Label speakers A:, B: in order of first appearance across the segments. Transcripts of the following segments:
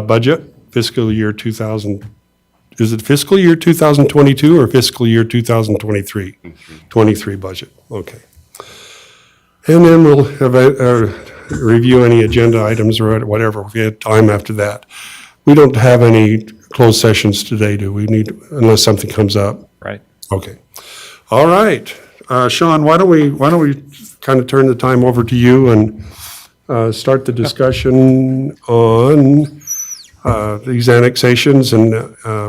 A: budget, fiscal year 2000. Is it fiscal year 2022 or fiscal year 2023? 23 budget, okay. And then we'll have review any agenda items or whatever if we had time after that. We don't have any closed sessions today, do we? Unless something comes up.
B: Right.
A: Okay. All right. Sean, why don't we kind of turn the time over to you and start the discussion on these annexations and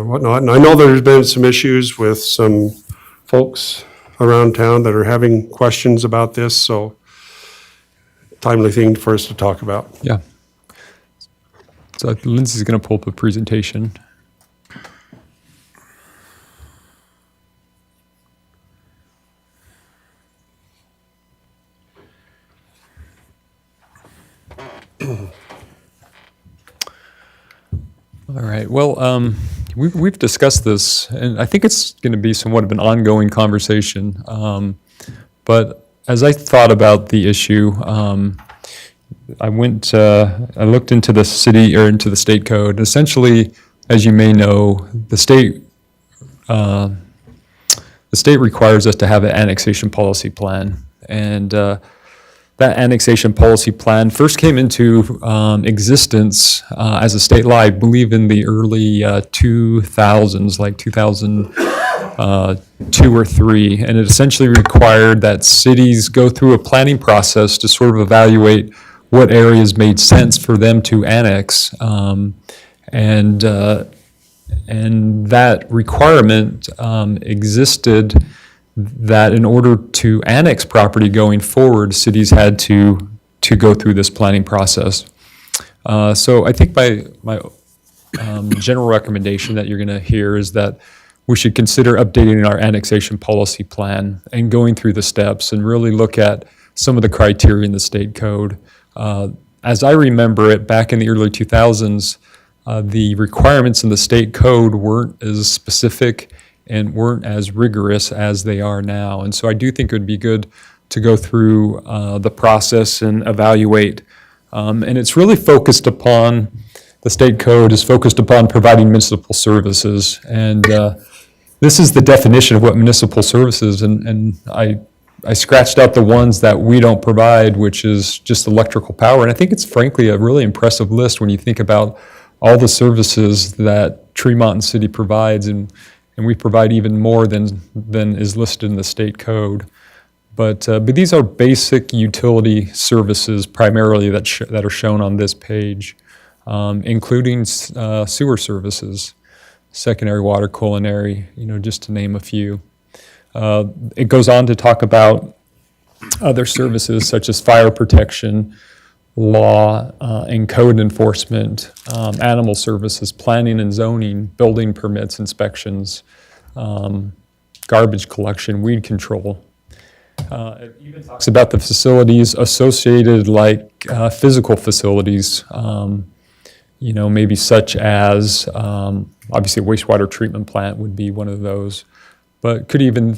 A: whatnot. And I know there's been some issues with some folks around town that are having questions about this, so timely thing for us to talk about.
B: Yeah. So Lindsay's going to pull up a presentation. All right. Well, we've discussed this, and I think it's going to be somewhat of an ongoing conversation. But as I thought about the issue, I looked into the city or into the state code. Essentially, as you may know, the state requires us to have an annexation policy plan, and that annexation policy plan first came into existence as a state law, I believe, in the early 2000s, like 2002 or 3, and it essentially required that cities go through a planning process to sort of evaluate what areas made sense for them to annex, and that requirement existed, that in order to annex property going forward, cities had to go through this planning process. So I think my general recommendation that you're going to hear is that we should consider updating our annexation policy plan and going through the steps and really look at some of the criteria in the state code. As I remember it, back in the early 2000s, the requirements in the state code weren't as specific and weren't as rigorous as they are now. And so I do think it would be good to go through the process and evaluate. And it's really focused upon, the state code is focused upon providing municipal services. And this is the definition of what municipal services, and I scratched out the ones that we don't provide, which is just electrical power. And I think it's frankly a really impressive list when you think about all the services that Tremont City provides, and we provide even more than is listed in the state code. But these are basic utility services primarily that are shown on this page, including sewer services, secondary water, culinary, just to name a few. It goes on to talk about other services such as fire protection, law and code enforcement, animal services, planning and zoning, building permits, inspections, garbage collection, weed control. It even talks about the facilities associated, like physical facilities, maybe such as, obviously a wastewater treatment plant would be one of those, but could even,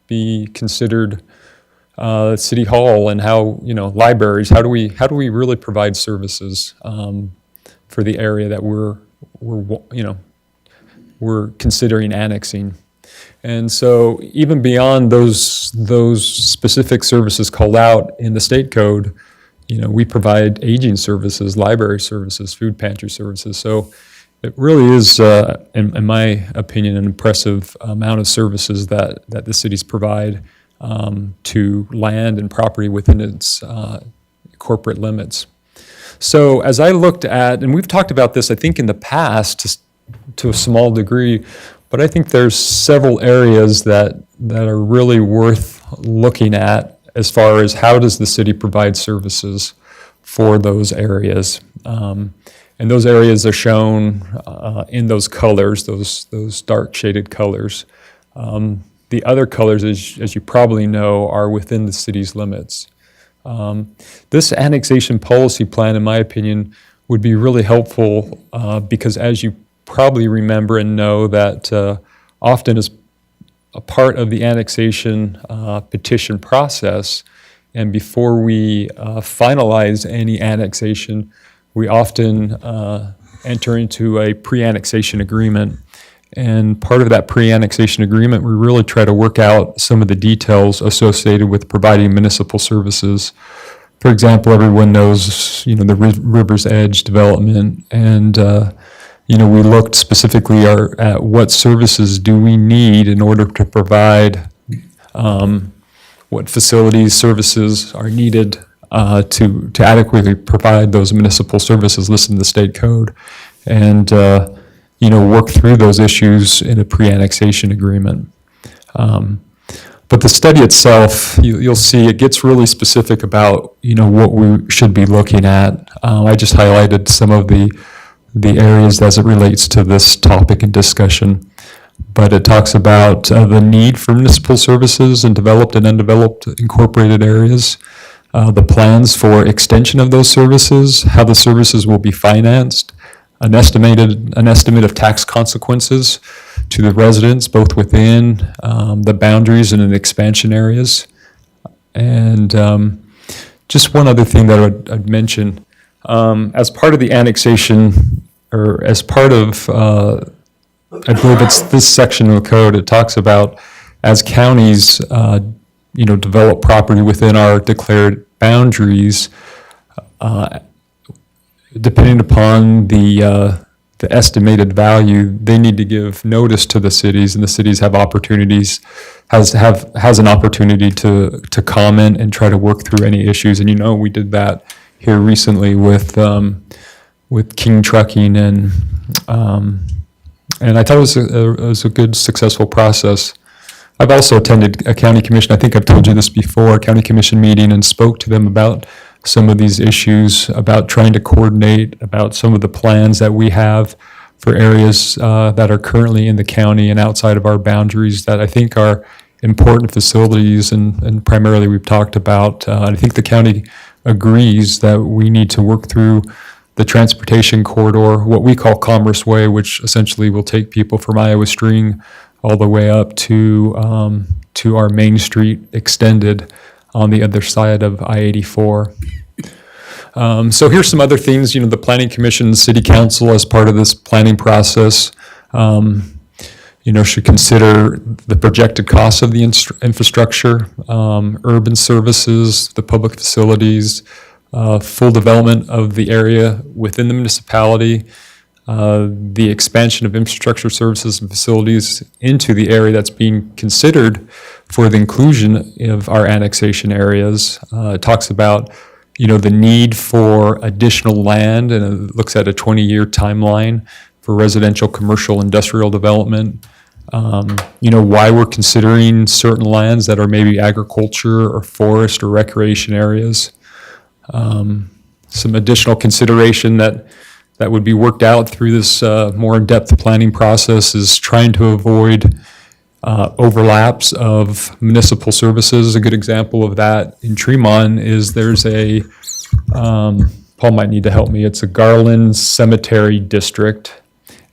B: be considered City Hall and how, libraries, how do we really provide services for the area that we're considering annexing. And so even beyond those specific services called out in the state code, we provide aging services, library services, food pantry services. So it really is, in my opinion, an impressive amount of services that the cities provide to land and property within its corporate limits. So as I looked at, and we've talked about this, I think, in the past to a small degree, but I think there's several areas that are really worth looking at as far as how does the city provide services for those areas. And those areas are shown in those colors, those dark shaded colors. The other colors, as you probably know, are within the city's limits. This annexation policy plan, in my opinion, would be really helpful because, as you probably remember and know, that often as a part of the annexation petition process, and before we finalize any annexation, we often enter into a pre-annexation agreement. And part of that pre-annexation agreement, we really try to work out some of the details associated with providing municipal services. For example, everyone knows, the River's Edge development, and we looked specifically at what services do we need in order to provide, what facilities, services are needed to adequately provide those municipal services listed in the state code, and work through those issues in a pre-annexation agreement. But the study itself, you'll see it gets really specific about, what we should be looking at. I just highlighted some of the areas as it relates to this topic and discussion. But it talks about the need for municipal services in developed and undeveloped incorporated areas, the plans for extension of those services, how the services will be financed, an estimate of tax consequences to the residents, both within the boundaries and in expansion areas. And just one other thing that I'd mention, as part of the annexation, or as part of, I believe it's this section of the code, it talks about as counties, develop property within our declared boundaries, depending upon the estimated value, they need to give notice to the cities, and the cities have opportunities, has an opportunity to comment and try to work through any issues. And we did that here recently with King Trucking, and I thought it was a good, successful process. I've also attended a county commission, I think I've told you this before, a county commission meeting, and spoke to them about some of these issues, about trying to coordinate, about some of the plans that we have for areas that are currently in the county and outside of our boundaries that I think are important facilities, and primarily we've talked about. I think the county agrees that we need to work through the transportation corridor, what we call Commerce Way, which essentially will take people from Iowa String all the way up to our Main Street extended on the other side of I-84. So here's some other things, the Planning Commission, the City Council, as part of this planning process, should consider the projected costs of the infrastructure, urban services, the public facilities, full development of the area within the municipality, the expansion of infrastructure services and facilities into the area that's being considered for the inclusion of our annexation areas. It talks about, the need for additional land, and it looks at a 20-year timeline for residential, commercial, industrial development. Why we're considering certain lands that are maybe agriculture or forest or recreation areas. Some additional consideration that would be worked out through this more in-depth planning process is trying to avoid overlaps of municipal services. A good example of that in Tremont is there's a, Paul might need to help me, it's a Garland Cemetery District,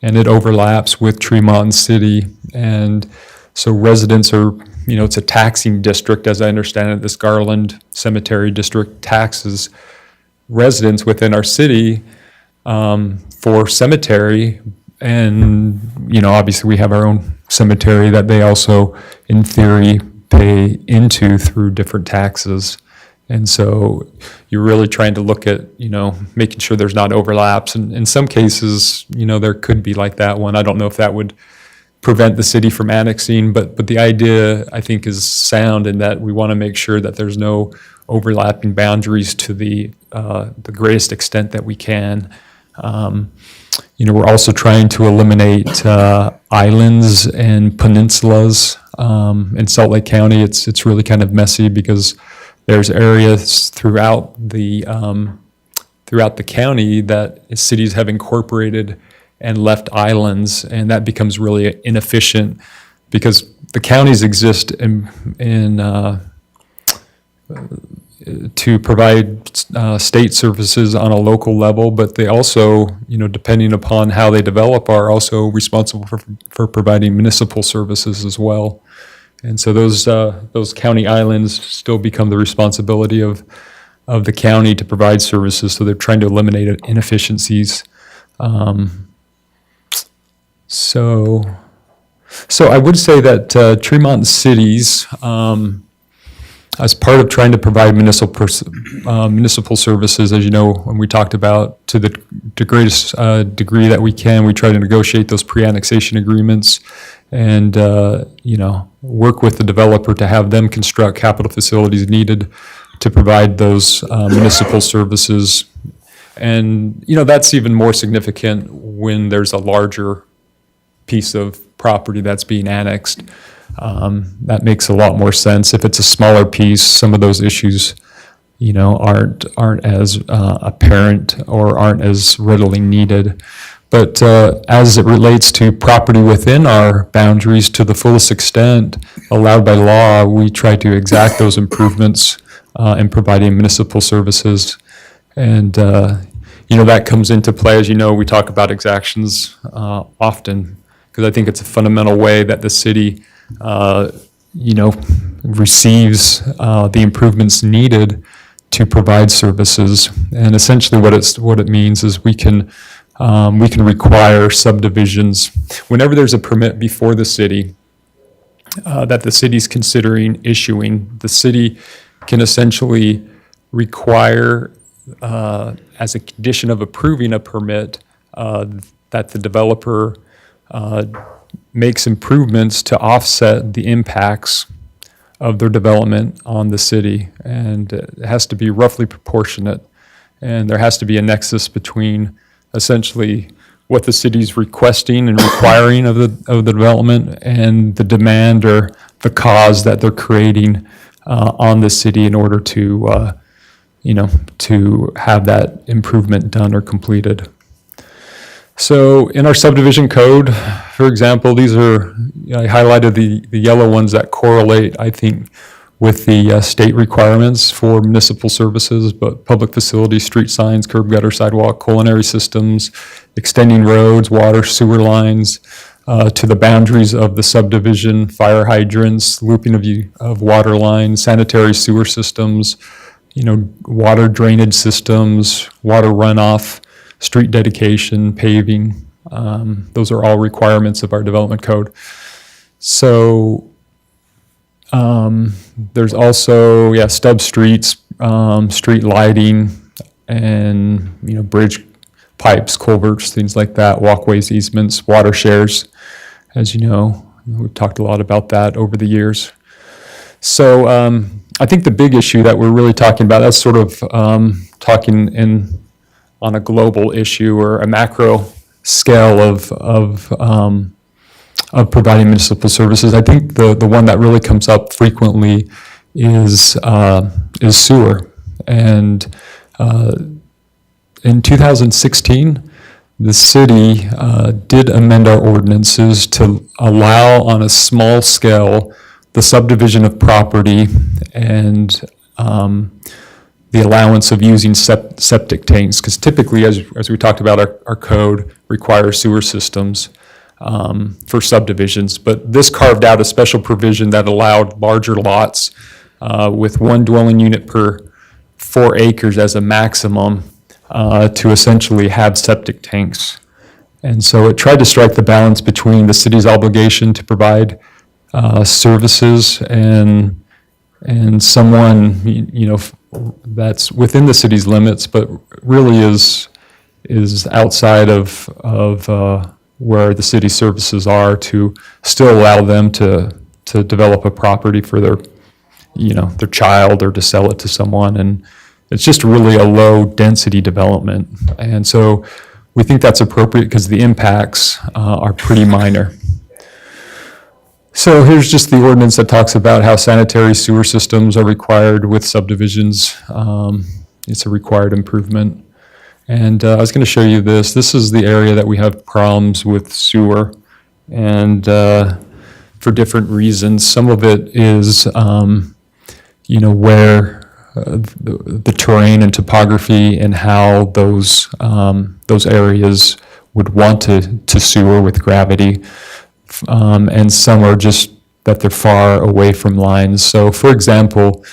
B: and it overlaps with Tremont City. And so residents are, it's a taxing district, as I understand it. This Garland Cemetery District taxes residents within our city for cemetery, and obviously we have our own cemetery that they also in theory pay into through different taxes. And so you're really trying to look at making sure there's not overlaps, and in some cases there could be like that one. I don't know if that would prevent the city from annexing, but the idea I think is sound in that we want to make sure that there's no overlapping boundaries to the greatest extent that we can. We're also trying to eliminate islands and peninsulas. In Salt Lake County, it's really kind of messy because there's areas throughout the county that cities have incorporated and left islands, and that becomes really inefficient because the counties exist to provide state services on a local level, but they also, depending upon how they develop, are also responsible for providing municipal services as well. And so those county islands still become the responsibility of of the county to provide services, so they're trying to eliminate inefficiencies. So I would say that Tremont cities, as part of trying to provide municipal services, as you know, when we talked about, to the greatest degree that we can, we try to negotiate those pre-annexation agreements and work with the developer to have them construct capital facilities needed to provide those municipal services. And that's even more significant when there's a larger piece of property that's being annexed. That makes a lot more sense. If it's a smaller piece, some of those issues, aren't as apparent or aren't as readily needed. But as it relates to property within our boundaries, to the fullest extent allowed by law, we try to exact those improvements in providing municipal services. And that comes into play. As you know, we talk about exactions often, because I think it's a fundamental way that the city receives the improvements needed to provide services. And essentially what it means is we can require subdivisions whenever there's a permit before the city that the city's considering issuing. The city can essentially require, as a condition of approving a permit, that the developer makes improvements to offset the impacts of their development on the city. And it has to be roughly proportionate. And there has to be a nexus between essentially what the city's requesting and requiring of the development and the demand or the cause that they're creating on the city in order to have that improvement done or completed. So in our subdivision code, for example, these are, I highlighted the yellow ones that correlate, I think, with the state requirements for municipal services, but public facilities, street signs, curb gutter, sidewalk, culinary systems, extending roads, water, sewer lines, to the boundaries of the subdivision, fire hydrants, looping of water lines, sanitary sewer systems, water drainage systems, water runoff, street dedication, paving. Those are all requirements of our development code. So there's also, stub streets, street lighting, and, bridge pipes, culverts, things like that, walkways, easements, water shares. As you know, we've talked a lot about that over the years. So I think the big issue that we're really talking about, that's sort of talking on a global issue or a macro scale of providing municipal services. I think the one that really comes up frequently is sewer. And in 2016, the city did amend our ordinances to allow on a small scale the subdivision of property and the allowance of using septic tanks, because typically, as we talked about, our code requires sewer systems for subdivisions, but this carved out a special provision that allowed larger lots with one dwelling unit per 4 acres as a maximum to essentially have septic tanks. And so it tried to strike the balance between the city's obligation to provide services and someone, that's within the city's limits, but really is outside of where the city services are, to still allow them to develop a property for their child or to sell it to someone. And it's just really a low density development. And so we think that's appropriate because the impacts are pretty minor. So here's just the ordinance that talks about how sanitary sewer systems are required with subdivisions. It's a required improvement. And I was going to show you this. This is the area that we have problems with sewer, and for different reasons. Some of it is, where the terrain and topography and how those areas would want to sewer with gravity. And some are just that they're far away from lines. So, for example,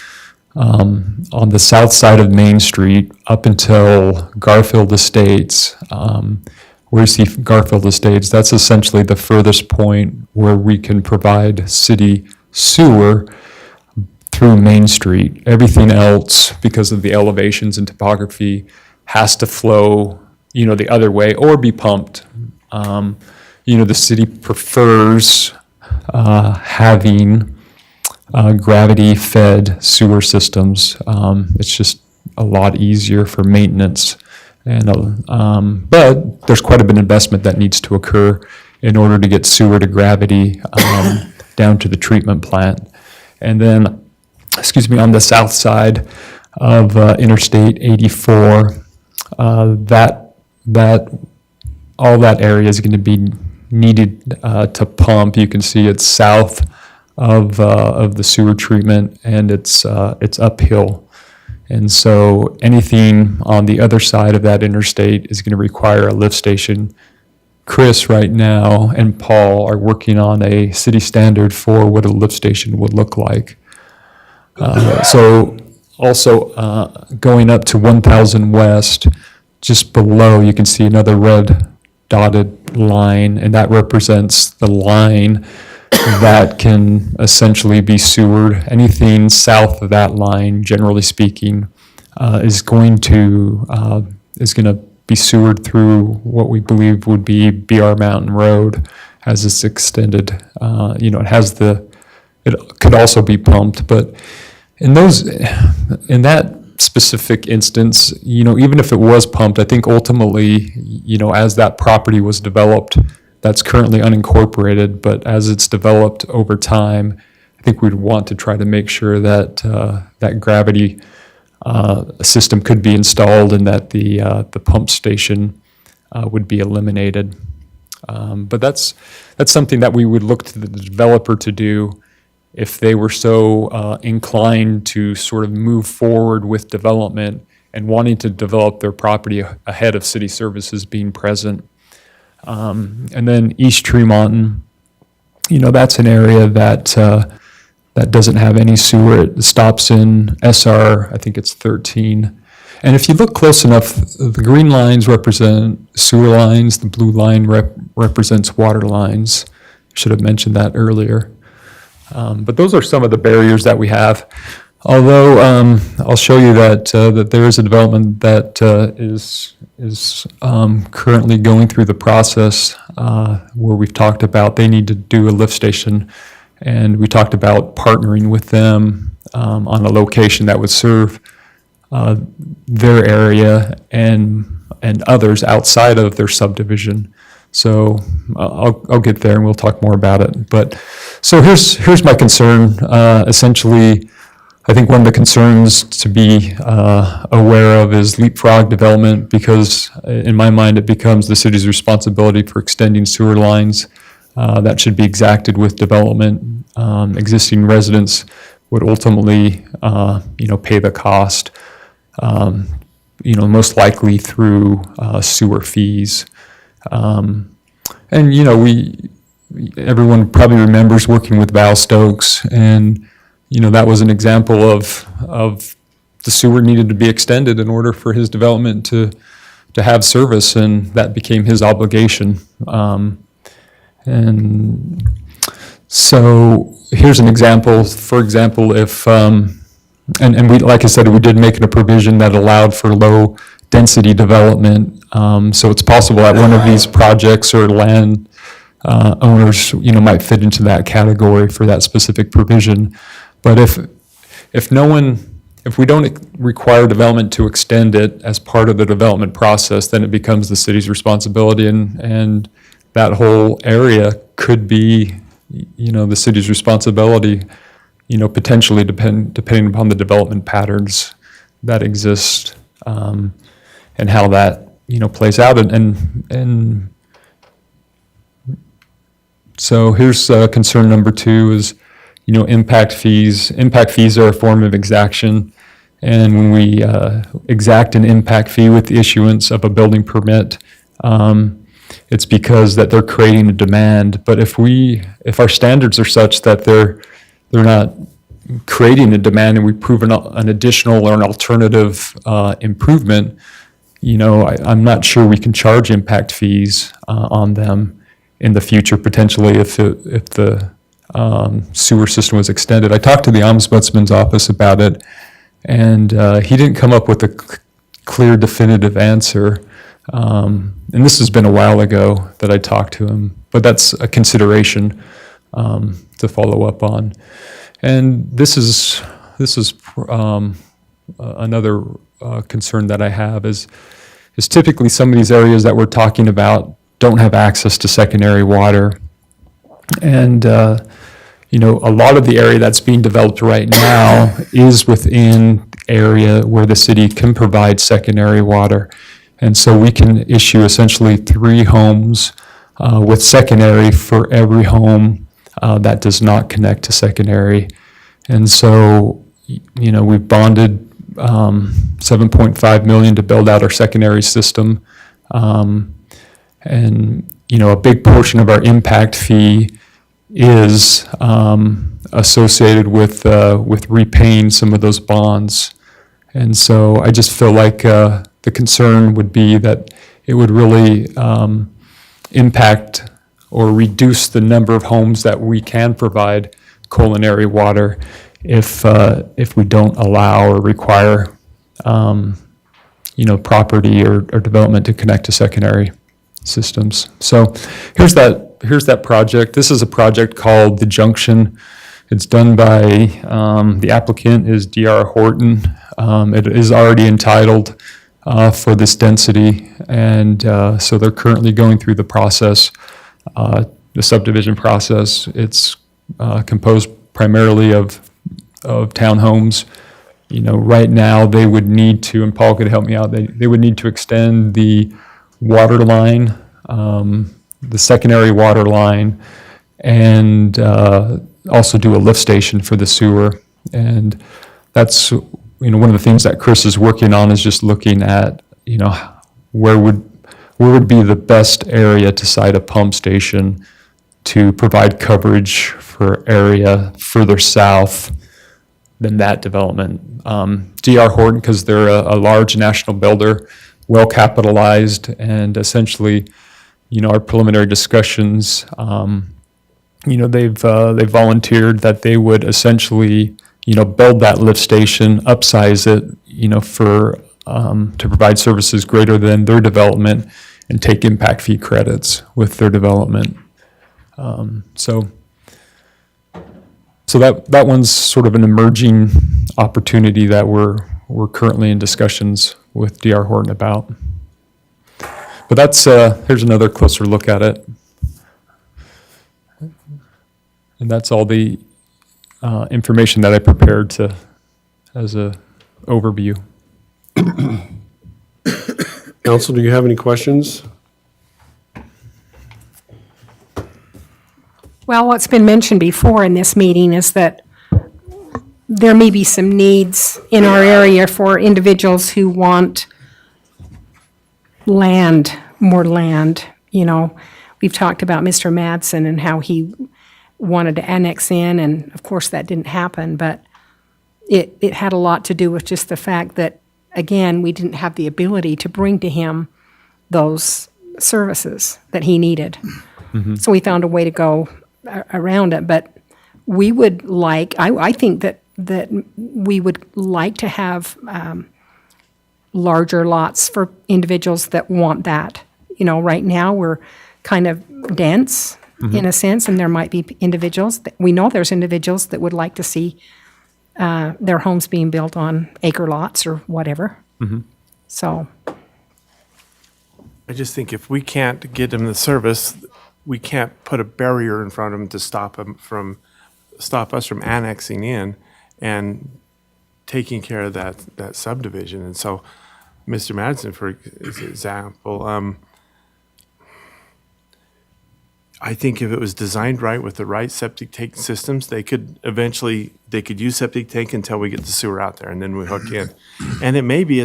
B: on the south side of Main Street up until Garfield Estates. Where you see Garfield Estates, that's essentially the furthest point where we can provide city sewer through Main Street. Everything else, because of the elevations and topography, has to flow, the other way or be pumped. The city prefers having gravity-fed sewer systems. It's just a lot easier for maintenance. But there's quite a bit of investment that needs to occur in order to get sewer to gravity down to the treatment plant. And then, on the south side of Interstate 84, that all that area is going to be needed to pump. You can see it's south of the sewer treatment, and it's uphill. And so anything on the other side of that interstate is going to require a lift station. Chris right now and Paul are working on a city standard for what a lift station would look like. So also going up to 1000 West, just below you can see another red dotted line, and that represents the line that can essentially be sewered. Anything south of that line, generally speaking, is going to be sewered through what we believe would be BR Mountain Road as it's extended. It could also be pumped, but in that specific instance, even if it was pumped, I think ultimately, as that property was developed, that's currently unincorporated, but as it's developed over time, I think we'd want to try to make sure that that gravity system could be installed and that the pump station would be eliminated. But that's something that we would look to the developer to do if they were so inclined to sort of move forward with development and wanting to develop their property ahead of city services being present. And then East Tremont, that's an area that doesn't have any sewer. It stops in SR, I think it's 13. And if you look close enough, the green lines represent sewer lines, the blue line represents water lines. Should have mentioned that earlier. But those are some of the barriers that we have. Although I'll show you that there is a development that is currently going through the process where we've talked about they need to do a lift station, and we talked about partnering with them on a location that would serve their area and others outside of their subdivision. So I'll get there and we'll talk more about it. But so here's my concern. Essentially, I think one of the concerns to be aware of is leapfrog development, because in my mind it becomes the city's responsibility for extending sewer lines. That should be exacted with development. Existing residents would ultimately, pay the cost, most likely through sewer fees. Everyone probably remembers working with Val Stokes, and that was an example of the sewer needed to be extended in order for his development to have service, and that became his obligation. And so here's an example. For example, if and we, like I said, we did make a provision that allowed for low density development. So it's possible that one of these projects or land owners, might fit into that category for that specific provision. But if we don't require development to extend it as part of the development process, then it becomes the city's responsibility, and that whole area could be, the city's responsibility, potentially depending upon the development patterns that exist, and how that, plays out. And so here's concern number 2 is, impact fees. Impact fees are a form of exaction. And when we exact an impact fee with the issuance of a building permit, it's because that they're creating a demand. But if our standards are such that they're not, creating a demand and we prove an additional or an alternative improvement, I'm not sure we can charge impact fees on them in the future, potentially, if the sewer system was extended. I talked to the Ombudsman's office about it, and he didn't come up with a clear, definitive answer. And this has been a while ago that I talked to him, but that's a consideration to follow up on. And this is another concern that I have is typically some of these areas that we're talking about don't have access to secondary water. And, a lot of the area that's being developed right now is within area where the city can provide secondary water. And so we can issue essentially 3 homes with secondary for every home that does not connect to secondary. And so, we've bonded $7.5 million to build out our secondary system. And, a big portion of our impact fee is associated with repaying some of those bonds. And so I just feel like the concern would be that it would really impact or reduce the number of homes that we can provide culinary water if we don't allow or require property or development to connect to secondary systems. So here's that project. This is a project called the Junction. It's done by the applicant is D.R. Horton. It is already entitled for this density, and so they're currently going through the process, the subdivision process. It's composed primarily of townhomes. Right now they would need to, and Paul could help me out, they would need to extend the water line, the secondary water line, and also do a lift station for the sewer. And that's, one of the things that Chris is working on is just looking at, where would be the best area to site a pump station to provide coverage for area further south than that development. D.R. Horton, because they're a large national builder, well capitalized, and essentially, our preliminary discussions, they've volunteered that they would essentially, build that lift station, upsize it, for to provide services greater than their development, and take impact fee credits with their development. So that one's sort of an emerging opportunity that we're currently in discussions with D.R. Horton about. But that's here's another closer look at it. And that's all the information that I prepared as a overview.
A: Council, do you have any questions?
C: Well, what's been mentioned before in this meeting is that there may be some needs in our area for individuals who want more land. We've talked about Mr. Madsen and how he wanted to annex in, and of course that didn't happen, but it had a lot to do with just the fact that, again, we didn't have the ability to bring to him those services that he needed. Mm-hmm. So we found a way to go around it, but we would like, I think that we would like to have larger lots for individuals that want that. Right now we're kind of dense, mm-hmm. in a sense, and there might be individuals, we know there's individuals that would like to see their homes being built on acre lots or whatever. Mm-hmm. So
D: I just think if we can't get them the service, we can't put a barrier in front of them to stop us from annexing in and taking care of that subdivision. And so, Mr. Madsen, for example, I think if it was designed right with the right septic tank systems, they could use septic tank until we get the sewer out there, and then we hook in. And it may be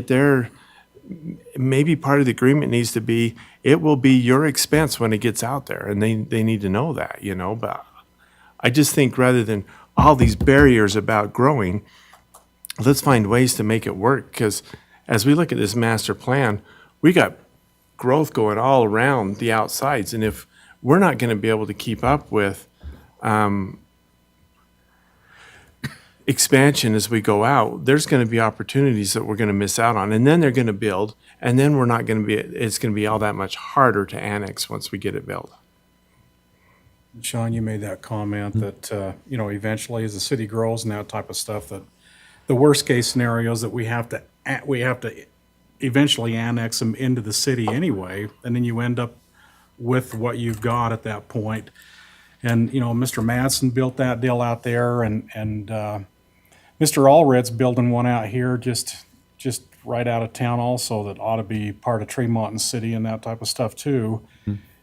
D: maybe part of the agreement needs to be, it will be your expense when it gets out there, and they need to know that, But I just think rather than all these barriers about growing. Let's find ways to make it work, because as we look at this master plan, we got growth going all around the outsides, and if we're not going to be able to keep up with expansion as we go out, there's going to be opportunities that we're going to miss out on, and then they're going to build, and then we're not going to be, it's going to be all that much harder to annex once we get it built.
E: Sean, you made that comment that, eventually as the city grows and that type of stuff, that the worst case scenarios that we have to eventually annex them into the city anyway, and then you end up with what you've got at that point. And, Mr. Madsen built that deal out there, and Mr. Allred's building one out here just right out of town also that ought to be part of Tremont City and that type of stuff too.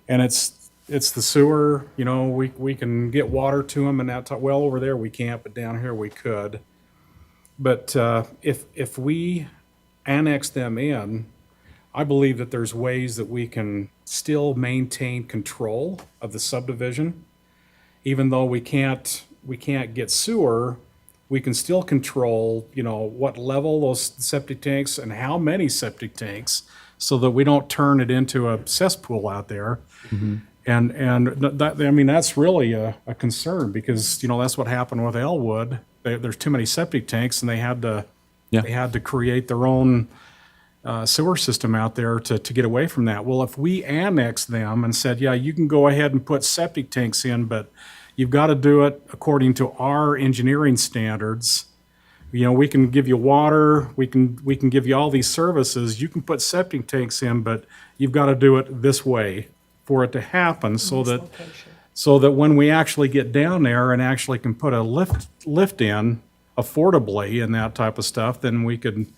E: And it's the sewer, we can get water to them and that well, over there we can't, but down here we could. But if we annex them in, I believe that there's ways that we can still maintain control of the subdivision. Even though we can't get sewer, we can still control, what level those septic tanks and how many septic tanks, so that we don't turn it into a cesspool out there. And that, that's really a concern, because, that's what happened with Elwood. There's too many septic tanks, and they had to create their own sewer system out there to get away from that. Well, if we annex them and said, yeah, you can go ahead and put septic tanks in, but you've got to do it according to our engineering standards. We can give you water, we can give you all these services. You can put septic tanks in, but you've got to do it this way for it to happen, so that when we actually get down there and actually can put a lift in affordably and that type of stuff, then we could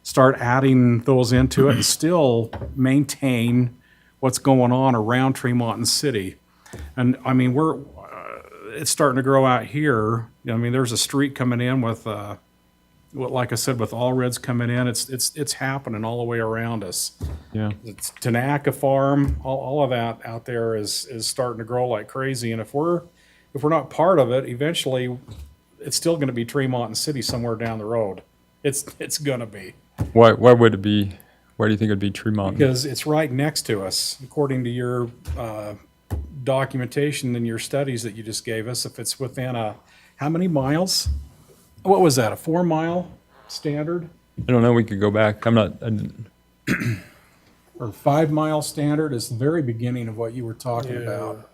E: start adding those into it and still maintain what's going on around Tremont City. And it's starting to grow out here. There's a street coming in with, like I said, with Allred's coming in. It's happening all the way around us.
B: Yeah.
E: It's Tanaka Farm, all of that out there is starting to grow like crazy. And if we're not part of it, eventually it's still going to be Tremont City somewhere down the road. It's going to be.
B: Why would it be? Why do you think it'd be Tremont?
E: Because it's right next to us, according to your documentation and your studies that you just gave us. If it's within how many miles? What was that, a 4-mile standard?
B: I don't know. We could go back.
E: Or 5-mile standard is the very beginning of what you were talking about.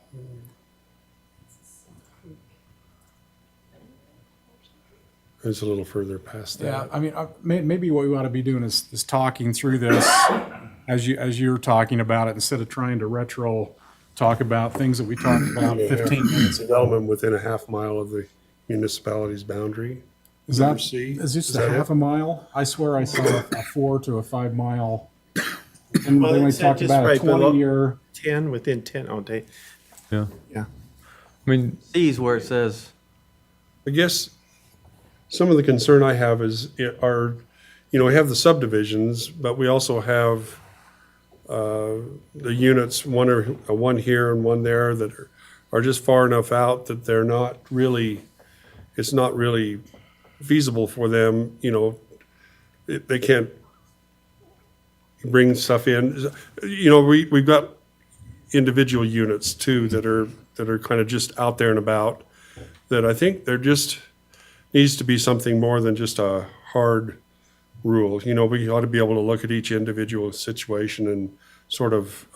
A: It's a little further past that.
E: Yeah, maybe what we ought to be doing is talking through this as you're talking about it, instead of trying to retro talk about things that we talked about 15 minutes ago.
A: Development within a half mile of the municipality's boundary.
E: Is this a half a mile? I swear I saw a 4 to a 5 mile. And then we talked about a 20-year.
D: 10, within 10, okay.
B: Yeah.
D: Yeah.
F: C's where it says,
A: I guess some of the concern I have is we have the subdivisions, but we also have the units, one here and one there, that are just far enough out that it's not really feasible for them. They can't bring stuff in. We've got individual units too that are kind of just out there and about, that I think there just needs to be something more than just a hard rule. We ought to be able to look at each individual situation and sort of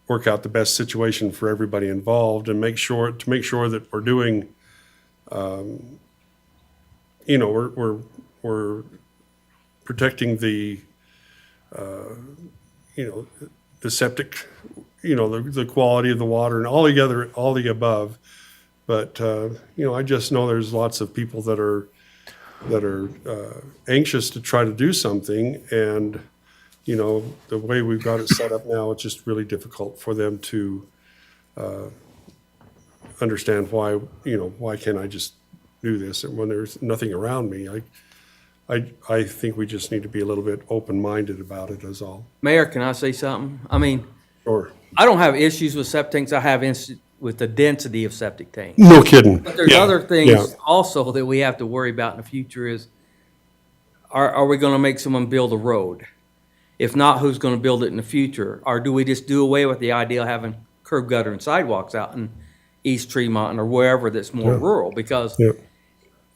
A: work out the best situation for everybody involved, and make sure that we're doing, we're protecting the septic, the quality of the water and all the above. But I just know there's lots of people that are anxious to try to do something, and the way we've got it set up now, it's just really difficult for them to understand why can't I just do this, and when there's nothing around me. I think we just need to be a little bit open-minded about it, is all.
F: Mayor, can I say something?
A: Sure.
F: I don't have issues with septic tanks. I have with the density of septic tanks.
A: No kidding.
F: But there's
A: Yeah,
F: other
A: yeah.
F: things also that we have to worry about in the future is, are we gonna make someone build a road? If not, who's gonna build it in the future? Or do we just do away with the idea of having curb gutter and sidewalks out in East Tremont or wherever that's more rural? Because
A: Yeah.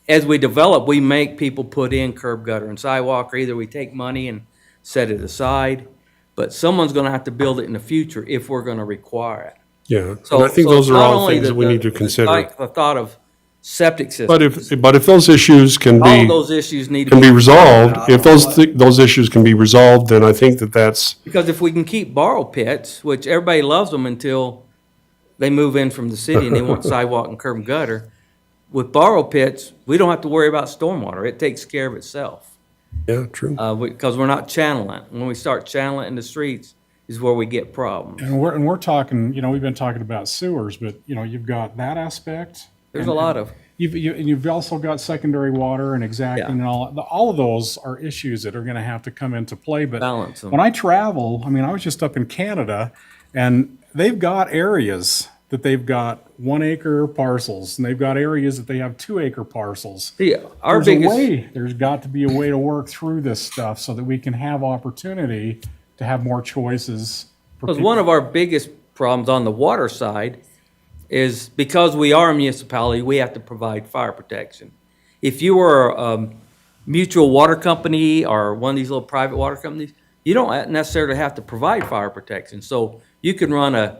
F: as we develop, we make people put in curb gutter and sidewalk, or either we take money and set it aside, but someone's gonna have to build it in the future if we're gonna require it.
A: Yeah,
F: So
A: and I think
F: so
A: those
F: it's
A: are
F: not
A: all
F: only
A: things that we need to consider.
F: The thought of septic systems.
A: But if those issues can
F: All of
A: be,
F: those issues need to
A: can be
F: be
A: resolved, if those issues can be resolved, then I think that's,
F: Because if we can keep borrow pits, which everybody loves them until they move in from the city and they want sidewalk and curb and gutter, with borrow pits, we don't have to worry about stormwater. It takes care of itself.
A: yeah, true.
F: Because we're not channeling. When we start channeling in the streets is where we get problems.
E: And we're talking, we've been talking about sewers, but, you've got that aspect.
F: There's a lot of,
E: You've also got secondary water and exacting
F: Yeah.
E: and all of those are issues that are going to have to come into play. But
F: Balance 'em.
E: when I travel, I was just up in Canada, and they've got areas that they've got 1 acre parcels, and they've got areas that they have 2 acre parcels.
F: our biggest.
E: There's got to be a way to work through this stuff so that we can have opportunity to have more choices.
F: Because one of our biggest problems on the water side is because we are a municipality, we have to provide fire protection. If you were a mutual water company or one of these little private water companies, you don't necessarily have to provide fire protection. So you can run a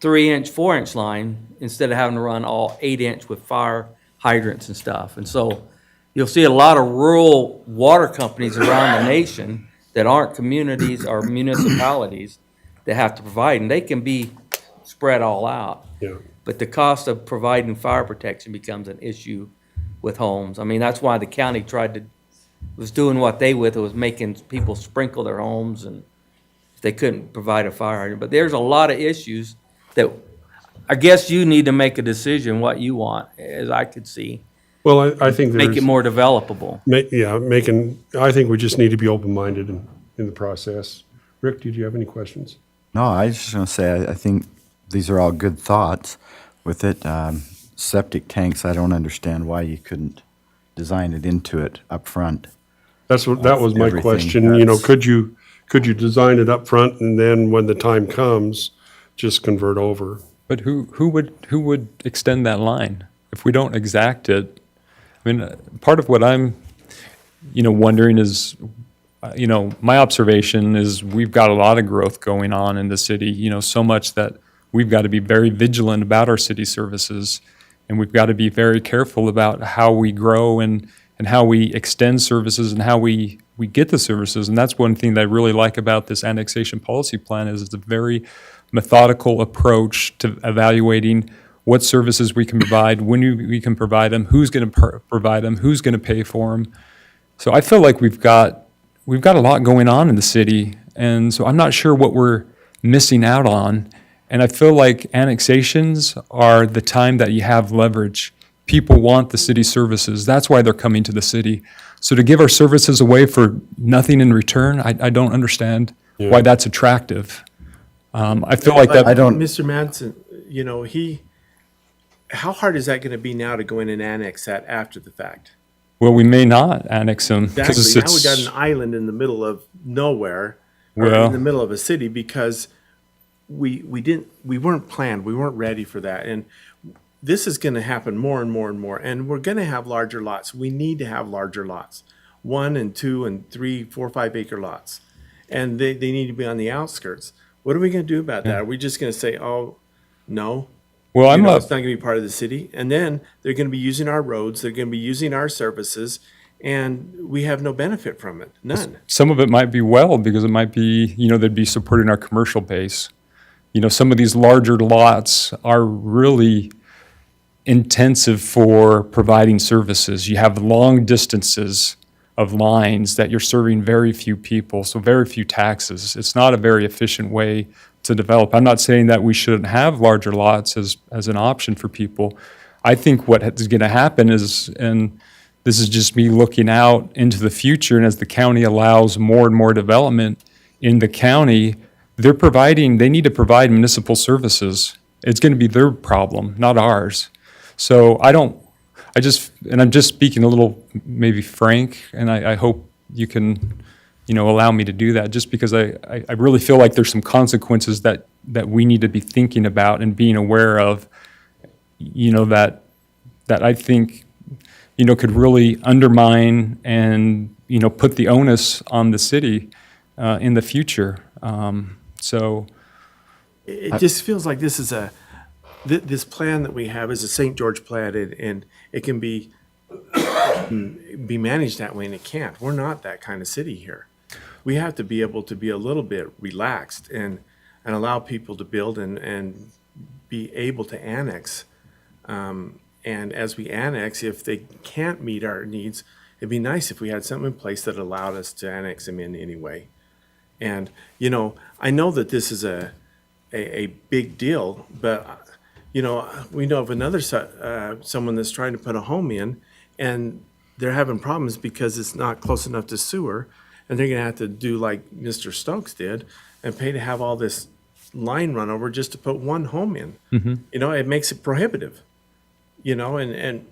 F: 3-inch, 4-inch line instead of having to run all 8-inch with fire hydrants and stuff. And so you'll see a lot of rural water companies around the nation that aren't communities or municipalities that have to provide, and they can be spread all out.
A: Yeah.
F: But the cost of providing fire protection becomes an issue with homes. I mean, that's why the county was doing what they with, it was making people sprinkle their homes and they couldn't provide a fire hydrant. But there's a lot of issues that I guess you need to make a decision what you want, as I could see.
A: Well, I think there's.
F: Make it more developable.
A: I think we just need to be open-minded in the process. Rick, did you have any questions?
G: No, I was just going to say, I think these are all good thoughts with it. Septic tanks, I don't understand why you couldn't design it into it up front.
A: That was my
G: Everything,
A: question,
G: that's-
A: could you design it up front and then when the time comes, just convert over?
B: But who would extend that line if we don't exact it? I mean, part of what I'm, wondering is, my observation is we've got a lot of growth going on in the city, so much that we've got to be very vigilant about our city services, and we've got to be very careful about how we grow and how we extend services and how we get the services. And that's one thing that I really like about this annexation policy plan is it's a very methodical approach to evaluating what services we can provide, when we can provide them, who's going to provide them, who's going to pay for them. So I feel like we've got a lot going on in the city, and so I'm not sure what we're missing out on. And I feel like annexations are the time that you have leverage. People want the city services. That's why they're coming to the city. So to give our services away for nothing in return, I don't understand why that's attractive. I feel like that.
G: I don't-
D: Mr. Madsen, how hard is that gonna be now to go in and annex that after the fact?
B: Well, we may not annex them
D: Exactly,
B: because
D: now we got an island in the middle of nowhere, or
B: Well-
D: in the middle of a city, because we weren't planned, we weren't ready for that, and this is gonna happen more and more and more, and we're gonna have larger lots. We need to have larger lots, 1 and 2 and 3, 4, 5 acre lots, and they need to be on the outskirts. What are we gonna do about that? Are we just gonna say, oh, no?
B: Well, I'm
D: It's not gonna be part of the city, and then they're gonna be using our roads, they're gonna be using our services, and we have no benefit from it, none.
B: some of it might be because it might be, they'd be supporting our commercial base. Some of these larger lots are really intensive for providing services. You have long distances of lines that you're serving very few people, so very few taxes. It's not a very efficient way to develop. I'm not saying that we shouldn't have larger lots as an option for people. I think what is going to happen is, and this is just me looking out into the future, and as the county allows more and more development in the county, they need to provide municipal services. It's going to be their problem, not ours. So I'm just speaking a little maybe frank, and I hope you can, allow me to do that, just because I really feel like there's some consequences that we need to be thinking about and being aware of, that I think, could really undermine and, put the onus on the city in the future. So
D: It just feels like this is this plan that we have is a St. George plan, and it can be managed that way, and it can't. We're not that kind of city here. We have to be able to be a little bit relaxed and allow people to build and be able to annex. And as we annex, if they can't meet our needs, it'd be nice if we had something in place that allowed us to annex them in anyway. And, I know that this is a big deal, but, we know of another, someone that's trying to put a home in, and they're having problems because it's not close enough to sewer, and they're gonna have to do like Mr. Stokes did and pay to have all this line run over just to put one home in. It makes it prohibitive, and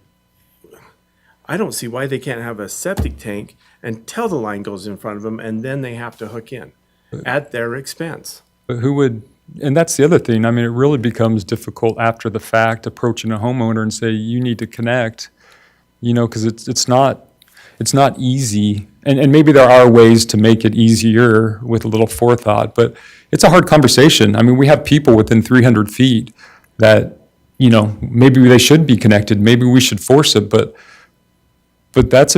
D: I don't see why they can't have a septic tank until the line goes in front of them, and then they have to hook in at their expense.
B: but who would, and that's the other thing, I mean, it really becomes difficult after the fact, approaching a homeowner and say, you need to connect, because it's not easy. And maybe there are ways to make it easier with a little forethought, but it's a hard conversation. I mean, we have people within 300 feet that, maybe they should be connected, maybe we should force it, but puts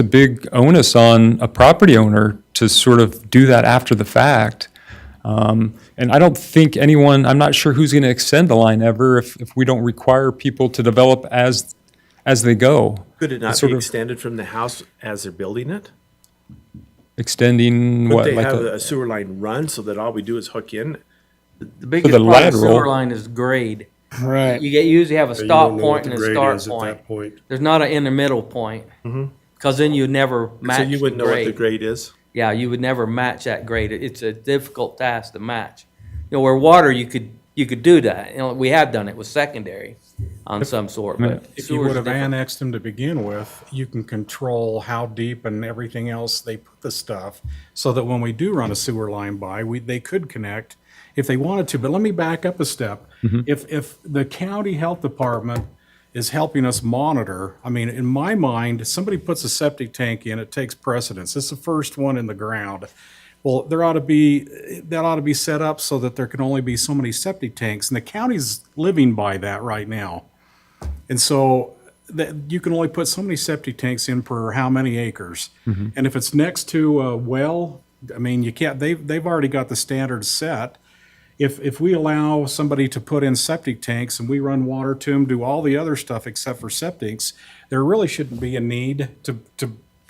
B: a big onus on a property owner to sort of do that after the fact. And I don't think I'm not sure who's going to extend the line ever if we don't require people to develop as they go.
D: Could it not
B: Sort
D: be
B: of
D: extended from the house as they're building it?
B: extending
D: Would
B: what,
D: they
B: like
D: have a sewer line run so that all we do is hook in?
F: The biggest
B: the
F: part of the
B: lateral.
F: sewer line is grade.
H: Right.
F: You usually have a
A: You
F: stop
A: don't know what
F: point
A: the
F: and a
A: grade
F: start
A: is at
F: point.
A: that point.
F: There's not an in the middle point. Because then you never
D: So
F: match
D: you
F: the
D: wouldn't know what the
F: grade.
D: grade is?
F: Yeah, you would never match that grade. It's a difficult task to match. Where water, you could do that. We have done it with secondary on some sort, but
E: If you
F: sewer's
E: would have
F: different.
E: annexed them to begin with, you can control how deep and everything else they put the stuff, so that when we do run a sewer line by, they could connect if they wanted to. But let me back up a step. If the county health department is helping us monitor, I mean, in my mind, somebody puts a septic tank in, it takes precedence. It's the first one in the ground. Well, that ought to be set up so that there can only be so many septic tanks, and the county's living by that right now. And so that you can only put so many septic tanks in per how many acres. And if it's next to a well, I mean, you can't, they've already got the standards set. If we allow somebody to put in septic tanks and we run water to them, do all the other stuff except for septics, there really shouldn't be a need to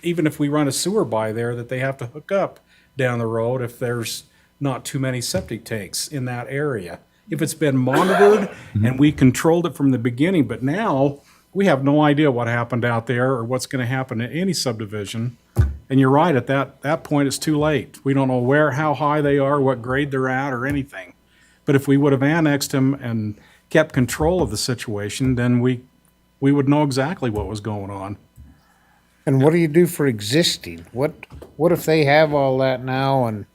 E: even if we run a sewer by there, that they have to hook up down the road if there's not too many septic tanks in that area. If it's been monitored and we controlled it from the beginning, but now we have no idea what happened out there or what's going to happen in any subdivision. And you're right, at that point, it's too late. We don't know how high they are, what grade they're at, or anything. But if we would have annexed them and kept control of the situation, then we would know exactly what was going on.
H: And what do you do for existing? What if they have all that now and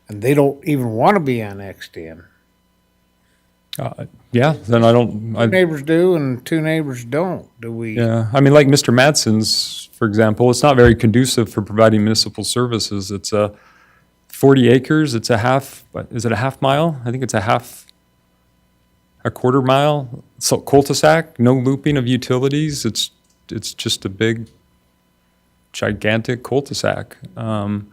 H: they don't even want to be annexed in?
B: Yeah, then
H: Two neighbors do and two neighbors don't. Do we?
B: yeah, I mean, like Mr. Madsen's, for example, it's not very conducive for providing municipal services. It's 40 acres, is it a half mile? I think it's a quarter mile, so cul-de-sac, no looping of utilities. It's just a big, gigantic cul-de-sac. And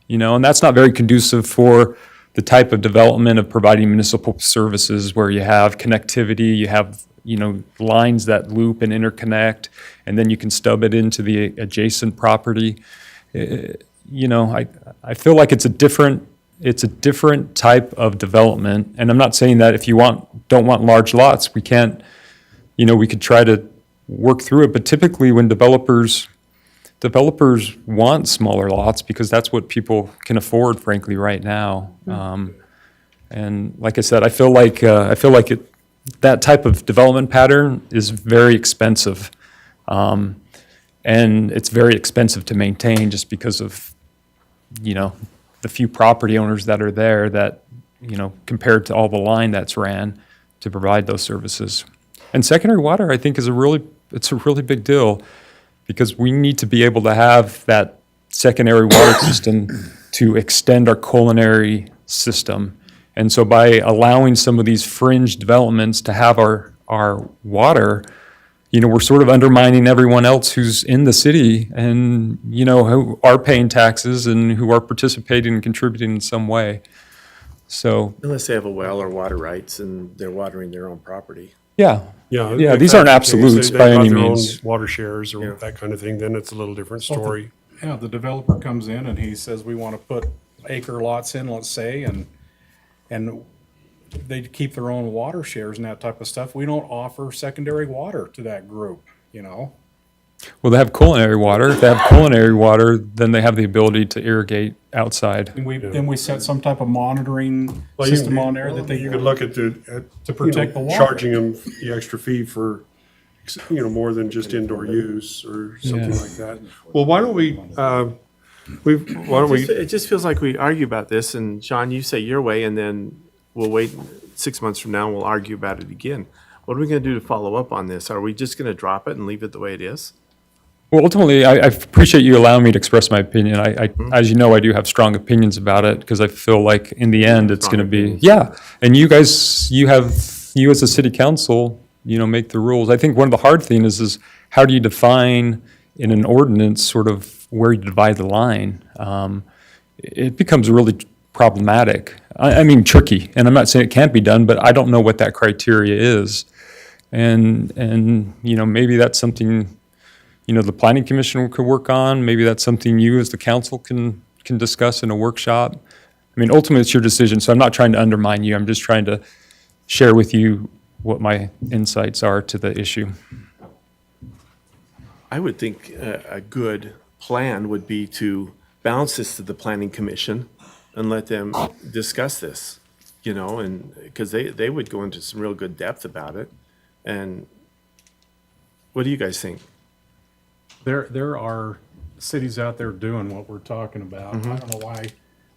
B: that's not very conducive for the type of development of providing municipal services where you have connectivity, you have, lines that loop and interconnect, and then you can stub it into the adjacent property. I feel like it's a different type of development. And I'm not saying that if you don't want large lots, we can't, we could try to work through it. But typically when developers want smaller lots because that's what people can afford, frankly, right now. And like I said, I feel like that type of development pattern is very expensive. And it's very expensive to maintain just because of, the few property owners that are there that, compared to all the line that's ran to provide those services. And secondary water, I think, it's a really big deal because we need to be able to have that secondary water system to extend our culinary system. And so by allowing some of these fringe developments to have our water, we're sort of undermining everyone else who's in the city and, who are paying taxes and who are participating and contributing in some way. So,
D: Unless they have a well or water rights and they're watering their own property.
B: yeah,
A: Yeah,
B: these aren't absolutes by any
A: They got their own
B: means.
A: water shares or that kind of thing, then it's a little different story.
E: Yeah, the developer comes in and he says, we want to put acre lots in, let's say, and they keep their own water shares and that type of stuff. We don't offer secondary water to that group,
B: Well, they have culinary water. If they have culinary water, then they have the ability to irrigate outside.
E: And we set some type of monitoring
A: Well,
E: system on there that they.
A: You could look at to
E: protect the water.
A: charging them the extra fee for, more than just indoor use or something
B: Yeah.
A: like that. Well, why don't we,
D: It just feels like we argue about this, and Sean, you say your way, and then we'll wait 6 months from now and we'll argue about it again. What are we going to do to follow up on this? Are we just going to drop it and leave it the way it is?
B: Well, ultimately, I appreciate you allowing me to express my opinion. As you know, I do have strong opinions about it because I feel like in the end, it's going to be, yeah. And you guys, you as a city council, make the rules. I think one of the hard things is how do you define in an ordinance sort of where you divide the line? It becomes really problematic. I mean, tricky. And I'm not saying it can't be done, but I don't know what that criteria is. And maybe that's something the planning commission could work on. Maybe that's something you as the council can discuss in a workshop. I mean, ultimately, it's your decision, so I'm not trying to undermine you. I'm just trying to share with you what my insights are to the issue.
D: I would think a good plan would be to bounce this to the planning commission and let them discuss this, and because they would go into some real good depth about it. And what do you guys think?
E: There are cities out there doing what we're talking about. I don't know why.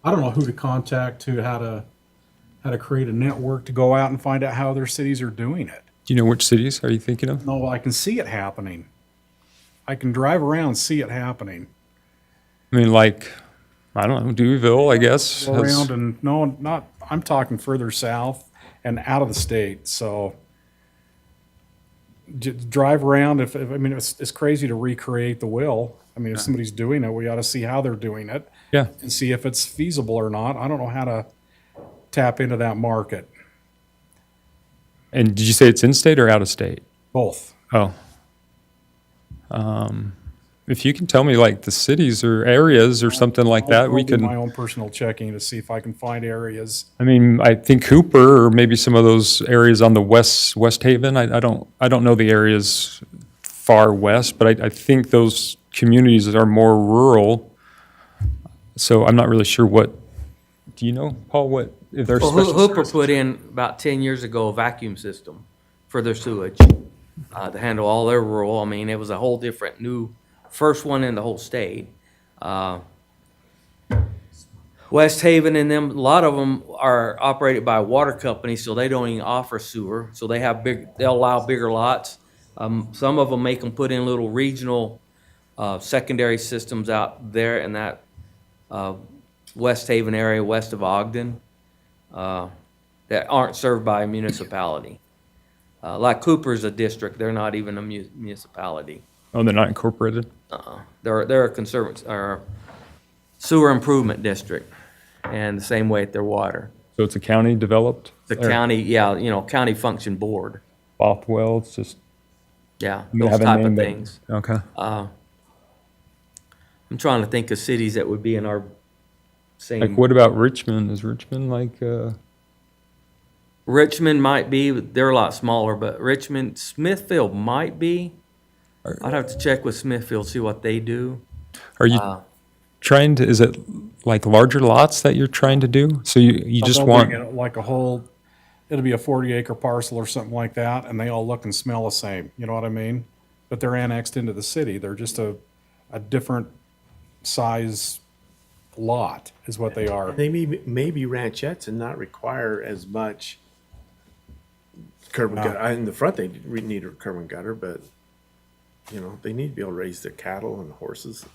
E: I don't know who to contact how to create a network to go out and find out how their cities are doing it.
B: Do you know which cities are you thinking of?
E: No, I can see it happening. I can drive around and see it happening.
B: I mean, like, I don't know, Deweyville, I guess.
E: Go around and I'm talking further south and out of the state. So drive around. It's crazy to recreate the wheel. I mean, if somebody's doing it, we ought to see how they're doing it.
B: Yeah.
E: And see if it's feasible or not. I don't know how to tap into that market.
B: And did you say it's in-state or out-of-state?
E: Both.
B: Oh. If you can tell me like the cities or areas or something like that, we
E: I'll do my
B: can,
E: own personal checking to see if I can find areas.
B: I mean, I think Cooper or maybe some of those areas on the West Haven. I don't know the areas far west, but I think those communities are more rural. So I'm not really sure do you know, Paul, what, if there's
F: Well,
B: special
F: Hooper
B: services?
F: put in about 10 years ago a vacuum system for their sewage to handle all their rural. I mean, it was a whole different new, first one in the whole state. West Haven and them, a lot of them are operated by a water company, so they don't even offer sewer. So they'll allow bigger lots. Some of them make them put in little regional secondary systems out there in that West Haven area west of Ogden that aren't served by a municipality. Like Cooper's a district, they're not even a municipality.
B: Oh, they're not incorporated?
F: They're a sewer improvement district, and the same way at their water.
B: So it's a county developed?
F: The county, county function board,
B: Bothwell, it's just,
F: yeah,
B: you
F: those
B: have a
F: type
B: name
F: of
B: that-
F: things.
B: Okay.
F: I'm trying to think of cities that would be in our same.
B: Like, what about Richmond? Is Richmond like,
F: Richmond might be, they're a lot smaller, but Richmond, Smithfield might be. I'd have to check with Smithfield, see what they do.
B: are you trying to, is it like larger lots that you're trying to do? So you just
E: They'll
B: want,
E: bring in like a whole it'll be a 40-acre parcel or something like that, and they all look and smell the same, you know what I mean? But they're annexed into the city. They're just a different size lot is what they are.
D: They may be ranchettes and not require as much curb and gutter. In the front, they need a curb and gutter, but, you know, they need to be able to raise their cattle and horses.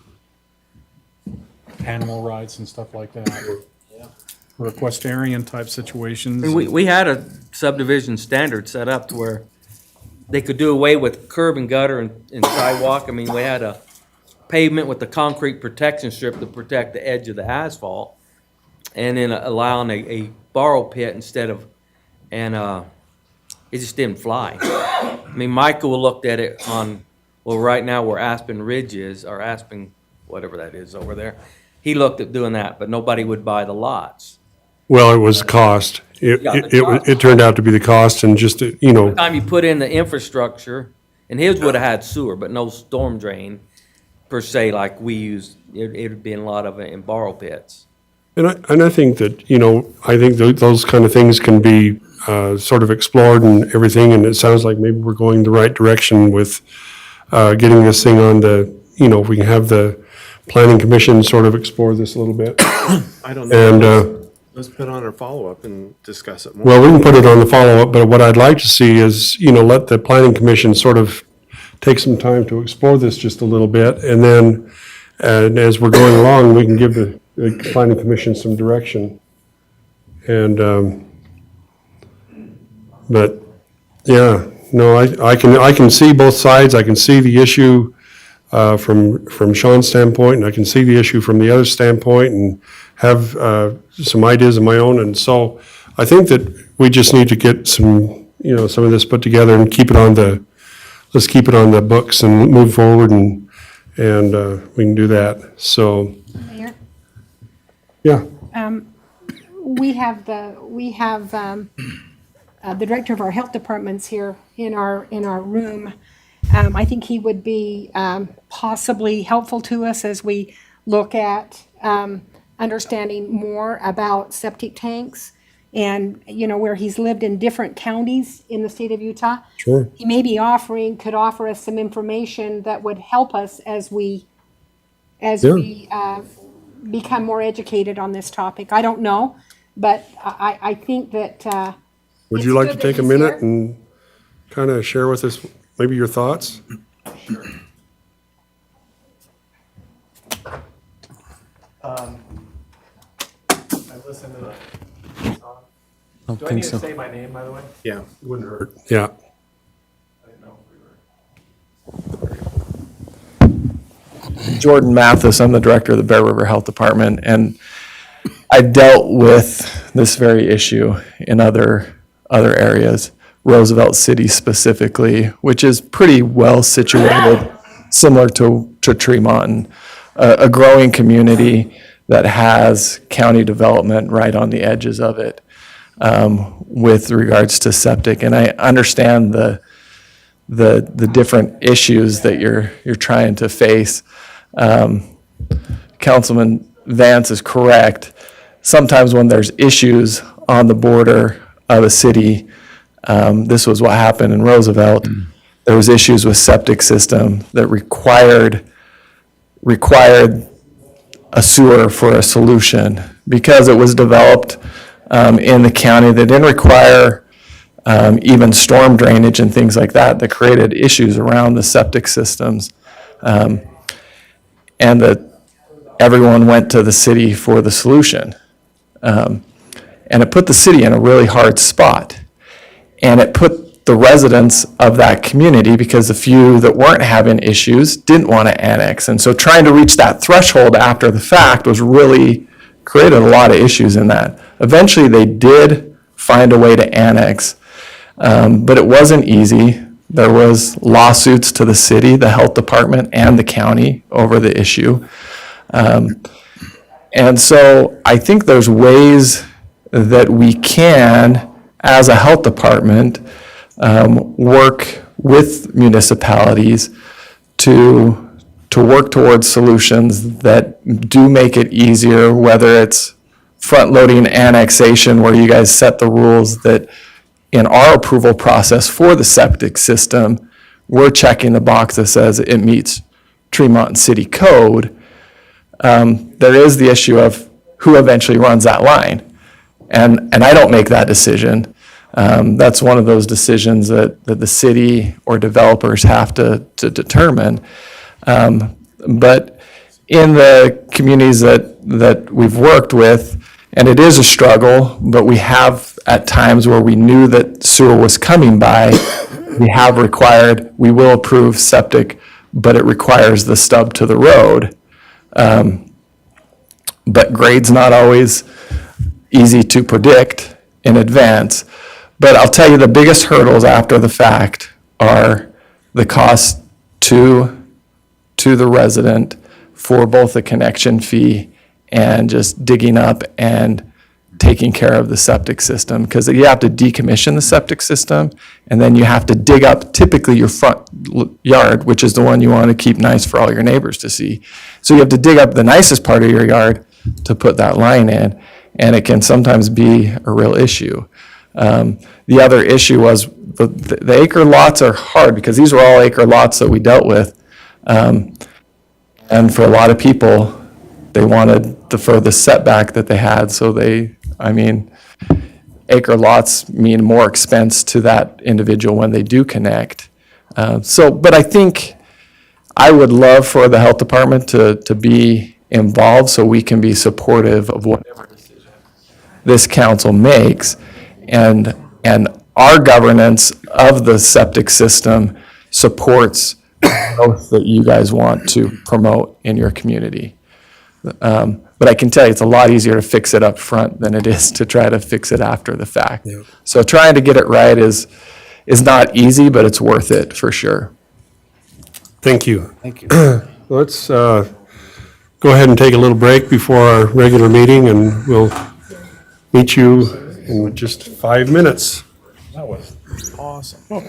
E: Animal rights and stuff like that. Or equestrian type situations.
F: And we had a subdivision standard set up to where they could do away with curb and gutter and sidewalk. I mean, we had a pavement with the concrete protection strip to protect the edge of the asphalt, and then allowing a borrow pit instead of, and it just didn't fly. I mean, Michael looked at it on, well, right now where Aspen Ridge is, or Aspen, whatever that is over there. He looked at doing that, but nobody would buy the lots.
A: Well, it was the cost. It turned out to be the cost and just, you know,
F: By the time you put in the infrastructure, and his would have had sewer, but no storm drain per se like we use. It'd been a lot of it in borrow pits.
A: and I think that, you know, I think those kind of things can be sort of explored and everything, and it sounds like maybe we're going the right direction with getting this thing on the, you know, if we can have the planning commission sort of explore this a little bit.
D: I don't know.
A: And,
D: Let's put on our follow-up and discuss it more.
A: well, we can put it on the follow-up, but what I'd like to see is, you know, let the planning commission sort of take some time to explore this just a little bit, and then, and as we're going along, we can give the planning commission some direction. And, but, yeah, no, I can see both sides. I can see the issue from Sean's standpoint, and I can see the issue from the other standpoint, and have some ideas of my own. And so I think that we just need to get some, you know, some of this put together and keep it on the, let's keep it on the books and move forward, and we can do that. So,
C: Mayor?
A: yeah.
C: We have the director of our health departments here in our room. I think he would be possibly helpful to us as we look at understanding more about septic tanks, and, you know, where he's lived in different counties in the state of Utah.
A: Sure.
C: He may be could offer us some information that would help us as we become more educated on this topic. I don't know, but I think that.
A: Would
C: it's
A: you like
C: good
A: to
C: that
A: take a
C: he's
A: minute
C: here.
A: and kind of share with us maybe your thoughts?
I: I listened to the song.
B: I
I: Do I need to say my name, by the way?
D: Yeah.
A: Wouldn't hurt. Yeah.
I: I didn't know if we were. Jordan Mathis, I'm the director of the Bear River Health Department, and I dealt with this very issue in other areas, Roosevelt City specifically, which is pretty well situated, similar to Tremont, a growing community that has county development right on the edges of it with regards to septic. And I understand the different issues that you're trying to face. Councilman Vance is correct. Sometimes when there's issues on the border of a city, this was what happened in Roosevelt. There was issues with septic system that required a sewer for a solution because it was developed in the county that didn't require even storm drainage and things like that created issues around the septic systems. And that everyone went to the city for the solution. And it put the city in a really hard spot. And it put the residents of that community, because the few that weren't having issues didn't want to annex. And so trying to reach that threshold after the fact was really created a lot of issues in that. Eventually they did find a way to annex, but it wasn't easy. There was lawsuits to the city, the health department, and the county over the issue. And so I think there's ways that we can, as a health department, work with municipalities to work towards solutions that do make it easier, whether it's front-loading annexation where you guys set the rules that in our approval process for the septic system, we're checking the box that says it meets Tremont City Code. There is the issue of who eventually runs that line. And I don't make that decision. That's one of those decisions that the city or developers have to determine. But in the communities that we've worked with, and it is a struggle, but we have at times where we knew that sewer was coming by, we have required, we will approve septic, but it requires the stub to the road. But grade's not always easy to predict in advance. But I'll tell you, the biggest hurdles after the fact are the cost to the resident for both the connection fee and just digging up and taking care of the septic system. Because you have to decommission the septic system, and then you have to dig up typically your front yard, which is the one you want to keep nice for all your neighbors to see. So you have to dig up the nicest part of your yard to put that line in, and it can sometimes be a real issue. The other issue was the acre lots are hard because these were all acre lots that we dealt with. And for a lot of people, they wanted the furthest setback that they had. So acre lots mean more expense to that individual when they do connect. But I think I would love for the health department to be involved so we can be supportive of whatever decision this council makes. And our governance of the septic system supports growth that you guys want to promote in your community. But I can tell you, it's a lot easier to fix it up front than it is to try to fix it after the fact.
A: Yeah.
I: So trying to get it right is not easy, but it's worth it for sure.
A: Thank you.
H: Thank you.
A: Let's go ahead and take a little break before our regular meeting, and we'll meet you in just 5 minutes.
E: That was awesome.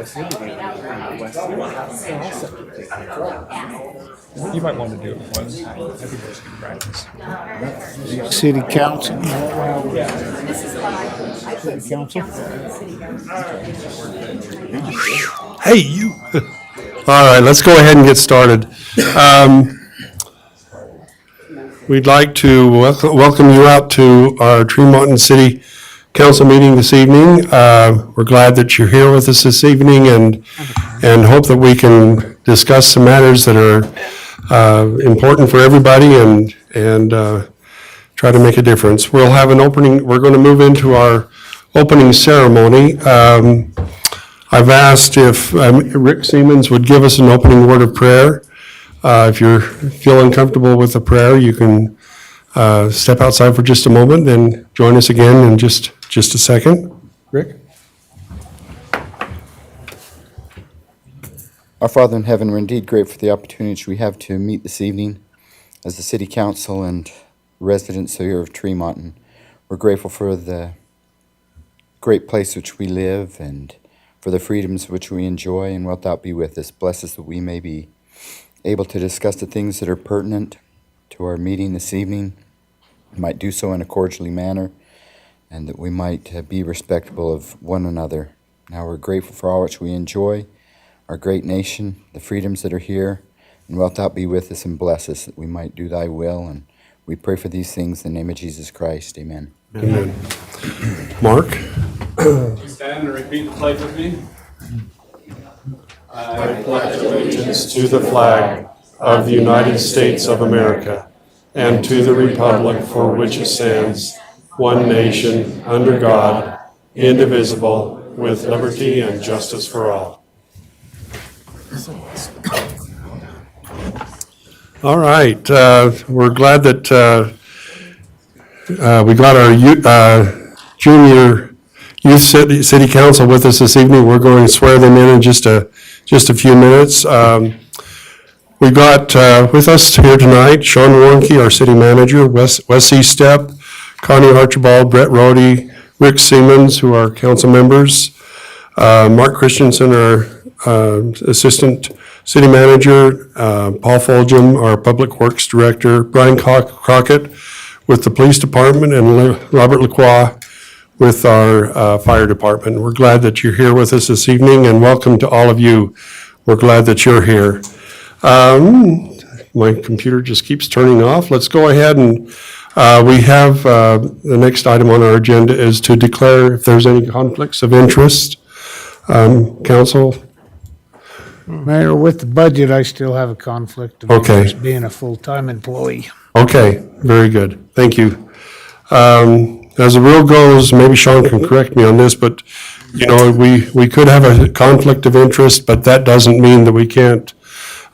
B: You might want to do it once. Everybody's good practice.
H: City council. City council.
A: Hey, you. All right, let's go ahead and get started. We'd like to welcome you out to our Tremont City Council meeting this evening. We're glad that you're here with us this evening and hope that we can discuss some matters that are important for everybody and try to make a difference. We'll have an opening, we're going to move into our opening ceremony. I've asked if Rick Siemens would give us an opening word of prayer. If you're feeling comfortable with the prayer, you can step outside for just a moment, then join us again in just a second. Rick?
G: Our Father in heaven, we're indeed grateful for the opportunity we have to meet this evening as the City Council and residents here of Tremont. And we're grateful for the great place which we live and for the freedoms which we enjoy, and wilt thou be with us. Bless us that we may be able to discuss the things that are pertinent to our meeting this evening. We might do so in a cordially manner, and that we might be respectful of one another. Now we're grateful for all which we enjoy, our great nation, the freedoms that are here, and wilt thou be with us and bless us that we might do thy will. And we pray for these things in the name of Jesus Christ. Amen.
A: Amen. Mark?
J: Stand and repeat the pledge with me.
A: I pledge allegiance to the flag of the United States of America and to the republic for which it stands, one nation, under God, indivisible, with liberty and justice for all. All right, we're glad that we got our junior youth city council with us this evening. We're going to swear them in just a few minutes. We've got with us here tonight Sean Warnke, our city manager, Wes Step, Connie Archibald, Brett Rohde, Rick Siemens, who are council members, Mark Christensen, our assistant city manager, Paul Fulgham, our public works director, Brian Crockett with the police department, and Robert Lacroix with our fire department. We're glad that you're here with us this evening, and welcome to all of you. We're glad that you're here. My computer just keeps turning off. Let's go ahead and we have the next item on our agenda is to declare if there's any conflicts of interest. Council?
H: Mayor, with the budget, I still have a conflict of
A: Okay.
H: interest being a full-time employee.
A: Okay, very good. Thank you. As the rule goes, maybe Sean can correct me on this, but, you know, we could have a conflict of interest, but that doesn't mean that we can't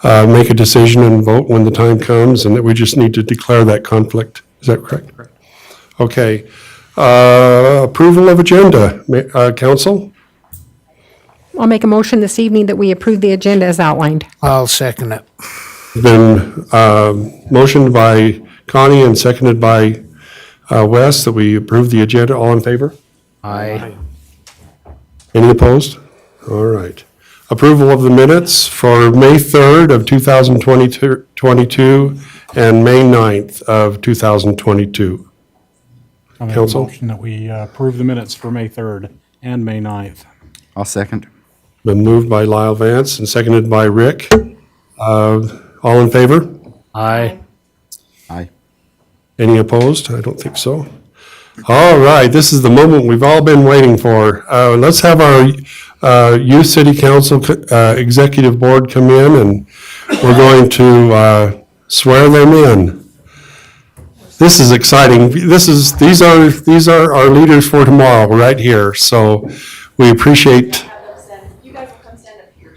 A: make a decision and vote when the time comes, and that we just need to declare that conflict. Is that correct? Okay. Approval of agenda. Council?
C: I'll make a motion this evening that we approve the agenda as outlined.
H: I'll second it.
A: Been motioned by Connie and seconded by Wes that we approve the agenda. All in favor?
H: Aye.
A: Any opposed? All right. Approval of the minutes for May 3rd of 2022 and May 9th of 2022.
E: I make a
A: Counsel?
E: motion that we approve the minutes for May 3rd and May 9th.
G: I'll second.
A: Been moved by Lyle Vance and seconded by Rick. All in favor?
H: Aye.
G: Aye.
A: Any opposed? I don't think so. All right, this is the moment we've all been waiting for. Let's have our Youth City Council Executive Board come in, and we're going to swear them in. This is exciting. These are our leaders for tomorrow, right here. So we appreciate.
K: You guys will come stand up here.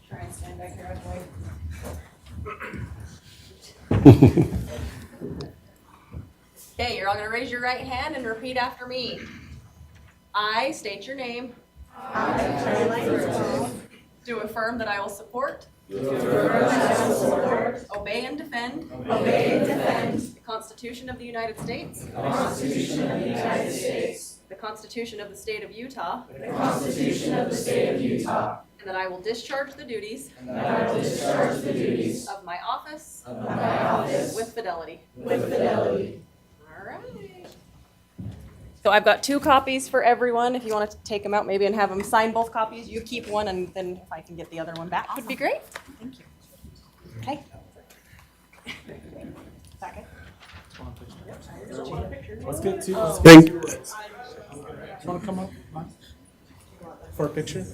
K: Try and stand back here, Okay, you're all gonna raise your right hand and repeat after me. I state your name. Do affirm that I will support. Obey and defend. The Constitution of the United States. The Constitution of the State of Utah. And that I will discharge the duties. Of my office. With fidelity. All right. So I've got 2 copies for everyone. If you want to take them out maybe and have them sign both copies, you keep one, and then if I can get the other one back, would be great. Thank you. Okay. Second.
E: Let's get to,
A: Thank,
E: want to come up for a picture?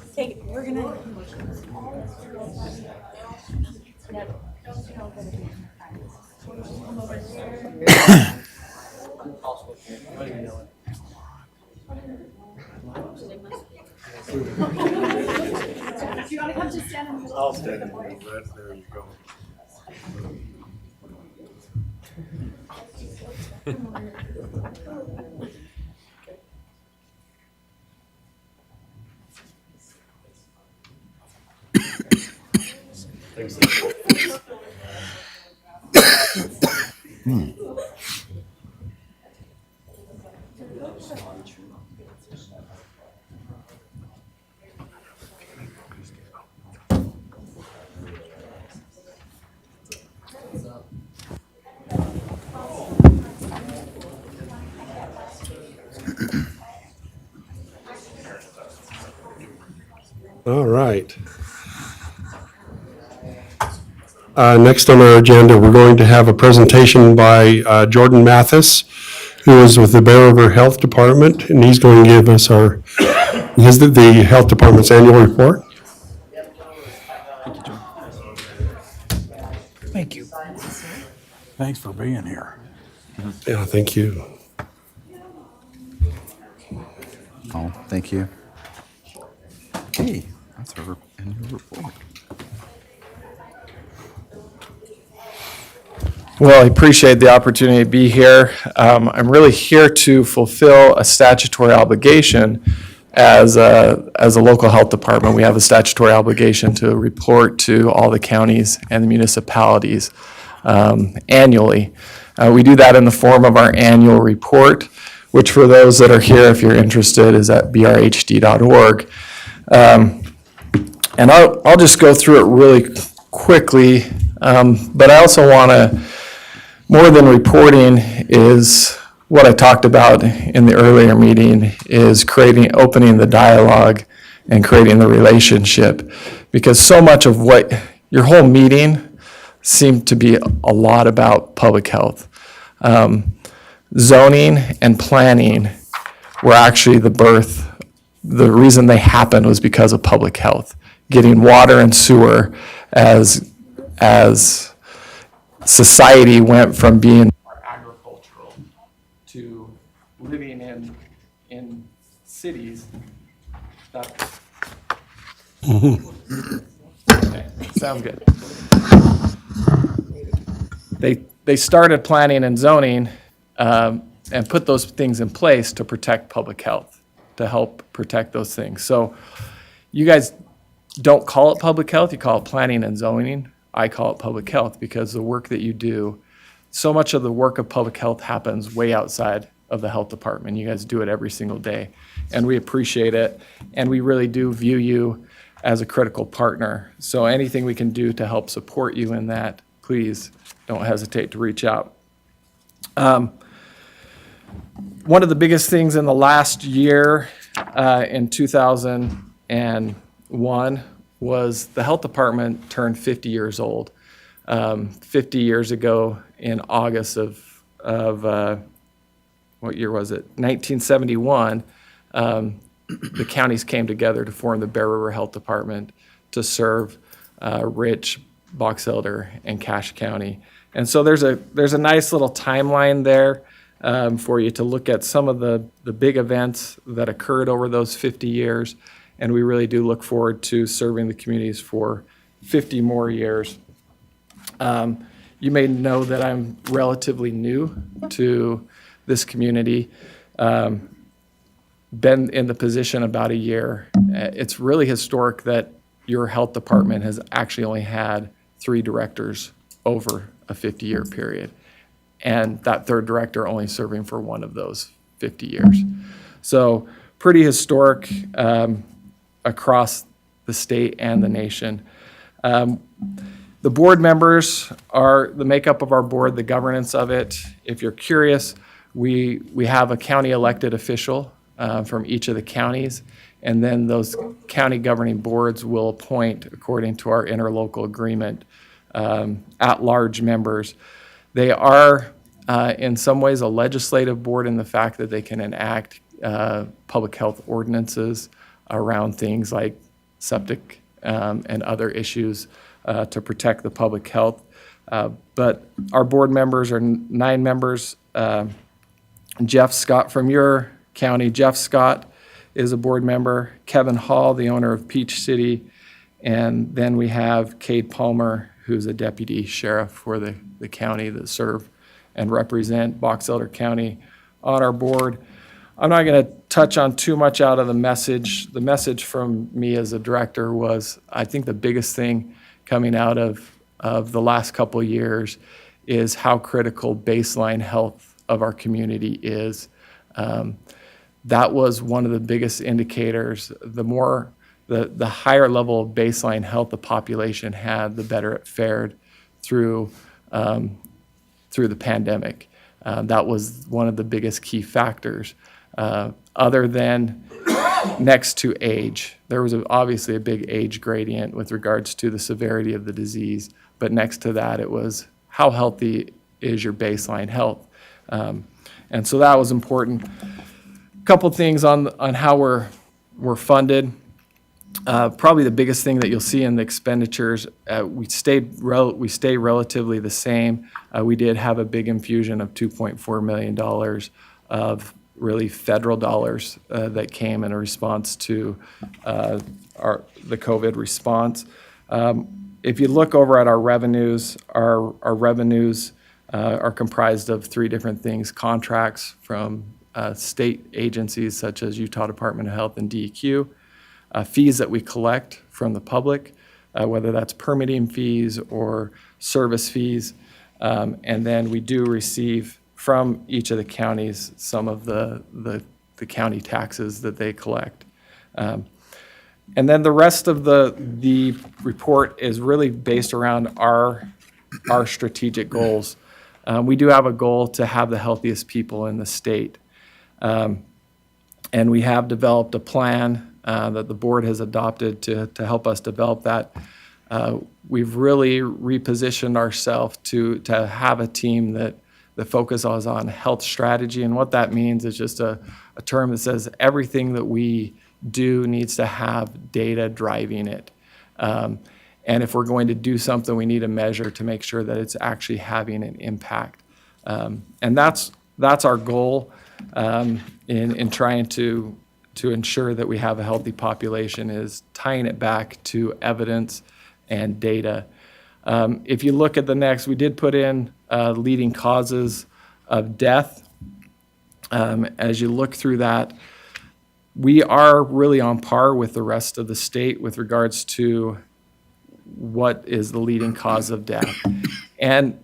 K: Okay, we're gonna. Do you want to come to stand in the middle?
A: I'll stand in the middle. There you go. All right. Next on our agenda, we're going to have a presentation by Jordan Mathis, who is with the Bear River Health Department, and he's going to give us the Health Department's annual report.
E: Thank you. Thanks for being here.
A: Yeah, thank you.
G: Oh, thank you. Okay, that's our annual report.
I: Well, I appreciate the opportunity to be here. I'm really here to fulfill a statutory obligation as a local health department. We have a statutory obligation to report to all the counties and the municipalities annually. We do that in the form of our annual report, which for those that are here, if you're interested, is at brhd.org. And I'll just go through it really quickly, but I also want to, more than reporting, is what I talked about in the earlier meeting, is opening the dialogue and creating the relationship. Because so much of what your whole meeting seemed to be a lot about public health. Zoning and planning were actually the reason they happened was because of public health. Getting water and sewer as society went from being more agricultural to living in cities. Okay, sounds good. They started planning and zoning and put those things in place to protect public health, to help protect those things. So you guys don't call it public health, you call it planning and zoning. I call it public health because the work that you do, so much of the work of public health happens way outside of the health department. You guys do it every single day, and we appreciate it, and we really do view you as a critical partner. So anything we can do to help support you in that, please don't hesitate to reach out. One of the biggest things in the last year, in 2001, was the health department turned 50 years old. 50 years ago in August of what year was it? 1971, the counties came together to form the Bear River Health Department to serve Rich, Box Elder, and Cache County. And so there's a nice little timeline there for you to look at some of the big events that occurred over those 50 years. And we really do look forward to serving the communities for 50 more years. You may know that I'm relatively new to this community, been in the position about a year. It's really historic that your health department has actually only had 3 directors over a 50-year period, and that third director only serving for one of those 50 years. So pretty historic across the state and the nation. The board members are the makeup of our board, the governance of it. If you're curious, we have a county elected official from each of the counties, and then those county governing boards will appoint, according to our interlocal agreement, at-large members. They are, in some ways, a legislative board in the fact that they can enact public health ordinances around things like septic and other issues to protect the public health. But our board members are 9 members. Jeff Scott from your county, Jeff Scott is a board member. Kevin Hall, the owner of Peach City. And then we have Cade Palmer, who's a deputy sheriff for the county that serve and represent Box Elder County on our board. I'm not going to touch on too much out of the message. The message from me as a director was, I think the biggest thing coming out of the last couple of years is how critical baseline health of our community is. That was one of the biggest indicators. The higher level of baseline health the population had, the better it fared through the pandemic. That was one of the biggest key factors. Other than next to age, there was obviously a big age gradient with regards to the severity of the disease, but next to that, it was how healthy is your baseline health. And so that was important. A couple things on how we're funded. Probably the biggest thing that you'll see in the expenditures, we stay relatively the same. We did have a big infusion of $2.4 million of really federal dollars that came in a response to the COVID response. If you look over at our revenues are comprised of 3 different things: contracts from state agencies such as Utah Department of Health and DEQ, fees that we collect from the public, whether that's permitting fees or service fees, and then we do receive from each of the counties some of the county taxes that they collect. And then the rest of the report is really based around our strategic goals. We do have a goal to have the healthiest people in the state. And we have developed a plan that the board has adopted to help us develop that. We've really repositioned ourselves to have a team that focuses on health strategy. And what that means is just a term that says everything that we do needs to have data driving it. And if we're going to do something, we need to measure to make sure that it's actually having an impact. And that's our goal in trying to ensure that we have a healthy population, is tying it back to evidence and data. If you look at the next, we did put in leading causes of death. As you look through that, we are really on par with the rest of the state with regards to what is the leading cause of death. And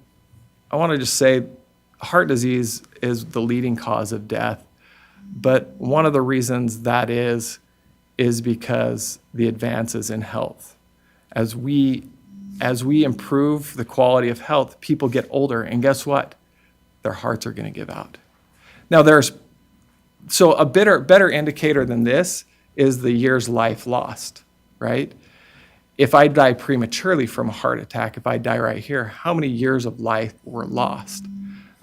I: I want to just say heart disease is the leading cause of death. But one of the reasons that is because the advances in health. As we improve the quality of health, people get older, and guess what? Their hearts are going to give out. Now, so a better indicator than this is the year's life lost, right? If I die prematurely from a heart attack, if I die right here, how many years of life were lost?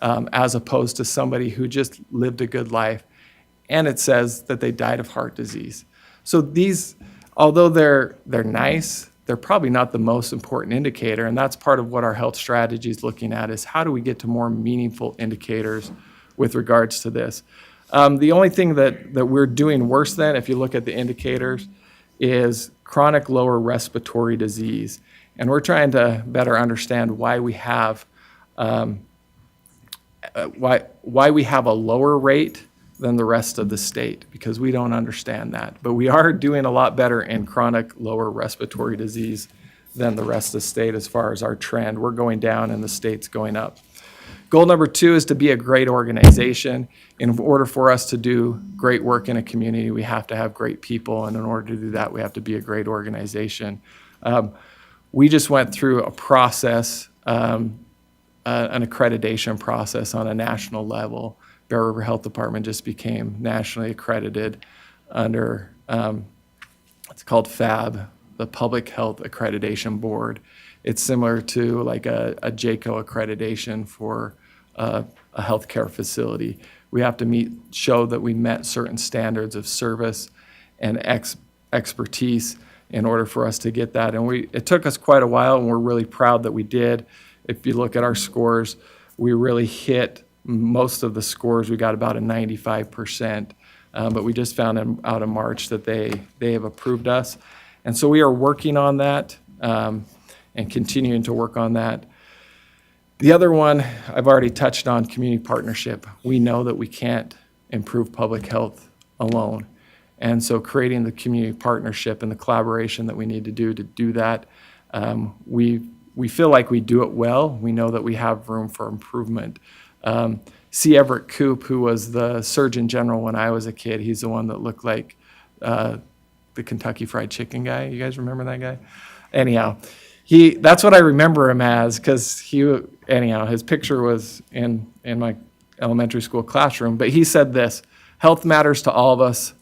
I: As opposed to somebody who just lived a good life, and it says that they died of heart disease. So these, although they're nice, they're probably not the most important indicator, and that's part of what our health strategy is looking at, is how do we get to more meaningful indicators with regards to this. The only thing that we're doing worse than, if you look at the indicators, is chronic lower respiratory disease. And we're trying to better understand why we have why we have a lower rate than the rest of the state, because we don't understand that. But we are doing a lot better in chronic lower respiratory disease than the rest of the state as far as our trend. We're going down and the state's going up. Goal number 2 is to be a great organization. In order for us to do great work in a community, we have to have great people, and in order to do that, we have to be a great organization. We just went through a process, an accreditation process on a national level. Bear River Health Department just became nationally accredited under, it's called FAB, the Public Health Accreditation Board. It's similar to like a JACO accreditation for a healthcare facility. We have to show that we met certain standards of service and expertise in order for us to get that. And it took us quite a while, and we're really proud that we did. If you look at our scores, we really hit most of the scores. We got about a 95%, but we just found out in March that they have approved us. And so we are working on that and continuing to work on that. The other one I've already touched on, community partnership. We know that we can't improve public health alone. And so creating the community partnership and the collaboration that we need to do that, we feel like we do it well. We know that we have room for improvement. C. Everett Koop, who was the Surgeon General when I was a kid, he's the one that looked like the Kentucky Fried Chicken guy. You guys remember that guy? Anyhow, that's what I remember him as, because his picture was in my elementary school classroom. But he said this: health matters to all of us.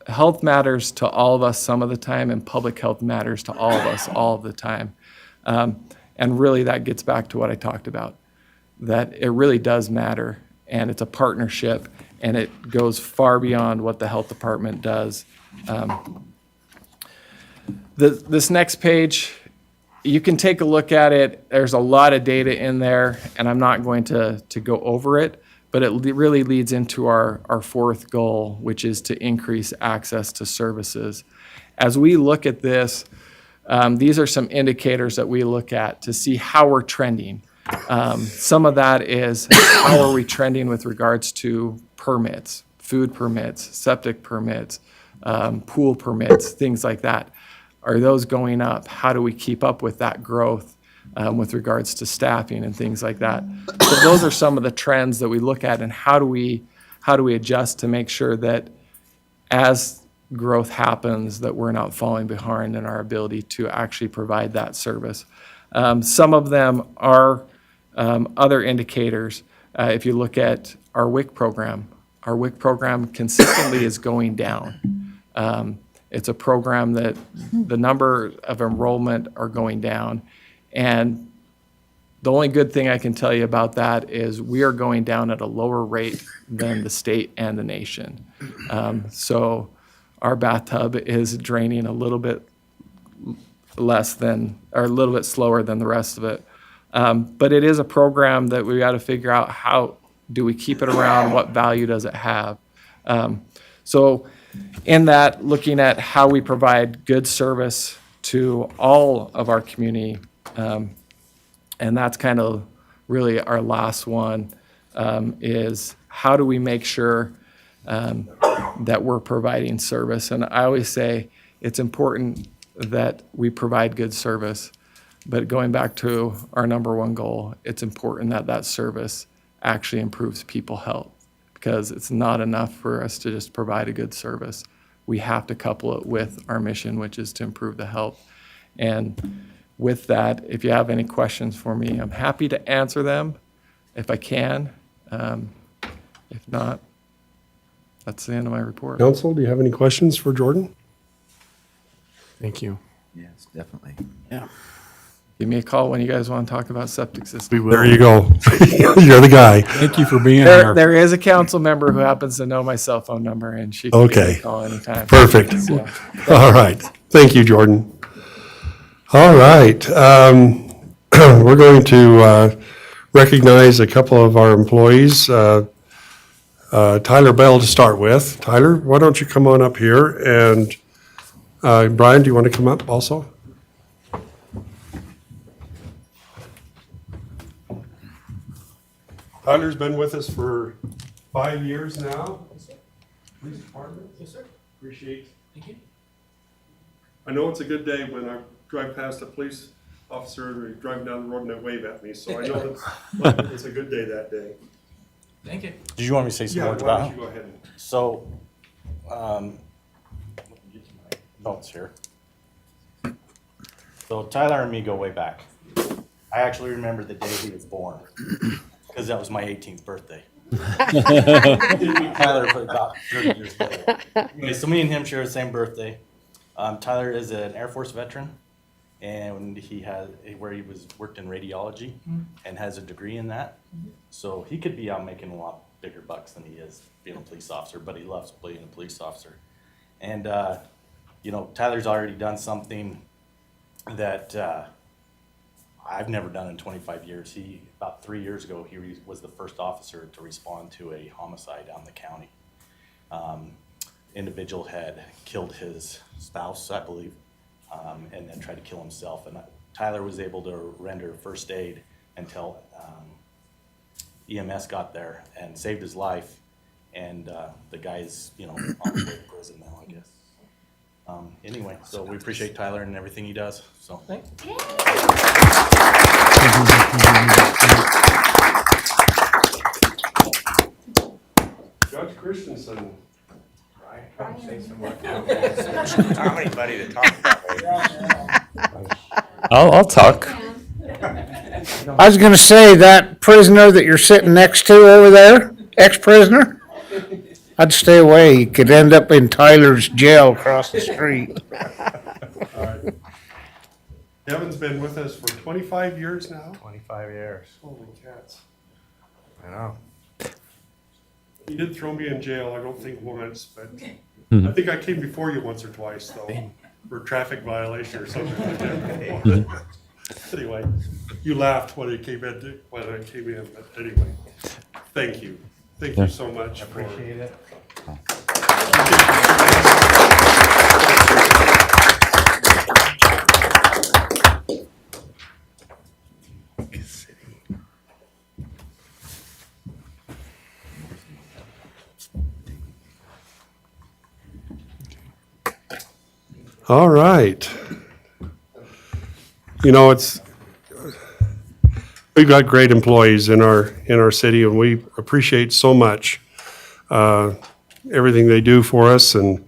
I: Health matters to all of us some of the time, and public health matters to all of us all of the time. And really, that gets back to what I talked about, that it really does matter, and it's a partnership, and it goes far beyond what the health department does. This next page, you can take a look at it. There's a lot of data in there, and I'm not going to go over it, but it really leads into our 4th goal, which is to increase access to services. As we look at this, these are some indicators that we look at to see how we're trending. Some of that is how are we trending with regards to permits, food permits, septic permits, pool permits, things like that. Are those going up? How do we keep up with that growth with regards to staffing and things like that? So those are some of the trends that we look at, and how do we adjust to make sure that as growth happens, that we're not falling behind in our ability to actually provide that service. Some of them are other indicators. If you look at our WIC program consistently is going down. It's a program that the number of enrollment are going down. And the only good thing I can tell you about that is we are going down at a lower rate than the state and the nation. So our bathtub is draining a little bit a little bit slower than the rest of it. But it is a program that we got to figure out, how do we keep it around? What value does it have? So in that, looking at how we provide good service to all of our community, and that's kind of really our last one, is how do we make sure that we're providing service? And I always say it's important that we provide good service, but going back to our number 1 goal, it's important that that service actually improves people's health, because it's not enough for us to just provide a good service. We have to couple it with our mission, which is to improve the health. And with that, if you have any questions for me, I'm happy to answer them if I can. If not, that's the end of my report.
A: Council, do you have any questions for Jordan?
D: Thank you.
G: Yes, definitely.
I: Give me a call when you guys want to talk about septic systems.
D: We will.
A: There you go. You're the guy.
E: Thank you for being
I: There,
E: here.
I: there is a council member who happens to know my cell phone number, and she can give me
A: Okay.
I: a call anytime.
A: Perfect.
I: So,
A: All right. Thank you, Jordan. All right. We're going to recognize a couple of our employees. Tyler Bell to start with. Tyler, why don't you come on up here? And Brian, do you want to come up also? Tyler's been with us for 5 years now. Police department? Yes, sir. Appreciate. Thank you. I know it's a good day when I drive past a police officer and they drive down the road and they wave at me, so I know that it's a good day that day.
J: Thank you.
L: Did you want me to say some
A: Yeah,
L: words
A: why
L: about
A: don't
L: him?
A: you go ahead and.
L: So, let me get to my notes here. So Tyler and me go way back. I actually remember the day he was born, because that was my 18th birthday. Tyler was about 30 years later. Anyway, so me and him share the same birthday. Tyler is an Air Force veteran, and he worked in radiology and has a degree in that. So he could be out making a lot bigger bucks than he is being a police officer, but he loves being a police officer. And, Tyler's already done something that I've never done in 25 years. About 3 years ago, he was the first officer to respond to a homicide out in the county. Individual had killed his spouse, I believe, and then tried to kill himself. And Tyler was able to render first aid until EMS got there and saved his life. And the guy's, on his way to prison now, I guess. Anyway, so we appreciate Tyler and everything he does. So thanks.
A: Judge Christensen.
L: Anybody to talk about.
I: I'll talk.
H: I was gonna say, that prisoner that you're sitting next to over there, ex-prisoner, I'd stay away. You could end up in Tyler's jail across the street.
A: All right. Kevin's been with us for 25 years now.
L: 25 years.
A: Holy cats.
L: I know.
A: He did throw me in jail, I don't think once, but I think I came before you once or twice, though, for traffic violation or something like that. Anyway, you laughed when I came in, but anyway, thank you. Thank you so much.
L: Appreciate it.
A: All right. We've got great employees in our city, and we appreciate so much everything they do for us and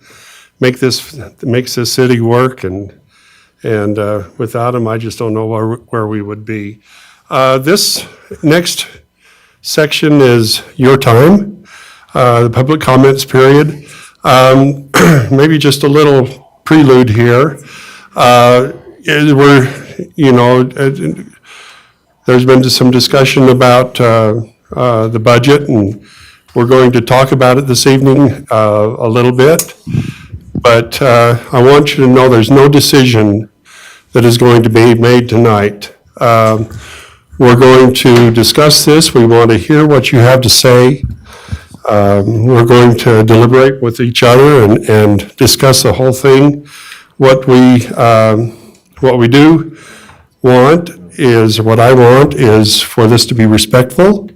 A: makes this city work. And without them, I just don't know where we would be. This next section is your time, the public comments period. Maybe just a little prelude here. There's been some discussion about the budget, and we're going to talk about it this evening a little bit. But I want you to know there's no decision that is going to be made tonight. We're going to discuss this. We want to hear what you have to say. We're going to deliberate with each other and discuss the whole thing. What we do want is, what I want is for this to be respectful,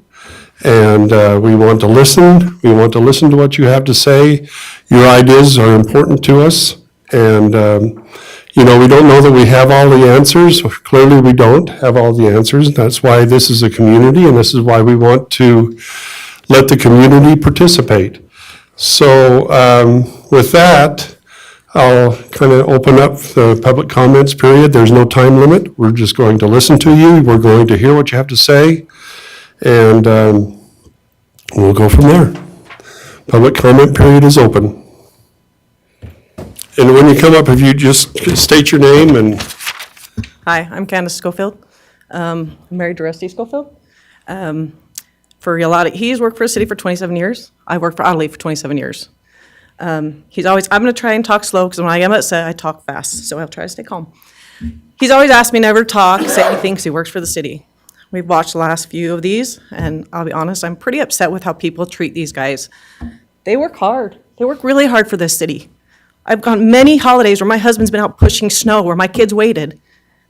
A: and we want to listen. We want to listen to what you have to say. Your ideas are important to us, and we don't know that we have all the answers. Clearly, we don't have all the answers. That's why this is a community, and this is why we want to let the community participate. So with that, I'll kind of open up the public comments period. There's no time limit. We're just going to listen to you. We're going to hear what you have to say, and we'll go from there. Public comment period is open. And when you come up, if you just state your name and...
K: Hi, I'm Candace Scofield. I'm married to Rusty Scofield. He's worked for the city for 27 years. I worked for Audley for 27 years. I'm going to try and talk slow, because when I am upset, I talk fast, so I'll try to stay calm. He's always asked me never to talk, say anything, because he works for the city. We've watched the last few of these, and I'll be honest, I'm pretty upset with how people treat these guys. They work hard. They work really hard for this city. I've gone many holidays where my husband's been out pushing snow, where my kids waited.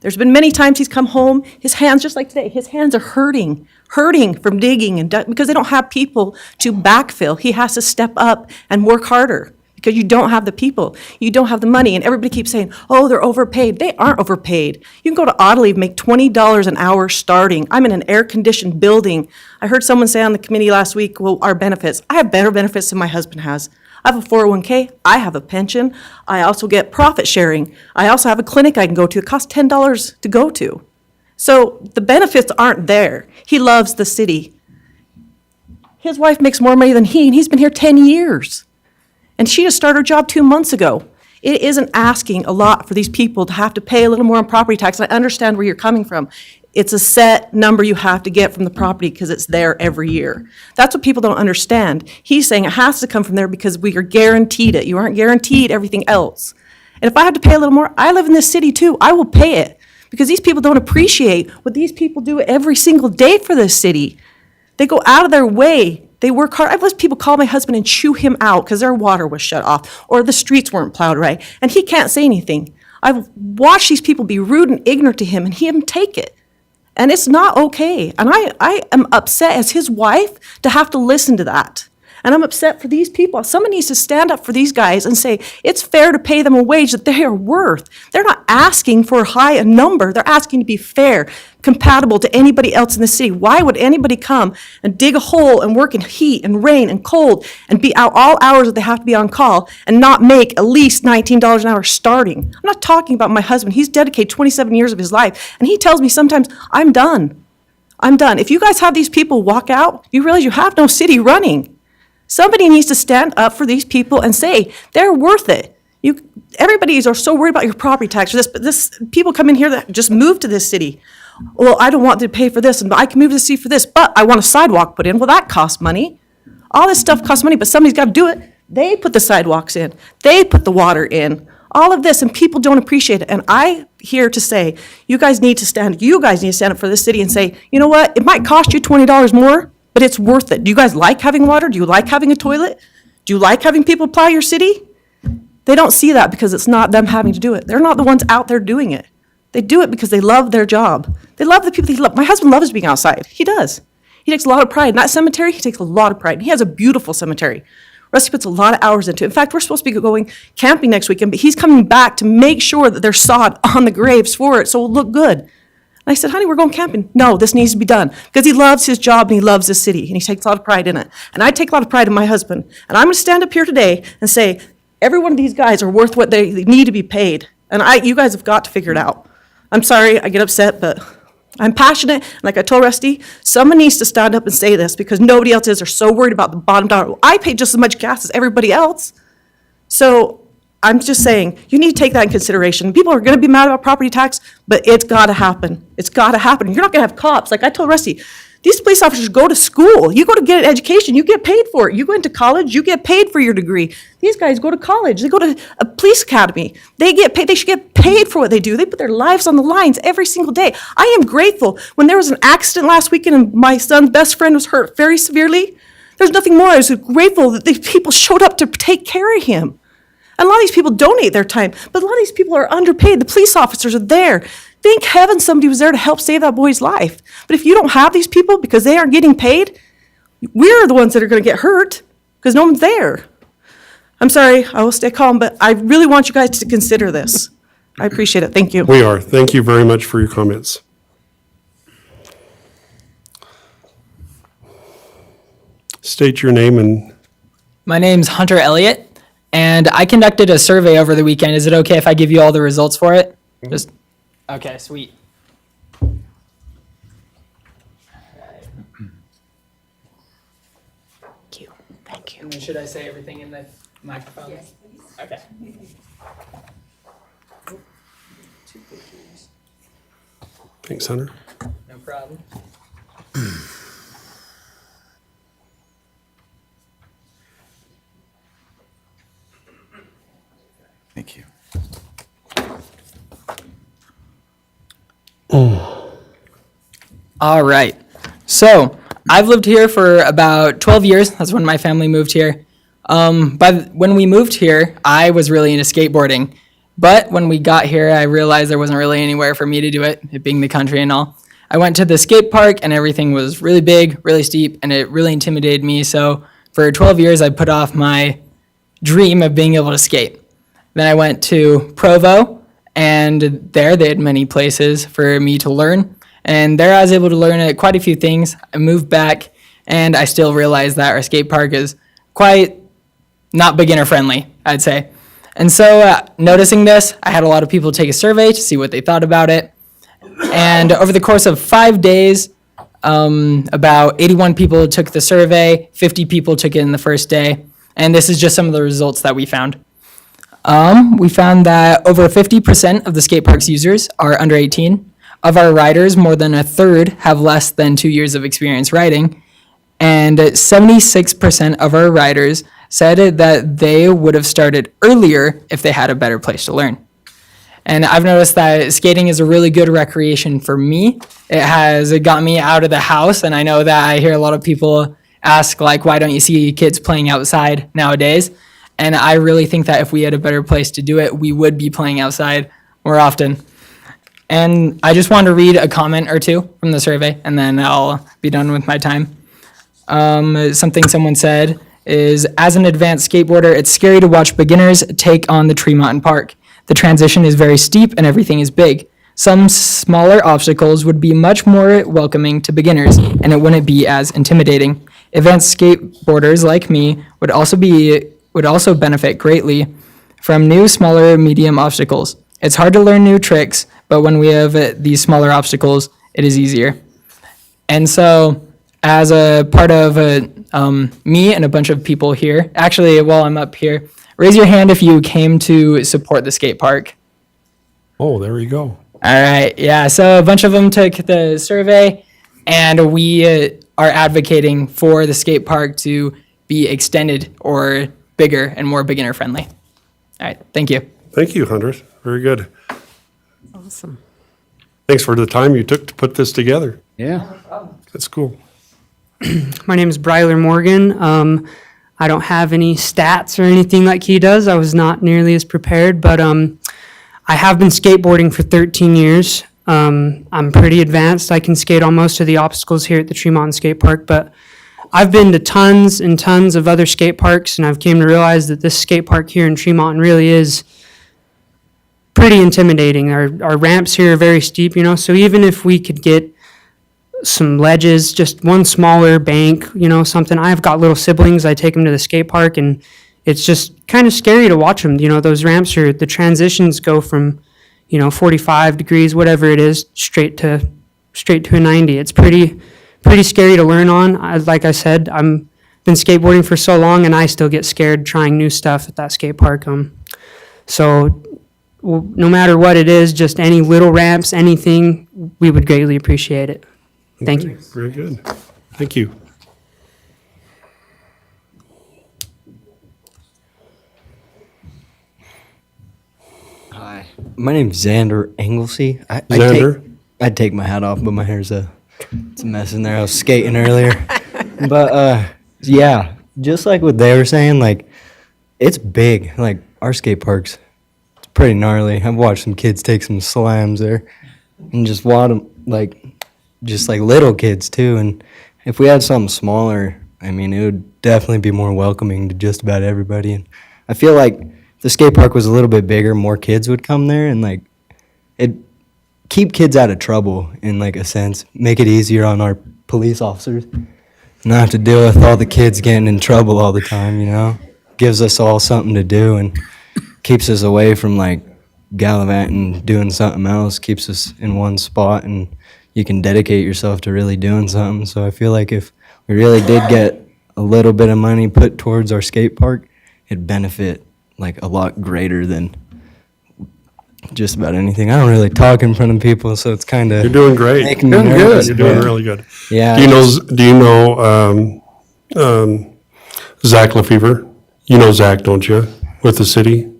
K: There's been many times he's come home, his hands, just like today, his hands are hurting from digging because they don't have people to backfill. He has to step up and work harder because you don't have the people. You don't have the money. And everybody keeps saying, oh, they're overpaid. They aren't overpaid. You can go to Autoliv and make $20 an hour starting. I'm in an air-conditioned building. I heard someone say on the committee last week, well, our benefits. I have better benefits than my husband has. I have a 401k, I have a pension, I also get profit sharing. I also have a clinic I can go to, it costs $10 to go to. So the benefits aren't there. He loves the city. His wife makes more money than he, and he's been here 10 years. And she just started her job 2 months ago. It isn't asking a lot for these people to have to pay a little more on property tax. I understand where you're coming from. It's a set number you have to get from the property because it's there every year. That's what people don't understand. He's saying it has to come from there because we are guaranteed it. You aren't guaranteed everything else. And if I have to pay a little more, I live in this city too. I will pay it because these people don't appreciate what these people do every single day for this city. They go out of their way. They work hard. I've let people call my husband and chew him out because their water was shut off or the streets weren't plowed right, and he can't say anything. I've watched these people be rude and ignorant to him, and he didn't take it. And it's not okay. And I am upset as his wife to have to listen to that. And I'm upset for these people. Someone needs to stand up for these guys and say, it's fair to pay them a wage that they are worth. They're not asking for a number. They're asking to be fair, compatible to anybody else in the city. Why would anybody come and dig a hole and work in heat and rain and cold and be out all hours that they have to be on call and not make at least $19 an hour starting? I'm not talking about my husband. He's dedicated 27 years of his life. And he tells me sometimes, I'm done. I'm done. If you guys have these people walk out, you realize you have no city running. Somebody needs to stand up for these people and say, they're worth it. Everybody is so worried about your property tax or this, but people come in here that just moved to this city. Well, I don't want to pay for this, and I can move to the city for this, but I want a sidewalk put in. Well, that costs money. All this stuff costs money, but somebody's got to do it. They put the sidewalks in. They put the water in. All of this, and people don't appreciate it. And I'm here to say, you guys need to stand up for this city and say, you know what, it might cost you $20 more, but it's worth it. Do you guys like having water? Do you like having a toilet? Do you like having people plow your city? They don't see that because it's not them having to do it. They're not the ones out there doing it. They do it because they love their job. They love the people they love. My husband loves being outside. He does. He takes a lot of pride in that cemetery. He takes a lot of pride. He has a beautiful cemetery. Rusty puts a lot of hours into it. In fact, we're supposed to be going camping next weekend, but he's coming back to make sure that there's sod on the graves for it so it'll look good. And I said, honey, we're going camping. No, this needs to be done because he loves his job and he loves his city and he takes a lot of pride in it. And I take a lot of pride in my husband. And I'm going to stand up here today and say, every one of these guys are worth what they need to be paid. And you guys have got to figure it out. I'm sorry, I get upset, but I'm passionate. Like I told Rusty, someone needs to stand up and say this because nobody else is. They're so worried about the bottom dollar. I pay just as much gas as everybody else. So I'm just saying, you need to take that in consideration. People are going to be mad about property tax, but it's got to happen. It's got to happen. You're not going to have cops. Like I told Rusty, these police officers go to school. You go to get an education. You get paid for it. You go into college. You get paid for your degree. These guys go to college. They go to a police academy. They get paid. They should get paid for what they do. They put their lives on the lines every single day. I am grateful. When there was an accident last weekend and my son's best friend was hurt very severely, there's nothing more. I was grateful that these people showed up to take care of him. And a lot of these people donate their time, but a lot of these people are underpaid. The police officers are there. Thank heaven somebody was there to help save that boy's life. But if you don't have these people because they aren't getting paid, we're the ones that are going to get hurt because no one's there. I'm sorry, I will stay calm, but I really want you guys to consider this. I appreciate it. Thank you.
A: We are. Thank you very much for your comments. State your name and
M: My name's Hunter Elliott, and I conducted a survey over the weekend. Is it okay if I give you all the results for it? Just okay, sweet.
C: Thank you. Thank you.
M: And then should I say everything in the microphone? Yes, please. Okay.
A: thanks, Hunter.
M: No problem.
G: Thank you.
M: All right. So I've lived here for about 12 years. That's when my family moved here. When we moved here, I was really into skateboarding. But when we got here, I realized there wasn't really anywhere for me to do it, it being the country and all. I went to the skate park and everything was really big, really steep, and it really intimidated me. So for 12 years, I put off my dream of being able to skate. Then I went to Provo, and there they had many places for me to learn. And there I was able to learn quite a few things. I moved back, and I still realized that our skate park is quite not beginner friendly, I'd say. And so noticing this, I had a lot of people take a survey to see what they thought about it. And over the course of 5 days, about 81 people took the survey, 50 people took it in the first day. And this is just some of the results that we found. We found that over 50% of the skate park's users are under 18. Of our riders, more than a third have less than 2 years of experience riding. And 76% of our riders said that they would have started earlier if they had a better place to learn. And I've noticed that skating is a really good recreation for me. It got me out of the house, and I know that I hear a lot of people ask, like, why don't you see kids playing outside nowadays? And I really think that if we had a better place to do it, we would be playing outside more often. And I just wanted to read a comment or two from the survey, and then I'll be done with my time. Something someone said is, as an advanced skateboarder, it's scary to watch beginners take on the Tremont Park. The transition is very steep and everything is big. Some smaller obstacles would be much more welcoming to beginners, and it wouldn't be as intimidating. Advanced skateboarders like me would also benefit greatly from new, smaller, medium obstacles. It's hard to learn new tricks, but when we have these smaller obstacles, it is easier. And so, as a part of me and a bunch of people here, actually, while I'm up here, raise your hand if you came to support the skate park.
A: Oh, there you go.
M: All right, yeah, so a bunch of them took the survey, and we are advocating for the skate park to be extended or bigger and more beginner friendly. All right, thank you.
A: Thank you, Hunter. Very good.
C: Awesome.
A: Thanks for the time you took to put this together.
H: Yeah.
A: That's cool.
N: My name is Bryler Morgan. I don't have any stats or anything like he does. I was not nearly as prepared, but I have been skateboarding for 13 years. I'm pretty advanced. I can skate on most of the obstacles here at the Tremont Skate Park, but I've been to tons and tons of other skate parks, and I've came to realize that this skate park here in Tremont really is pretty intimidating. Our ramps here are very steep, so even if we could get some ledges, just one smaller bank, something. I've got little siblings. I take them to the skate park, and it's just kind of scary to watch them. Those ramps the transitions go from, 45 degrees, whatever it is, straight to a 90. It's pretty scary to learn on. Like I said, I've been skateboarding for so long, and I still get scared trying new stuff at that skate park. So no matter what it is, just any little ramps, anything, we would greatly appreciate it. Thank you.
A: Very good. Thank you.
O: Hi, my name's Xander Englesey. I'd take my hat off, but my hair's it's a mess in there. I was skating earlier. But yeah, just like what they were saying, like, it's big. Like, our skate park's it's pretty gnarly. I've watched some kids take some slams there and just watch them, just like little kids too. And if we had something smaller, I mean, it would definitely be more welcoming to just about everybody. And I feel like if the skate park was a little bit bigger, more kids would come there, and it'd keep kids out of trouble in a sense, make it easier on our police officers, not have to deal with all the kids getting in trouble all the time. Gives us all something to do and keeps us away from gallivanting, doing something else, keeps us in one spot, and you can dedicate yourself to really doing something. So I feel like if we really did get a little bit of money put towards our skate park, it'd benefit a lot greater than just about anything. I don't really talk in front of people, so it's kind of
A: You're doing great.
O: making me nervous.
A: You're doing really good.
O: Yeah.
A: Do you know Zach Lefevre? You know Zach, don't you? With the city?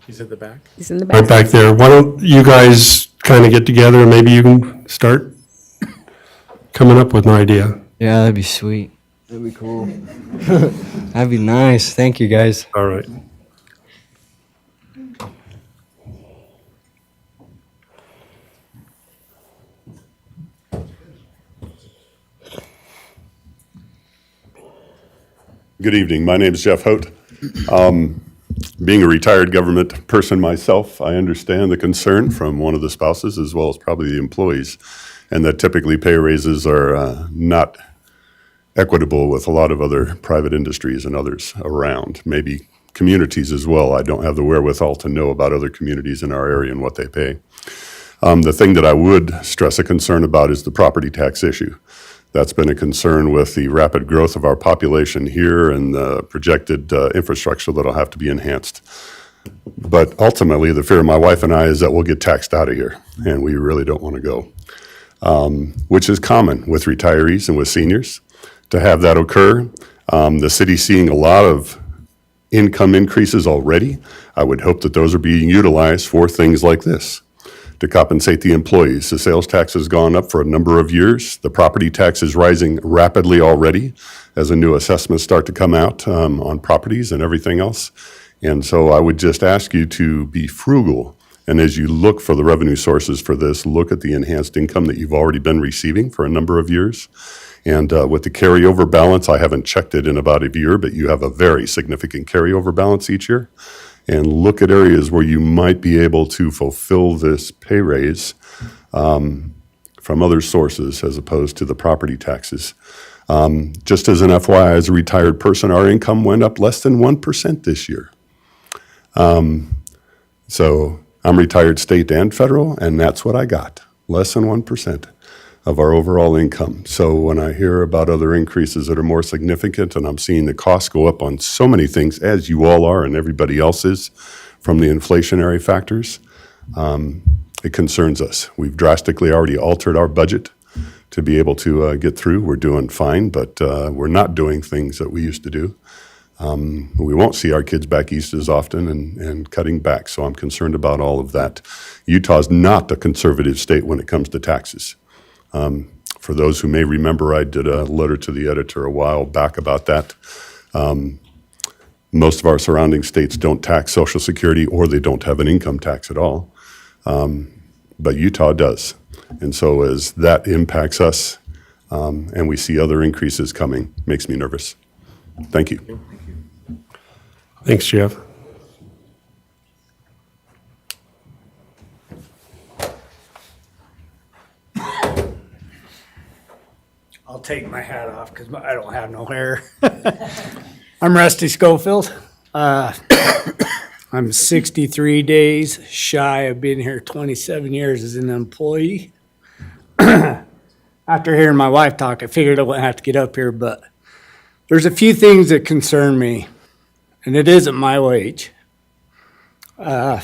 D: He's at the back.
C: He's in the back.
A: Right back there. Why don't you guys kind of get together and maybe you can start coming up with an idea?
O: Yeah, that'd be sweet. That'd be cool. That'd be nice. Thank you, guys.
A: All right.
P: Good evening. My name is Jeff Hought. Being a retired government person myself, I understand the concern from one of the spouses as well as probably the employees, and that typically pay raises are not equitable with a lot of other private industries and others around, maybe communities as well. I don't have the wherewithal to know about other communities in our area and what they pay. The thing that I would stress a concern about is the property tax issue. That's been a concern with the rapid growth of our population here and the projected infrastructure that'll have to be enhanced. But ultimately, the fear of my wife and I is that we'll get taxed out of here, and we really don't want to go, which is common with retirees and with seniors to have that occur. The city's seeing a lot of income increases already. I would hope that those are being utilized for things like this, to compensate the employees. The sales tax has gone up for a number of years. The property tax is rising rapidly already as the new assessments start to come out on properties and everything else. And so I would just ask you to be frugal. And as you look for the revenue sources for this, look at the enhanced income that you've already been receiving for a number of years. And with the carryover balance, I haven't checked it in about a year, but you have a very significant carryover balance each year. And look at areas where you might be able to fulfill this pay raise from other sources as opposed to the property taxes. Just as an FYI, as a retired person, our income went up less than 1% this year. So I'm retired state and federal, and that's what I got, less than 1% of our overall income. So when I hear about other increases that are more significant, and I'm seeing the costs go up on so many things, as you all are and everybody else is, from the inflationary factors, it concerns us. We've drastically already altered our budget to be able to get through. We're doing fine, but we're not doing things that we used to do. We won't see our kids back east as often and cutting back, so I'm concerned about all of that. Utah's not a conservative state when it comes to taxes. For those who may remember, I did a letter to the editor a while back about that. Most of our surrounding states don't tax Social Security, or they don't have an income tax at all. But Utah does. And so as that impacts us, and we see other increases coming, makes me nervous. Thank you.
A: Thanks, Jeff.
H: I'll take my hat off because I don't have no hair. I'm Rusty Scofield. I'm 63 days shy of being here 27 years as an employee. After hearing my wife talk, I figured I wouldn't have to get up here, but there's a few things that concern me, and it isn't my wage. I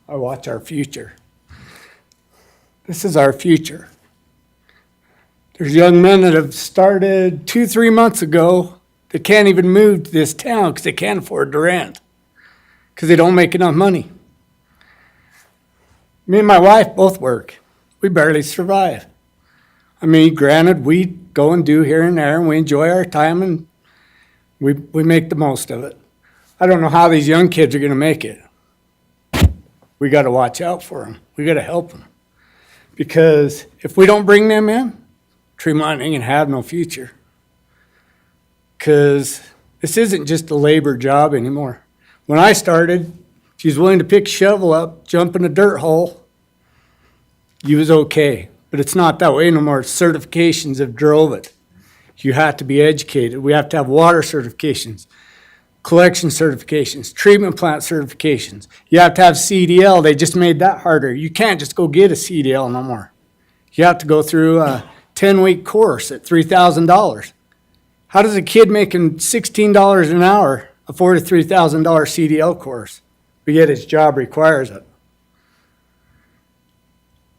H: watch our future. This is our future. There's young men that have started 2-3 months ago that can't even move to this town because they can't afford to rent because they don't make enough money. Me and my wife both work. We barely survive. I mean, granted, we go and do here and there, and we enjoy our time, and we make the most of it. I don't know how these young kids are going to make it. We got to watch out for them. We got to help them. Because if we don't bring them in, Tremont ain't going to have no future. Because this isn't just a labor job anymore. When I started, if you was willing to pick a shovel up, jump in a dirt hole, you was okay. But it's not that way no more. Certifications have drove it. You have to be educated. We have to have water certifications, collection certifications, treatment plant certifications. You have to have CDL. They just made that harder. You can't just go get a CDL no more. You have to go through a 10-week course at $3,000. How does a kid making $16 an hour afford a $3,000 CDL course? But yet his job requires it.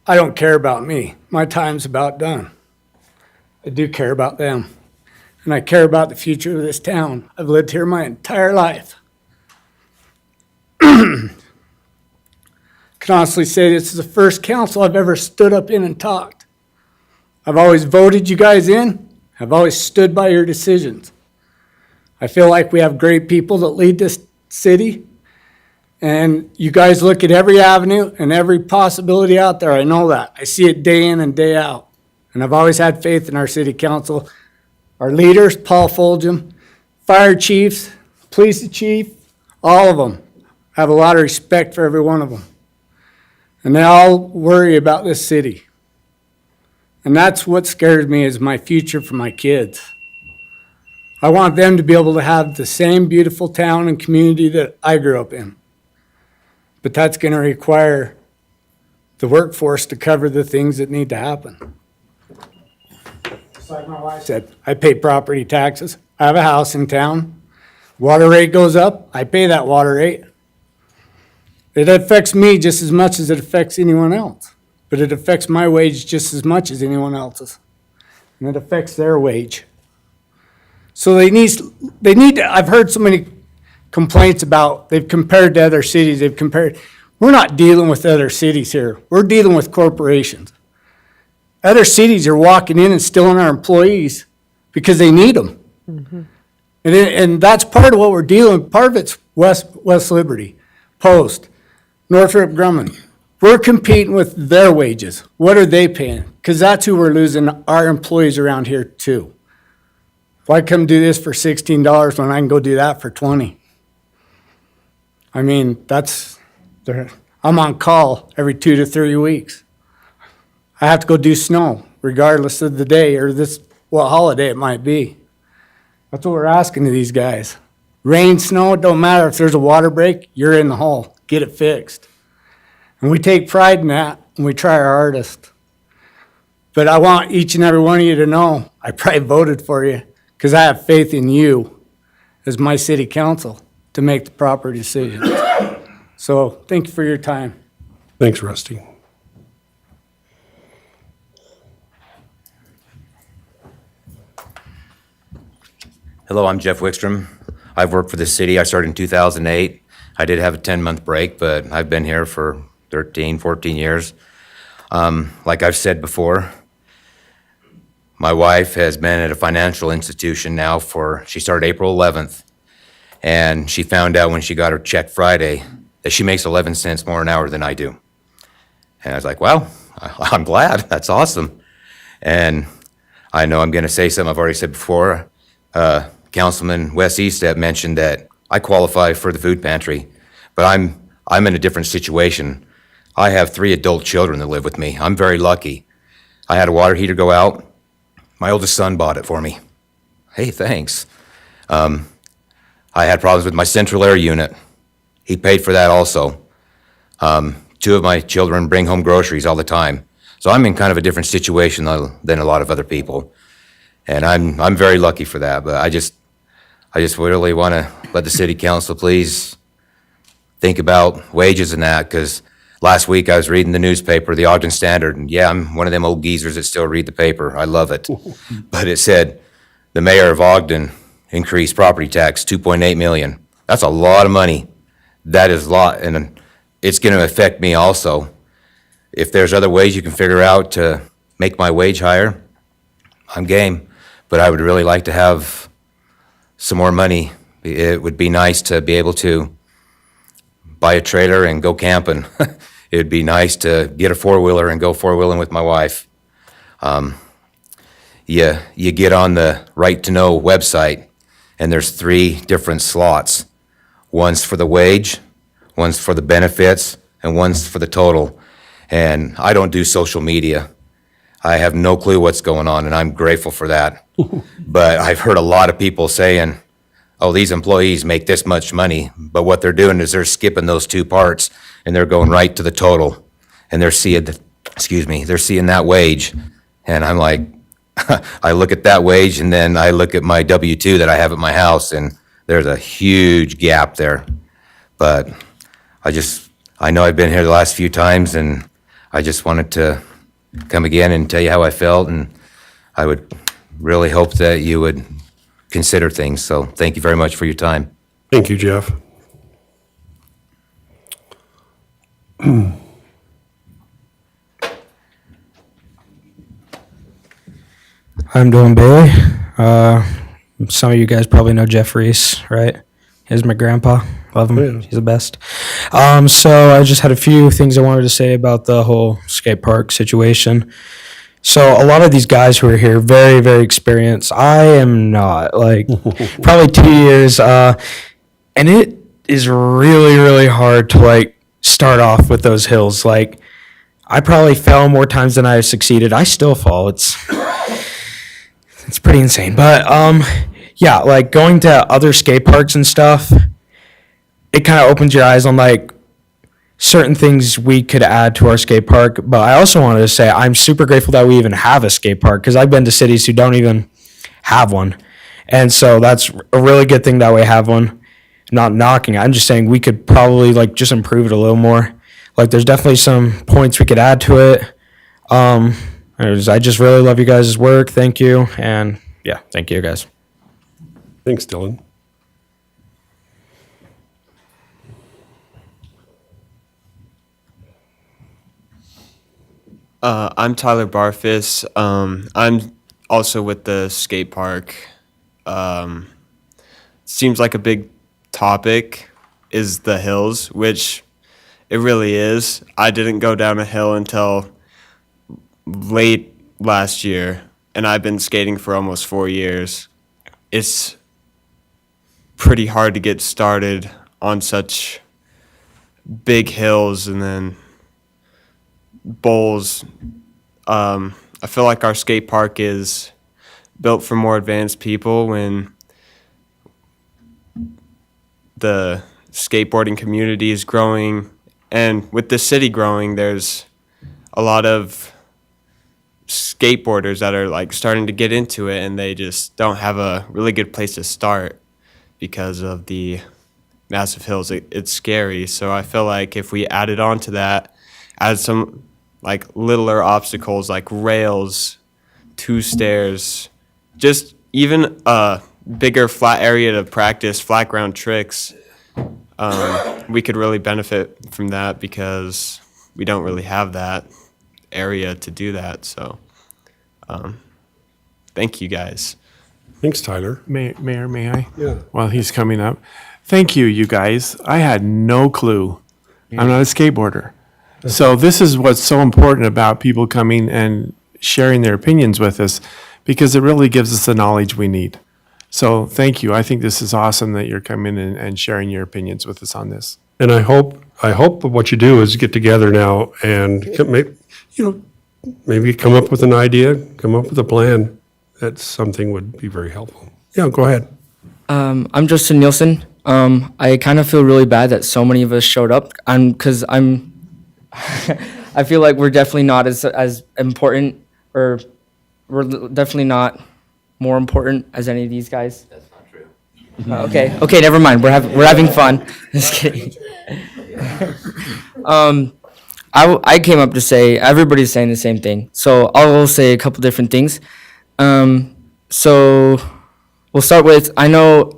H: I don't care about me. My time's about done. I do care about them. And I care about the future of this town. I've lived here my entire life. Can honestly say this is the first council I've ever stood up in and talked. I've always voted you guys in. I've always stood by your decisions. I feel like we have great people that lead this city. And you guys look at every avenue and every possibility out there. I know that. I see it day in and day out. And I've always had faith in our city council. our leaders, Paul Fulgham, fire chiefs, police chief, all of them. I have a lot of respect for every one of them. And they all worry about this city. And that's what scares me, is my future for my kids. I want them to be able to have the same beautiful town and community that I grew up in. But that's going to require the workforce to cover the things that need to happen. Just like my wife said, I pay property taxes. I have a house in town. Water rate goes up, I pay that water rate. It affects me just as much as it affects anyone else. But it affects my wage just as much as anyone else's. And it affects their wage. So they need to, I've heard so many complaints about, they've compared to other cities, we're not dealing with other cities here. We're dealing with corporations. Other cities are walking in and stealing our employees because they need them. Mm-hmm. And that's part of what we're dealing with. Part of it's West Liberty, Post, Northrop Grumman. We're competing with their wages. What are they paying? Because that's who we're losing our employees around here too. Why come do this for $16 when I can go do that for $20? I mean, I'm on call every 2 to 3 weeks. I have to go do snow regardless of the day or what holiday it might be. That's what we're asking of these guys. Rain, snow, it don't matter. If there's a water break, you're in the hole. Get it fixed. And we take pride in that, and we try our hardest. But I want each and every one of you to know I probably voted for you because I have faith in you as my city council to make the proper decisions. So thank you for your time.
A: Thanks, Rusty.
Q: Hello, I'm Jeff Wickstrom. I've worked for the city. I started in 2008. I did have a 10-month break, but I've been here for 13, 14 years. Like I've said before, my wife has been at a financial institution now she started April 11th, and she found out when she got her check Friday that she makes 11 cents more an hour than I do. And I was like, well, I'm glad. That's awesome. And I know I'm going to say something I've already said before. Councilman Wes Eastep mentioned that I qualify for the food pantry, but I'm in a different situation. I have 3 adult children that live with me. I'm very lucky. I had a water heater go out. My oldest son bought it for me. Hey, thanks. I had problems with my central air unit. He paid for that also. 2 of my children bring home groceries all the time. So I'm in kind of a different situation than a lot of other people. And I'm very lucky for that, but I just really want to let the city council please think about wages and that, because last week I was reading the newspaper, the Ogden Standard, and yeah, I'm one of them old geezers that still read the paper. I love it. But it said the mayor of Ogden increased property tax $2.8 million. That's a lot of money. That is a lot, and it's going to affect me also. If there's other ways you can figure out to make my wage higher, I'm game. But I would really like to have some more money. It would be nice to be able to buy a trailer and go camping. It would be nice to get a four-wheeler and go four-wheeling with my wife. You get on the Right to Know website, and there's 3 different slots. One's for the wage, one's for the benefits, and one's for the total. And I don't do social media. I have no clue what's going on, and I'm grateful for that. But I've heard a lot of people saying, oh, these employees make this much money, but what they're doing is they're skipping those 2 parts, and they're going right to the total. And they're seeing that wage. And I'm like, I look at that wage, and then I look at my W-2 that I have at my house, and there's a huge gap there. But I know I've been here the last few times, and I just wanted to come again and tell you how I felt, and I would really hope that you would consider things. So thank you very much for your time.
A: Thank you, Jeff.
R: I'm Dylan Bailey. Some of you guys probably know Jeff Reese, right? He's my grandpa. Love him.
A: Yeah.
R: He's the best. So I just had a few things I wanted to say about the whole skate park situation. So a lot of these guys who are here, very, very experienced. I am not, like, probably 2 years. And it is really, really hard to, like, start off with those hills. Like, I probably fell more times than I have succeeded. I still fall. It's pretty insane. But, yeah, like, going to other skate parks and stuff, it kind of opens your eyes on, like, certain things we could add to our skate park. But I also wanted to say I'm super grateful that we even have a skate park, because I've been to cities who don't even have one. And so that's a really good thing that we have one. Not knocking it. I'm just saying we could probably like just improve it a little more. Like there's definitely some points we could add to it. I just really love you guys' work. Thank you. And yeah, thank you guys.
A: Thanks, Dylan.
S: I'm Tyler Barfus. I'm also with the skate park. Seems like a big topic is the hills, which it really is. I didn't go down a hill until late last year, and I've been skating for almost 4 years. It's pretty hard to get started on such big hills and then bowls. I feel like our skate park is built for more advanced people. When the skateboarding community is growing, and with the city growing, there's a lot of skateboarders that are like starting to get into it, and they just don't have a really good place to start because of the massive hills. It's scary. So I feel like if we added on to that, add some like littler obstacles like rails, 2 stairs, just even a bigger flat area to practice flat ground tricks, we could really benefit from that, because we don't really have that area to do that. So thank you guys.
A: Thanks, Tyler.
D: Mayor, may I?
A: Yeah.
D: While he's coming up. Thank you, you guys. I had no clue. I'm not a skateboarder. So this is what's so important about people coming and sharing their opinions with us, because it really gives us the knowledge we need. So thank you. I think this is awesome that you're coming in and sharing your opinions with us on this.
A: And I hope what you do is get together now and maybe come up with an idea, come up with a plan. That's something would be very helpful. Yeah, go ahead.
T: I'm Justin Nielsen. I kind of feel really bad that so many of us showed up, because I feel like we're definitely not as important, or we're definitely not more important as any of these guys. That's not true. Okay, never mind. We're having fun. Just kidding. I came up to say everybody's saying the same thing, so I'll say a couple different things. So we'll start with, I know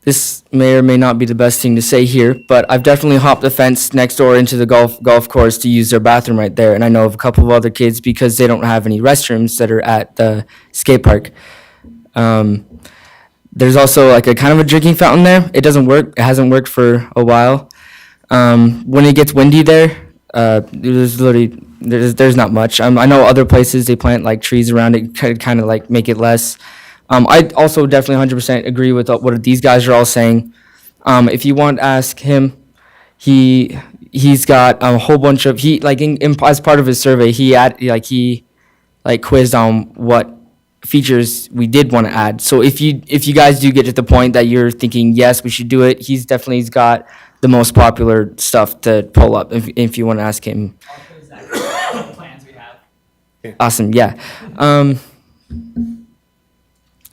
T: this may or may not be the best thing to say here, but I've definitely hopped the fence next door into the golf course to use their bathroom right there, and I know of a couple of other kids because they don't have any restrooms that are at the skate park. There's also like a kind of a drinking fountain there. It doesn't work. It hasn't worked for a while. When it gets windy there, there's not much. I know other places they plant like trees around it, kind of like make it less. I also definitely 100% agree with what these guys are all saying. If you want to ask him, he's got a whole bunch of as part of his survey, he quizzed on what features we did want to add. So if you guys do get to the point that you're thinking yes, we should do it, he's got the most popular stuff to pull up. If you want to ask him.
M: Plans we have.
T: Awesome, yeah.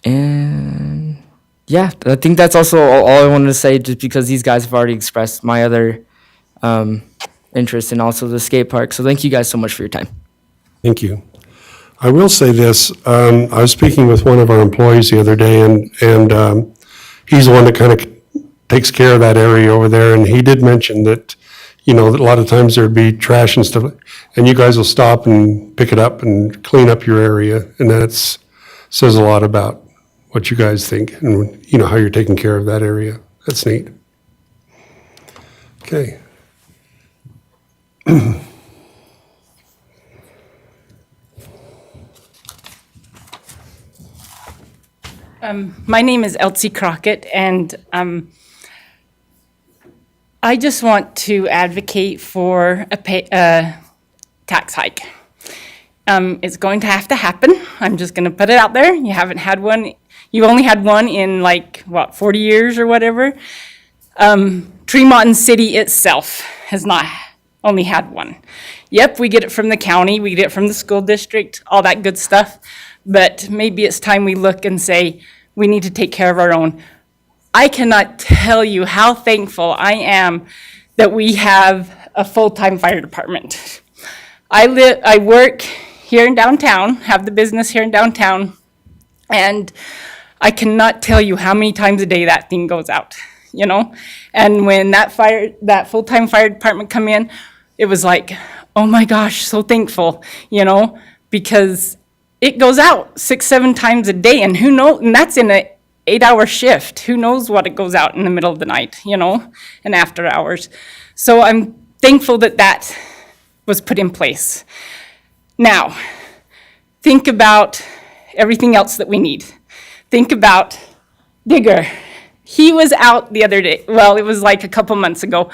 T: And yeah, I think that's also all I wanted to say, just because these guys have already expressed my other interest in also the skate park. So thank you guys so much for your time.
A: Thank you. I will say this, I was speaking with one of our employees the other day, and he's the one that kind of takes care of that area over there, and he did mention that, that a lot of times there'd be trash and stuff, and you guys will stop and pick it up and clean up your area, and that says a lot about what you guys think and, how you're taking care of that area. That's neat. Okay.
U: My name is Elsie Crockett, and I just want to advocate for a tax hike. It's going to have to happen. I'm just going to put it out there. You haven't had one. You've only had one in 40 years or whatever. Tremont City itself has not only had one. Yep, we get it from the county, we get it from the school district, all that good stuff. But maybe it's time we look and say, we need to take care of our own. I cannot tell you how thankful I am that we have a full-time fire department. I work here in downtown, have the business here in downtown, and I cannot tell you how many times a day that thing goes out, And when that full-time fire department come in, it was like, oh my gosh, so thankful, because it goes out 6-7 times a day, and who knows, and that's in an 8-hour shift. Who knows what it goes out in the middle of the night, and after hours. So I'm thankful that that was put in place. Now, think about everything else that we need. Think about Digger. He was out the other day, well, it was like a couple months ago.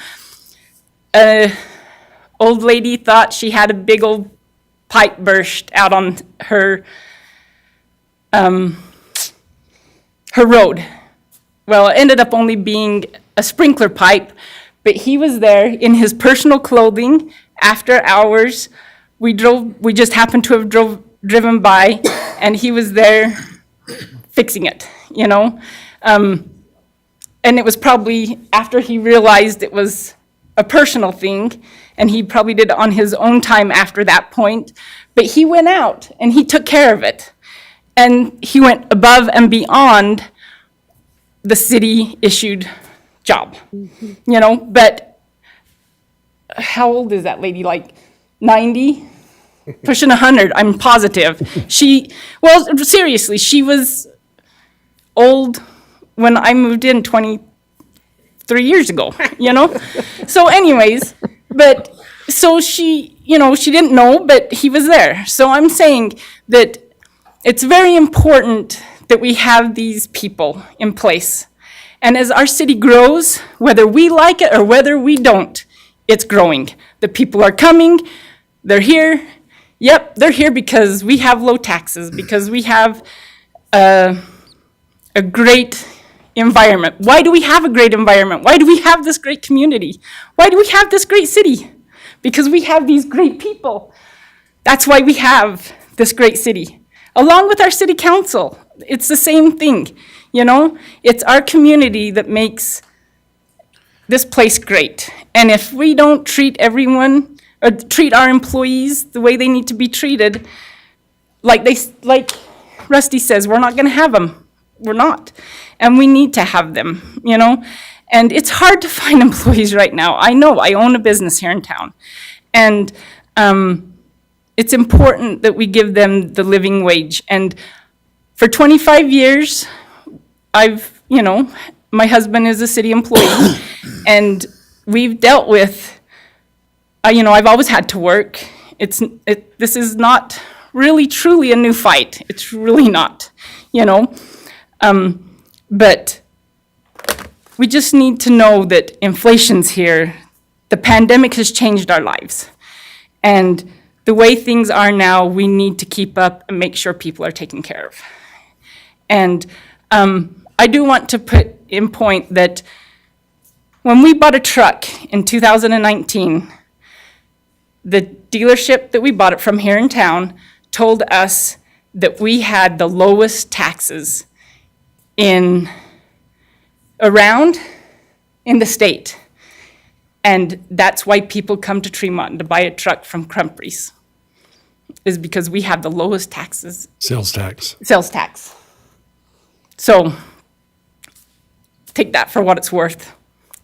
U: Old lady thought she had a big old pipe burst out on her road. Well, it ended up only being a sprinkler pipe, but he was there in his personal clothing after hours. We just happened to have driven by, and he was there fixing it, and it was probably after he realized it was a personal thing, and he probably did it on his own time after that point, but he went out and he took care of it. And he went above and beyond the city issued job, but how old is that lady, like 90? Pushing 100, I'm positive. Seriously, she was old when I moved in 23 years ago, So anyways, so she didn't know, but he was there. So I'm saying that it's very important that we have these people in place. And as our city grows, whether we like it or whether we don't, it's growing. The people are coming, they're here. Yep, they're here because we have low taxes, because we have a great environment. Why do we have a great environment? Why do we have this great community? Why do we have this great city? Because we have these great people. That's why we have this great city. Along with our city council, it's the same thing, It's our community that makes this place great. And if we don't treat everyone, or treat our employees the way they need to be treated, like Rusty says, we're not gonna have them. We're not. And we need to have them, And it's hard to find employees right now. I know, I own a business here in town. And it's important that we give them the living wage. And for 25 years, my husband is a city employee, and we've dealt with, I've always had to work. This is not really truly a new fight. It's really not, But we just need to know that inflation's here. The pandemic has changed our lives. And the way things are now, we need to keep up and make sure people are taken care of. And I do want to put in point that when we bought a truck in 2019, the dealership that we bought it from here in town told us that we had the lowest taxes in the state. And that's why people come to Tremont to buy a truck from Crumpre's, is because we have the lowest taxes.
A: Sales tax.
U: Sales tax. So take that for what it's worth,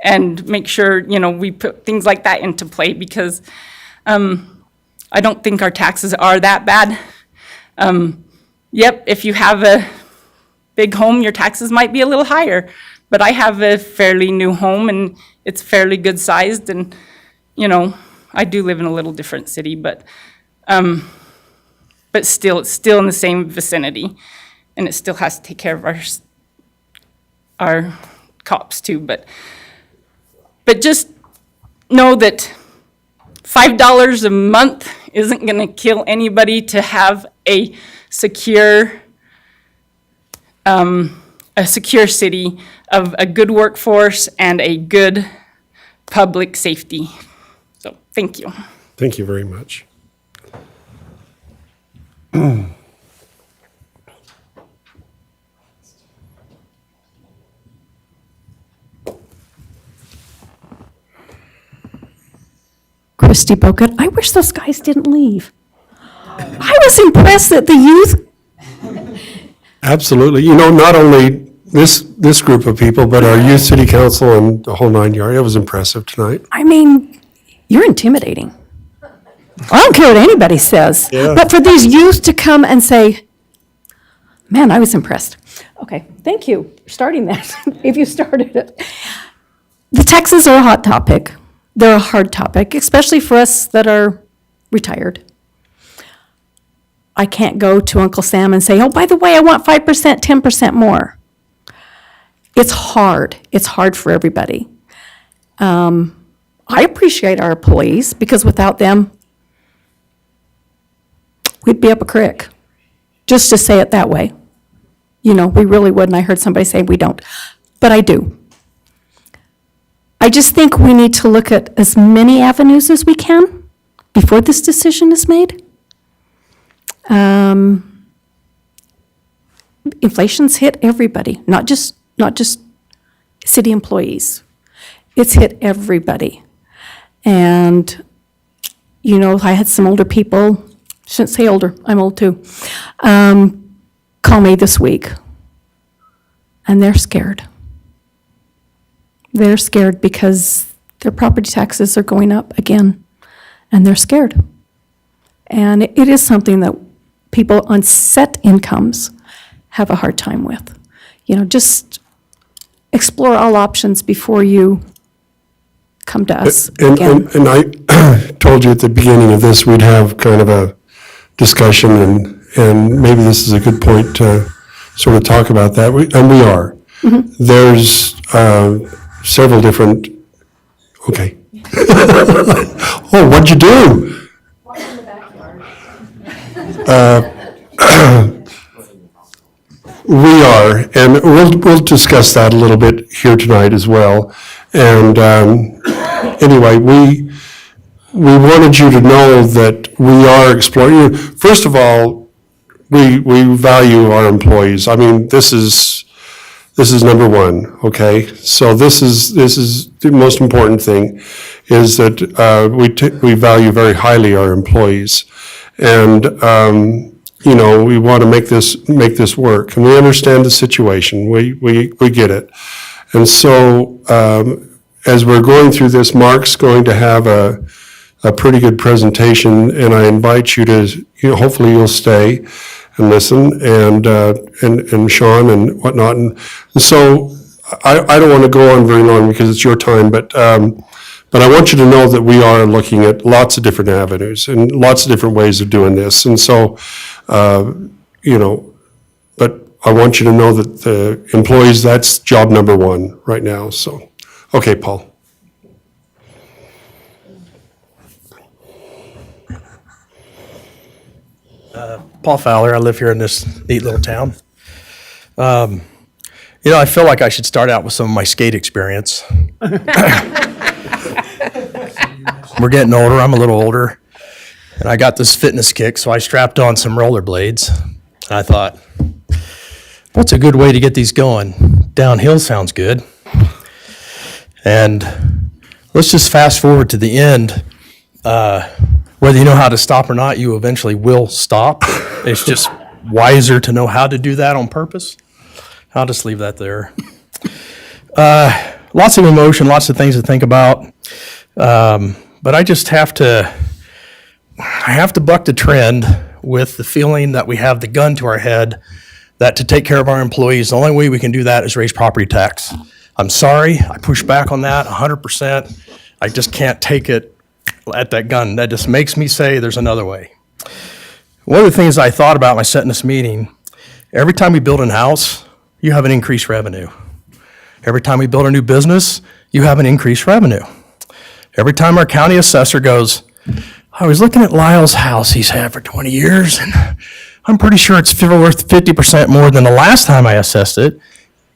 U: and make sure, we put things like that into play, because I don't think our taxes are that bad. Yep, if you have a big home, your taxes might be a little higher, but I have a fairly new home, and it's fairly good sized, and, I do live in a little different city, but still, it's still in the same vicinity. and it still has to take care of our cops too, but just know that $5 a month isn't gonna kill anybody to have a secure city of a good workforce and a good public safety. So, thank you.
A: Thank you very much.
F: Christy Bogut, I wish those guys didn't leave. I was impressed that the youth.
A: Absolutely. You know, not only this group of people, but our youth city council and the whole 9 yards. It was impressive tonight.
F: I mean, you're intimidating. I don't care what anybody says.
A: Yeah.
F: But for these youth to come and say, man, I was impressed. Okay, thank you for starting that, if you started it. The taxes are a hot topic. They're a hard topic, especially for us that are retired. I can't go to Uncle Sam and say, oh, by the way, I want 5%, 10% more. It's hard. It's hard for everybody. I appreciate our employees because without them, we'd be up a creek. Just to say it that way. You know, we really would, and I heard somebody say we don't. But I do. I just think we need to look at as many avenues as we can before this decision is made. Inflation's hit everybody, not just city employees. It's hit everybody. And, you know, I had some older people, shouldn't say older, I'm old too, call me this week. And they're scared. They're scared because their property taxes are going up again, and they're scared. And it is something that people on set incomes have a hard time with. You know, just explore all options before you come to us again.
A: And I told you at the beginning of this, we'd have kind of a discussion, and maybe this is a good point to sort of talk about that, and we are.
F: Mhm.
A: There's several different, okay. Oh, what'd you do? We are, and we'll discuss that a little bit here tonight as well. And anyway, we wanted you to know that we are exploring. First of all, we value our employees. I mean, this is number one, okay? So this is the most important thing, is that we value very highly our employees. And you know, we want to make this work, and we understand the situation. We get it. And so as we're going through this, Mark's going to have a pretty good presentation, and I invite you to, you know, hopefully you'll stay and listen, and Sean and whatnot. And so I don't want to go on very long because it's your time, but I want you to know that we are looking at lots of different avenues and lots of different ways of doing this. And so, you know, but I want you to know that the employees, that's job number one right now. So, okay, Paul.
V: Paul Fowler. I live here in this neat little town. You know, I feel like I should start out with some of my skate experience. We're getting older. I'm a little older. And I got this fitness kick, so I strapped on some rollerblades. And I thought, what's a good way to get these going? Downhill sounds good. And let's just fast forward to the end. Whether you know how to stop or not, you eventually will stop. It's just wiser to know how to do that on purpose. I'll just leave that there. Lots of emotion, lots of things to think about. But I just have to buck the trend with the feeling that we have the gun to our head, that to take care of our employees, the only way we can do that is raise property tax. I'm sorry, I push back on that 100%. I just can't take it at that gun. That just makes me say there's another way. One of the things I thought about when I sat in this meeting Every time we build a house, you have an increased revenue. Every time we build a new business, you have an increased revenue. Every time our county assessor goes, I was looking at Lyle's house he's had for 20 years, and I'm pretty sure it's worth 50% more than the last time I assessed it,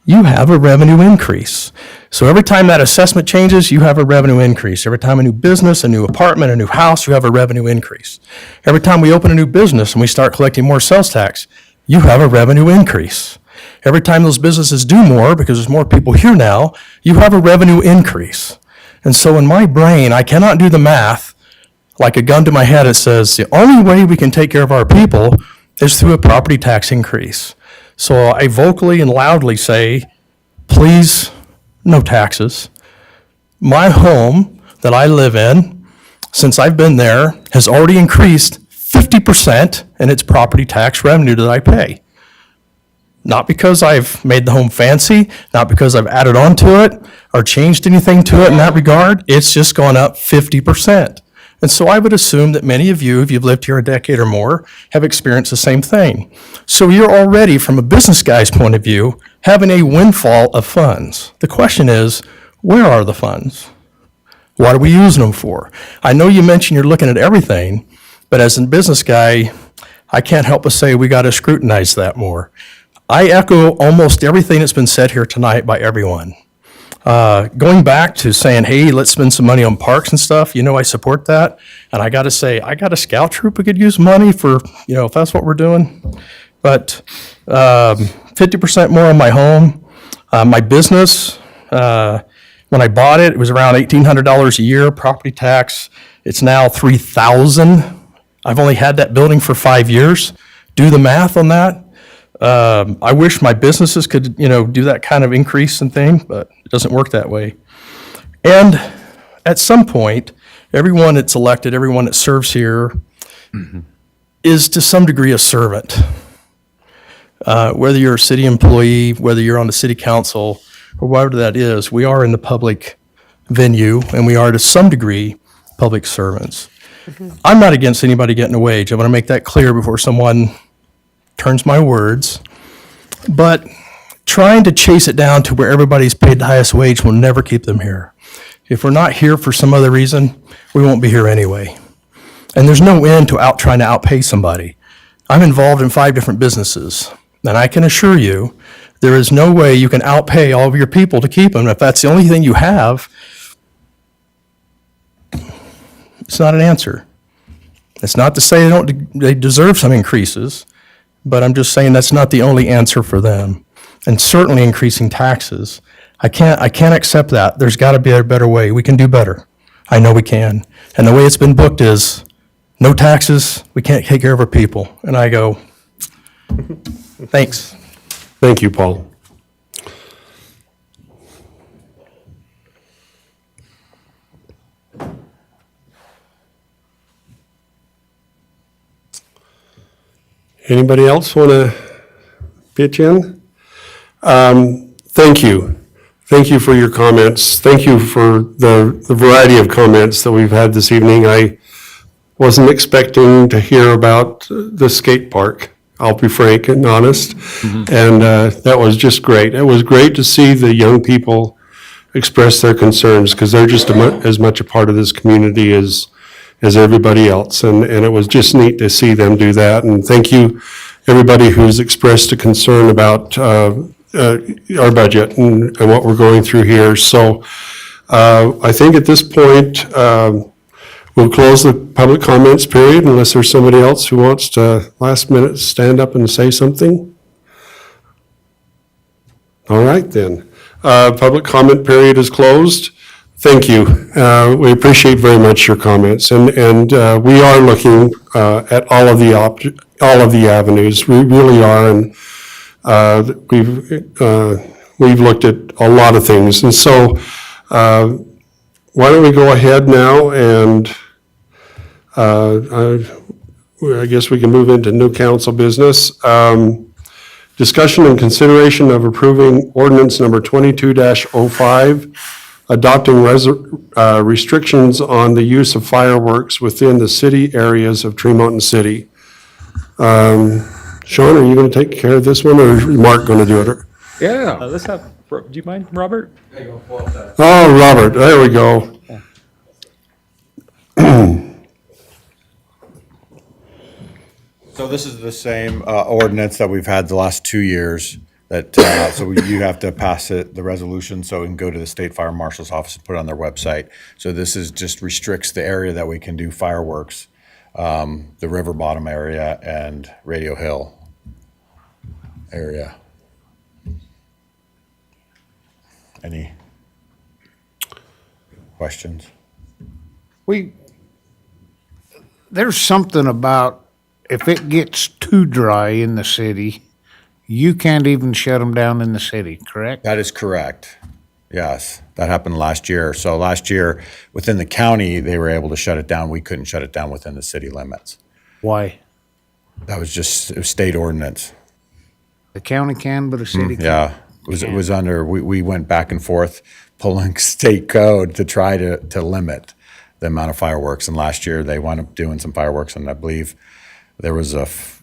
V: you have a revenue increase. So every time that assessment changes, you have a revenue increase. Every time a new business, a new apartment, a new house, you have a revenue increase. Every time we open a new business and we start collecting more sales tax, you have a revenue increase. Every time those businesses do more, because there's more people here now, you have a revenue increase. And so in my brain, I cannot do the math like a gun to my head. It says the only way we can take care of our people is through a property tax increase. So I vocally and loudly say, please, no taxes. My home that I live in, since I've been there, has already increased 50% in its property tax revenue that I pay. Not because I've made the home fancy, not because I've added on to it or changed anything to it in that regard. It's just gone up 50%. And so I would assume that many of you, if you've lived here a decade or more, have experienced the same thing. So you're already, from a business guy's point of view, having a windfall of funds. The question is, where are the funds? What are we using them for? I know you mentioned you're looking at everything, but as a business guy, I can't help but say we got to scrutinize that more. I echo almost everything that's been said here tonight by everyone. Going back to saying, hey, let's spend some money on parks and stuff, I support that. And I got to say, I got a scout troop who could use money for, if that's what we're doing. But 50% more on my home. My business, when I bought it, it was around $1,800 a year, property tax. It's now $3,000. I've only had that building for 5 years. Do the math on that. I wish my businesses could, do that kind of increase and thing, but it doesn't work that way. And at some point, everyone that's elected, everyone that serves here is to some degree a servant. Whether you're a city employee, whether you're on the city council, or whatever that is, we are in the public venue, and we are to some degree public servants. I'm not against anybody getting a wage. I want to make that clear before someone turns my words, but trying to chase it down to where everybody's paid the highest wage will never keep them here. If we're not here for some other reason, we won't be here anyway. And there's no end to trying to outpay somebody. I'm involved in 5 different businesses, and I can assure you, there is no way you can outpay all of your people to keep them. If that's the only thing you have, it's not an answer. It's not to say they deserve some increases, but I'm just saying that's not the only answer for them. And certainly increasing taxes. I can't accept that. There's got to be a better way. We can do better. I know we can. And the way it's been booked is no taxes, we can't take care of our people. And I go, thanks.
A: Thank you, Paul. Anybody else want to pitch in? Thank you. Thank you for your comments. Thank you for the variety of comments that we've had this evening. I wasn't expecting to hear about the skate park. I'll be frank and honest. And that was just great. It was great to see the young people express their concerns because they're just as much a part of this community as everybody else. And it was just neat to see them do that. And thank you, everybody who's expressed a concern about our budget and what we're going through here. So I think at this point, we'll close the public comments period unless there's somebody else who wants to last minute stand up and say something. All right, then. Public comment period is closed. Thank you. We appreciate very much your comments, and we are looking at all of the avenues. We really are, and we've looked at a lot of things. And so, why don't we go ahead now, and I guess we can move into new council business. Discussion and consideration of approving ordinance number 22-05. Adopting restrictions on the use of fireworks within the city areas of Tree Mountain City. Sean, are you going to take care of this one, or is Mark going to do it?
B: Yeah. Let's have, do you mind, Robert?
A: Oh, Robert, there we go.
E: So this is the same ordinance that we've had the last 2 years, that, you have to pass it, the resolution, so it can go to the State Fire Marshal's office and put it on their website. So this is, just restricts the area that we can do fireworks, the river bottom area and Radio Hill area. Any questions?
H: There's something about if it gets too dry in the city, you can't even shut them down in the city, correct?
E: That is correct. Yes, that happened last year. So last year, within the county, they were able to shut it down. We couldn't shut it down within the city limits.
H: Why?
E: That was just a state ordinance.
H: The county can, but the city can't.
E: Yeah, it was under, we went back and forth pulling state code to try to limit the amount of fireworks. And last year, they wound up doing some fireworks, and I believe there was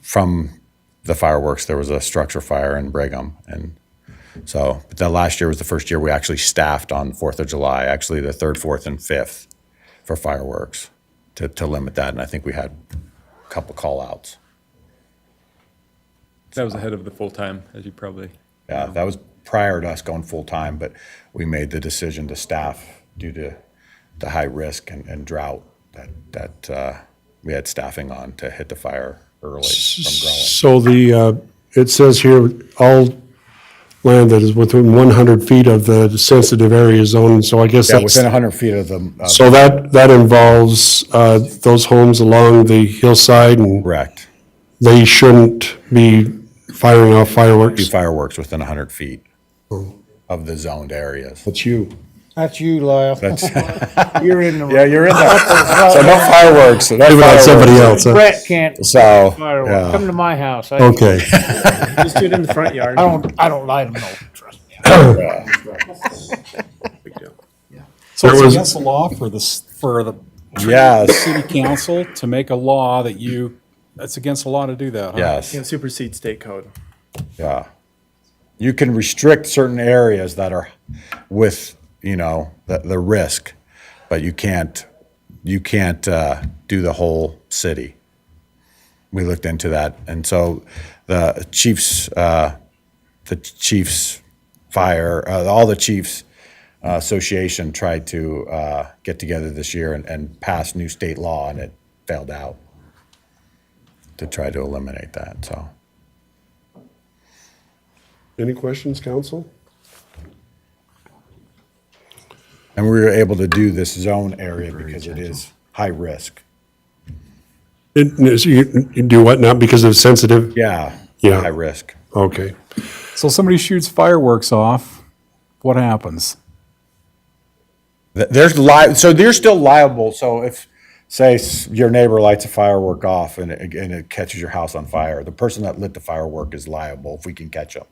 E: from the fireworks, there was a structure fire in Brigham. And so, but that last year was the first year we actually staffed on 4th of July, actually the 3rd, 4th, and 5th for fireworks to limit that. And I think we had a couple call-outs.
B: That was ahead of the full-time, as you probably.
E: Yeah, that was prior to us going full-time, but we made the decision to staff due to the high risk and drought that we had staffing on to hit the fire early from growing.
A: So it says here, all land that is within 100 feet of the sensitive area zone, so I guess
E: Yeah,
A: that's.
E: within 100 feet of them.
A: So that involves those homes along the hillside, and.
E: Correct.
A: They shouldn't be firing off fireworks?
E: Do fireworks within 100 feet of the zoned areas.
A: That's you.
H: That's you, Lyle. You're in the.
E: Yeah, you're in there. So no fireworks. No
A: Maybe that's somebody else, huh?
H: Brett can't.
E: So,
H: Fireworks.
E: yeah.
H: Come to my house.
A: Okay.
B: Just do it in the front yard.
H: I don't light them, no, trust me.
W: So
A: There
W: it's
A: was-
W: against the law for the
E: Yes.
W: city council to make a law that's against the law to do that, huh?
E: Yes.
D: Can't supersede state code.
E: Yeah. You can restrict certain areas that are with, the risk, but you can't do the whole city. We looked into that, and so the chiefs fire, all the chiefs association tried to get together this year and pass new state law, and it failed out to try to eliminate that, so.
A: Any questions, council?
E: And we were able to do this zone area because it is high risk.
A: You do what now, because of sensitive?
E: Yeah,
A: Yeah.
E: high risk.
A: Okay.
W: So somebody shoots fireworks off, what happens?
E: So they're still liable. So if, say, your neighbor lights a firework off and it catches your house on fire, the person that lit the firework is liable if we can catch them.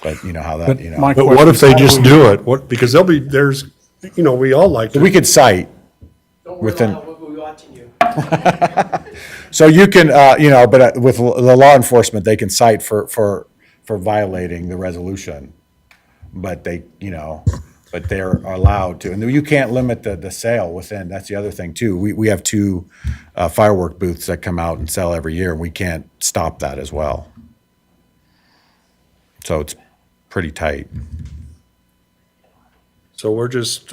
E: But you know how that,
A: But what if they just do it? What, because we all like to.
E: We could cite within. So you can, but with the law enforcement, they can cite for violating the resolution. But but they're allowed to. And you can't limit the sale within, that's the other thing too. We have 2 firework booths that come out and sell every year, and we can't stop that as well. So it's pretty tight.
A: So we're just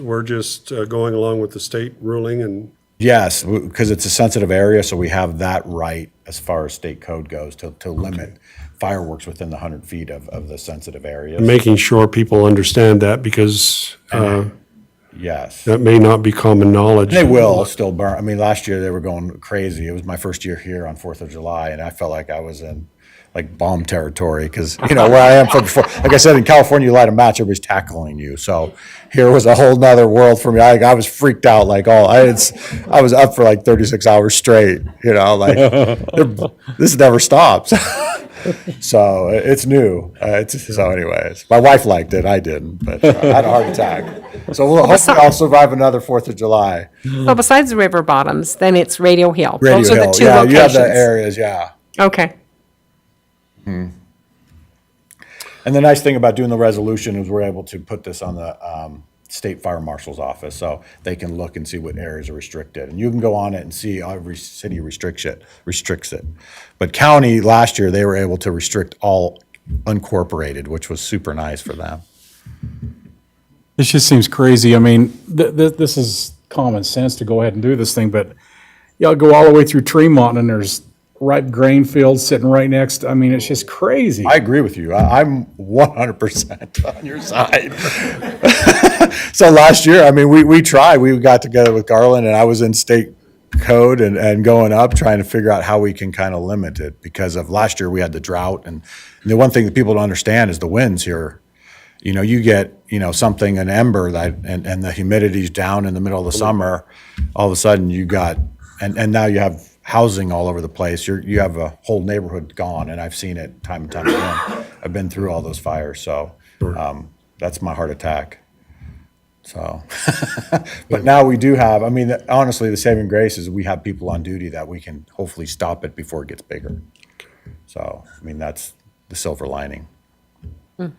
A: going along with the state ruling and.
E: Yes, because it's a sensitive area, so we have that right as far as state code goes to limit fireworks within the 100 feet of the sensitive areas.
A: Making sure people understand that, because
E: Yes.
A: that may not be common knowledge.
E: They will still burn. I mean, last year they were going crazy. It was my first year here on 4th of July, and I felt like I was in bomb territory because, where I am from before. Like I said, in California, you light a match, everybody's tackling you. So here was a whole nother world for me. I was freaked out. I was up for 36 hours straight, this never stops. So it's new. So anyways, my wife liked it. I didn't, but I had a heart attack. So hopefully I'll survive another 4th of July.
C: So besides the river bottoms, then it's Radio Hill.
E: Radio
C: Those are
E: Hill.
C: the 2
E: Yeah,
C: locations.
E: you have the areas, yeah.
C: Okay.
E: And the nice thing about doing the resolution is we're able to put this on the state fire marshal's office, so they can look and see what areas are restricted. And you can go on it and see every city restricts it. But county, last year, they were able to restrict all uncorporated, which was super nice for them.
W: This just seems crazy. I mean, this is common sense to go ahead and do this thing, but y'all go all the way through Tremont and there's ripe grain fields sitting right next. I mean, it's just crazy.
E: I agree with you. I'm 100% on your side. So last year, I mean, we tried. We got together with Garland, and I was in state code and going up, trying to figure out how we can kind of limit it, because of last year we had the drought. And the one thing that people don't understand is the winds here. You know, you get, something, an ember that, and the humidity's down in the middle of the summer, all of a sudden you got, and now you have housing all over the place. You have a whole neighborhood gone, and I've seen it time and time again. I've been through all those fires, so that's my heart attack. So, but now we do have, I mean, honestly, the saving grace is we have people on duty that we can hopefully stop it before it gets bigger. So, I mean, that's the silver lining.
A: All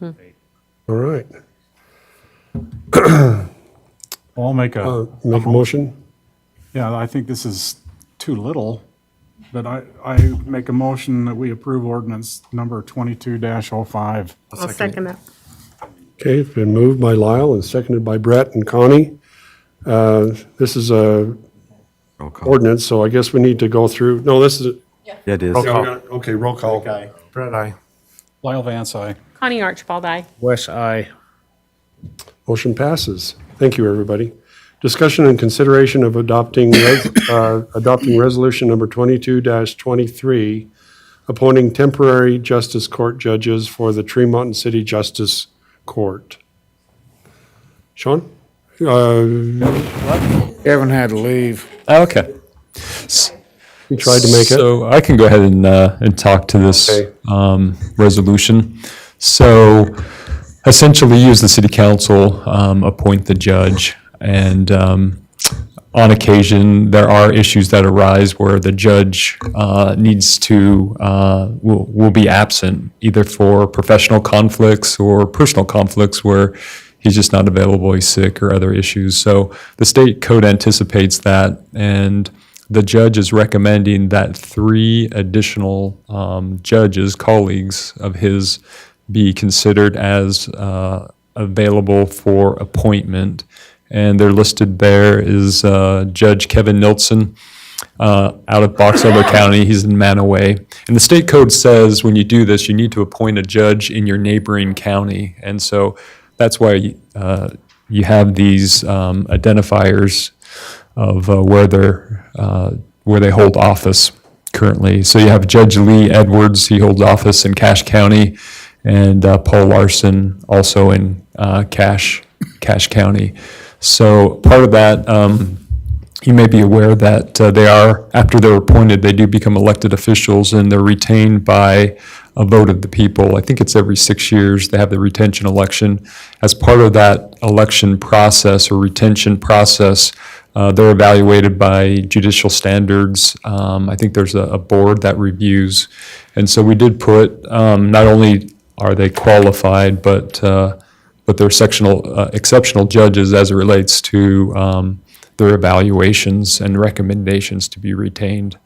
A: right.
W: I'll make a
A: motion.
W: Yeah, I think this is too little, but I make a motion that we approve ordinance number 22-05.
C: I'll second that.
A: Okay, it's been moved by Lyle and seconded by Brett and Connie. This is a ordinance, so I guess we need to go through, no, this is.
G: Yeah, it is.
A: Okay, roll call.
D: Brett, aye.
W: Lyle Vance, aye.
C: Connie Archibald, aye.
H: Wes, aye.
A: Motion passes. Thank you, everybody. Discussion and consideration of adopting resolution number 22-23, appointing temporary justice court judges for the Tremont City Justice Court. Sean?
H: Kevin had to leave.
B: Okay.
A: You tried to make it.
B: So I can go ahead and talk to this resolution. So essentially, you as the city council appoint the judge, and on occasion, there are issues that arise where the judge needs to, will be absent, either for professional conflicts or personal conflicts where he's just not available, he's sick, or other issues. So the state code anticipates that, and the judge is recommending that 3 additional judges, colleagues of his, be considered as available for appointment. And they're listed there is Judge Kevin Nielsen out of Box Elder County. He's in Manaway. And the state code says when you do this, you need to appoint a judge in your neighboring county. And so that's why you have these identifiers of where they hold office currently. So you have Judge Lee Edwards. He holds office in Cache County, and Paul Larson also in Cache County. So part of that, you may be aware that they are, after they're appointed, they do become elected officials, and they're retained by a vote of the people. I think it's every 6 years they have the retention election. As part of that election process or retention process, they're evaluated by judicial standards. I think there's a board that reviews. And so we did put, not only are they qualified, but they're exceptional judges as it relates to their evaluations and recommendations to be retained.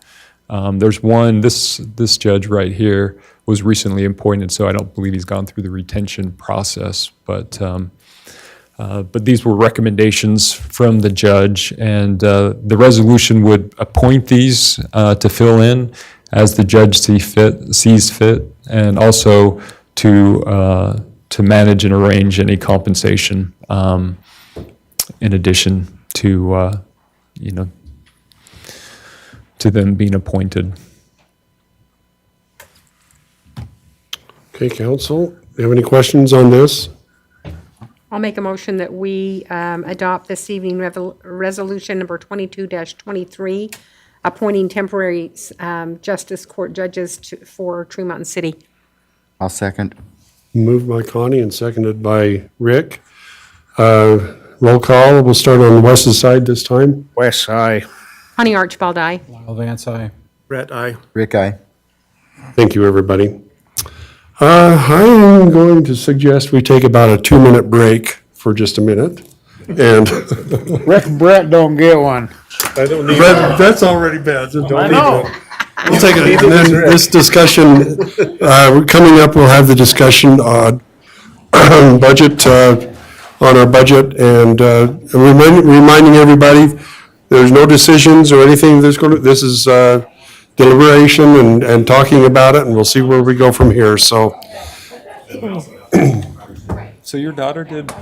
B: There's one, this judge right here was recently appointed, so I don't believe he's gone through the retention process, but these were recommendations from the judge, and the resolution would appoint these to fill in as the judge sees fit, and also to manage and arrange any compensation in addition to to them being appointed.
A: Okay, council, do you have any questions on this?
C: I'll make a motion that we adopt this evening resolution number 22-23, appointing temporary justice court judges for Tremont City.
G: I'll second.
A: Moved by Connie and seconded by Rick. Roll call, we'll start on Wes's side this time.
H: Wes, aye.
C: Connie Archibald, aye.
W: Lyle Vance, aye.
D: Brett, aye.
G: Rick, aye.
A: Thank you, everybody. I'm going to suggest we take about a 2-minute break for just a minute. And
H: Reckon Brett don't get one.
A: I don't need Brett's already bad, so don't
H: I
A: need
H: know.
A: that. We'll take it, and then this discussion, coming up, we'll have the discussion on budget, on our budget, and reminding everybody, there's no decisions or anything this is deliberation and talking about it, and we'll see where we go from here, so.
B: So your daughter did?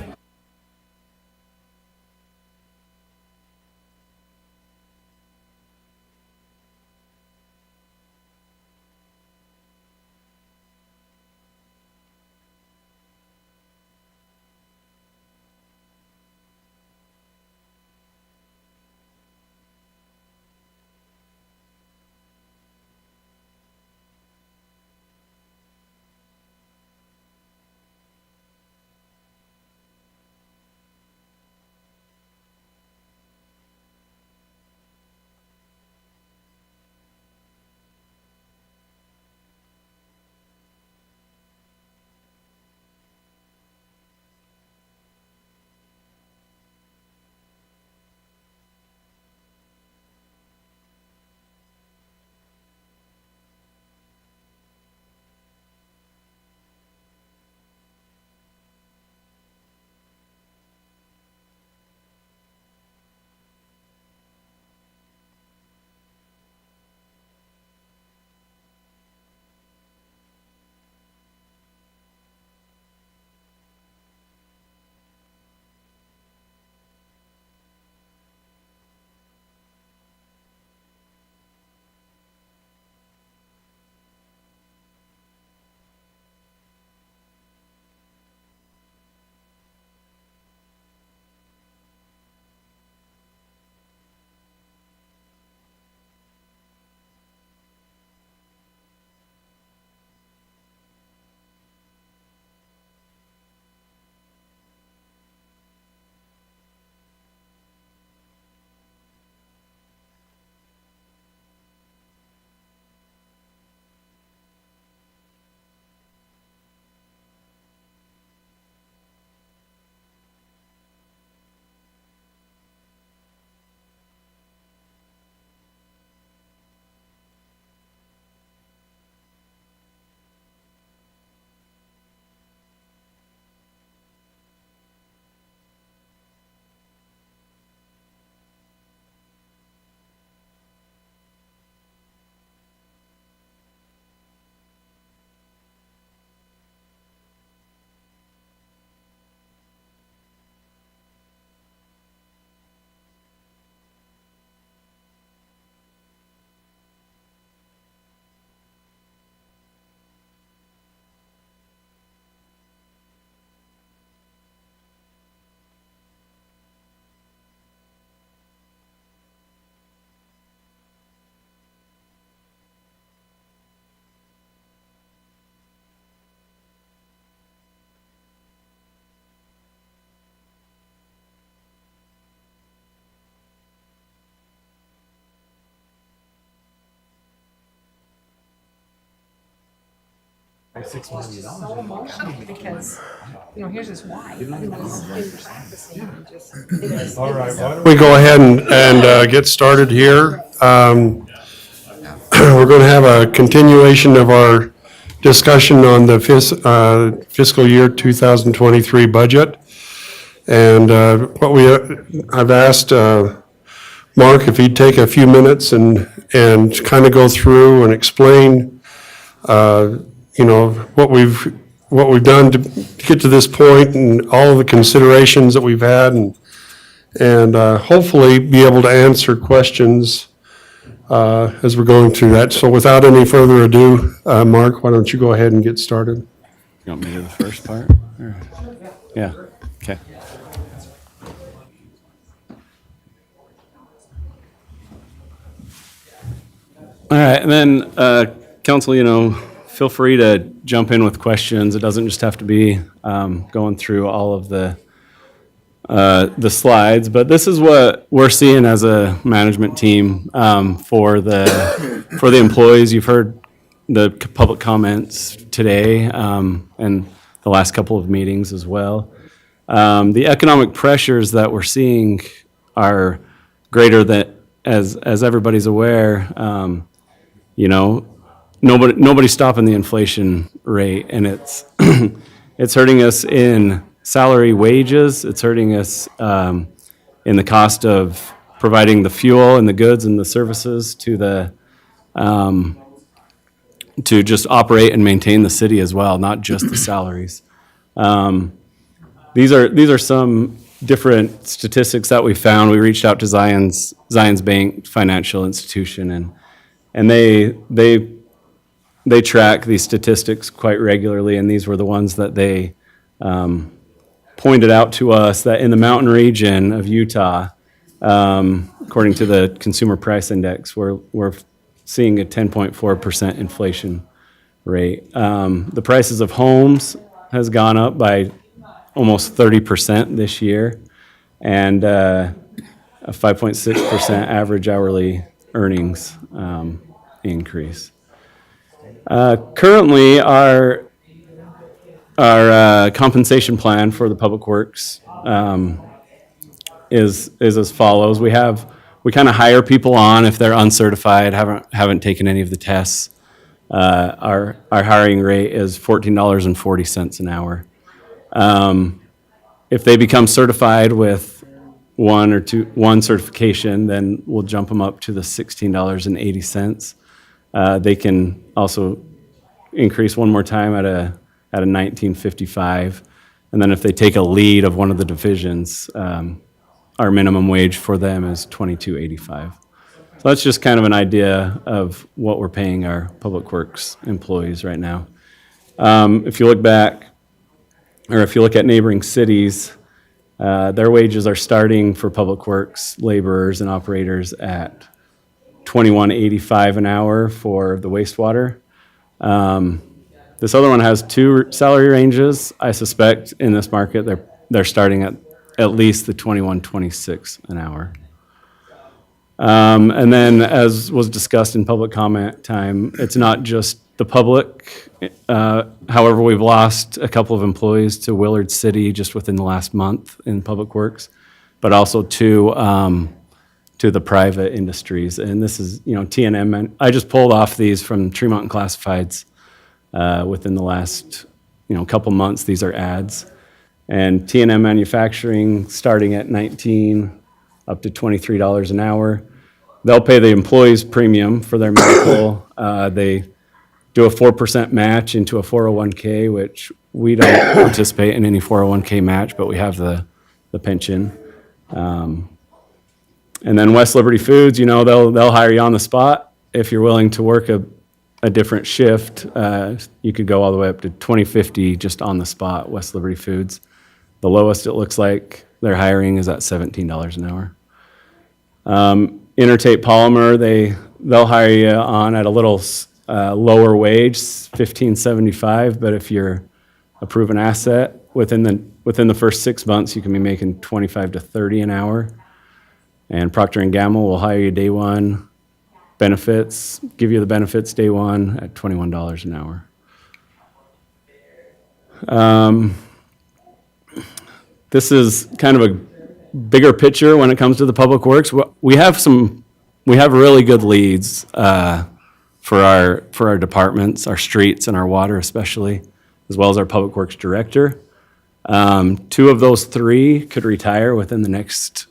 C: $6 million. So emotional because, here's his wife.
A: All right, why don't we go ahead and get started here. We're going to have a continuation of our discussion on the fiscal year 2023 budget. And I've asked Mark if he'd take a few minutes and kind of go through and explain what we've done to get to this point and all of the considerations that we've had and hopefully be able to answer questions as we're going through that. So without any further ado, Mark, why don't you go ahead and get started?
I: You want me to do the first part? Yeah, okay. All right, and then council, feel free to jump in with questions. It doesn't just have to be going through all of the slides, but this is what we're seeing as a management team for the employees. You've heard the public comments today and the last couple of meetings as well. The economic pressures that we're seeing are greater than, as everybody's aware, you know, nobody's stopping the inflation rate, and it's it's hurting us in salary wages. It's hurting us in the cost of providing the fuel and the goods and the services to the to just operate and maintain the city as well, not just the salaries. These are some different statistics that we found. We reached out to Zions Bank Financial Institution, and they track these statistics quite regularly, and these were the ones that they pointed out to us, that in the mountain region of Utah, according to the Consumer Price Index, we're seeing a 10.4% inflation rate. The prices of homes has gone up by almost 30% this year, and a 5.6% average hourly earnings increase. Currently, our compensation plan for the Public Works is as follows. We kind of hire people on if they're uncertified, haven't taken any of the tests. Our hiring rate is $14.40 an hour. If they become certified with one certification, then we'll jump them up to the $16.80. They can also increase one more time at a $19.55, and then if they take a lead of one of the divisions, our minimum wage for them is $22.85. So that's just kind of an idea of what we're paying our Public Works employees right now. If you look back, or if you look at neighboring cities, their wages are starting for Public Works laborers and operators at $21.85 an hour for the wastewater. This other one has two salary ranges. I suspect in this market they're starting at least the $21.26 an hour. And then, as was discussed in public comment time, it's not just the public. However, we've lost a couple of employees to Willard City just within the last month in Public Works, but also to the private industries. And this is, T&M. And I just pulled off these from Tremont and Classifieds within the last, couple months. These are ads. And T&M Manufacturing starting at $19 up to $23 an hour. They'll pay the employees premium for their medical. They do a 4% match into a 401k, which we don't participate in any 401k match, but we have the pension. And then West Liberty Foods, they'll hire you on the spot. If you're willing to work a different shift, you could go all the way up to $20.50 just on the spot, West Liberty Foods. The lowest it looks like they're hiring is at $17 an hour. Intertape Polymer, they'll hire you on at a little lower wage, $15.75, but if you're a proven asset, within the first 6 months, you can be making $25 to $30 an hour. And Procter & Gamble will hire you day one, benefits, give you the benefits day one at $21 an hour. This is kind of a bigger picture when it comes to the Public Works. We have really good leads for our departments, our streets and our water especially, as well as our Public Works director. 2 of those 3 could retire within the next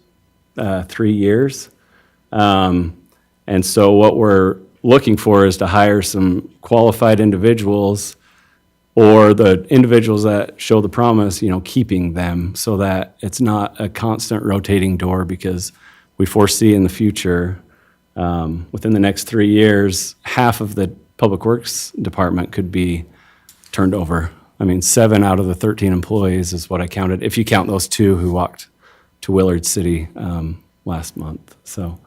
I: 3 years. And so what we're looking for is to hire some qualified individuals, or the individuals that show the promise, keeping them so that it's not a constant rotating door, because we foresee in the future, within the next 3 years, half of the Public Works department could be turned over. 7 out of the 13 employees is what I counted, if you count those 2 who walked to Willard City last month. So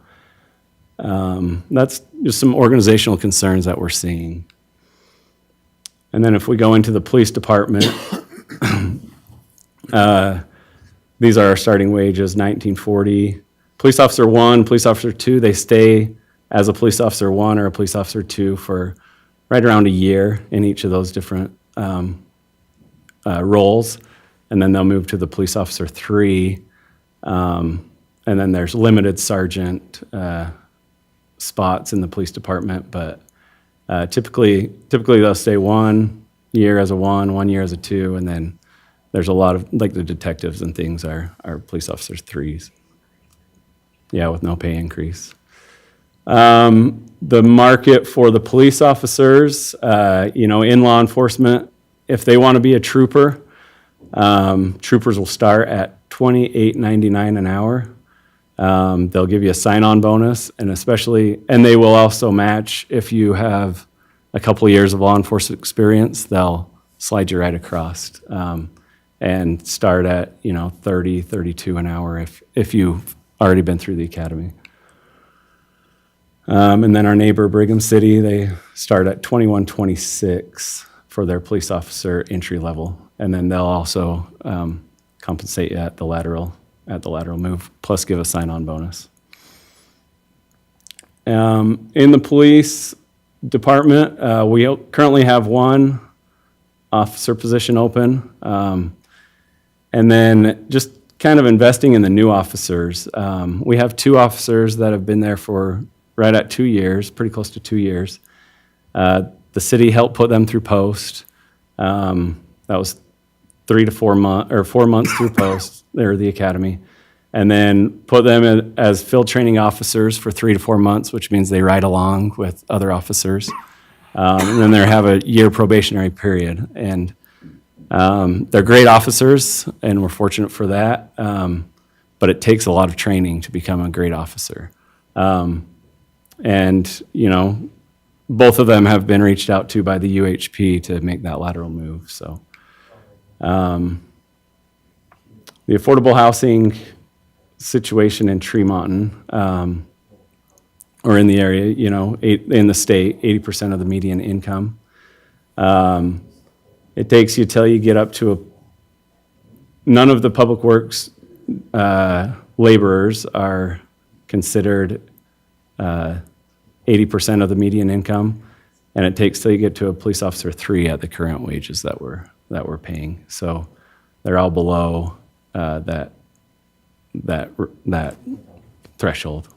I: that's just some organizational concerns that we're seeing. And then if we go into the police department, these are our starting wages, $19.40. Police officer 1, police officer 2, they stay as a police officer 1 or a police officer 2 for right around a year in each of those different roles. And then they'll move to the police officer 3. And then there's limited sergeant spots in the police department, but typically they'll stay 1 year as a 1 year as a 2, and then there's a lot of, like the detectives and things are police officers 3s. Yeah, with no pay increase. The market for the police officers, in law enforcement, if they want to be a trooper, troopers will start at $28.99 an hour. They'll give you a sign-on bonus, and they will also match if you have a couple of years of law enforcement experience. They'll slide you right across and start at $30, $32 an hour if you've already been through the academy. And then our neighbor Brigham City, they start at $21.26 for their police officer entry level, and then they'll also compensate you at the lateral move, plus give a sign-on bonus. In the police department, we currently have 1 officer position open, and then just kind of investing in the new officers. We have 2 officers that have been there for right at 2 years, pretty close to 2 years. The city helped put them through post. That was 3 to 4 months, or 4 months through post, or the academy, and then put them as field training officers for 3 to 4 months, which means they ride along with other officers. And then they have a year probationary period. And they're great officers, and we're fortunate for that. But it takes a lot of training to become a great officer. And both of them have been reached out to by the UHP to make that lateral move. So the affordable housing situation in Tremonton, or in the area, in the state, 80% of the median income. It takes you till you get up to none of the public works laborers are considered 80% of the median income, and it takes till you get to a police officer 3 at the current wages that we're paying. So they're all below that threshold.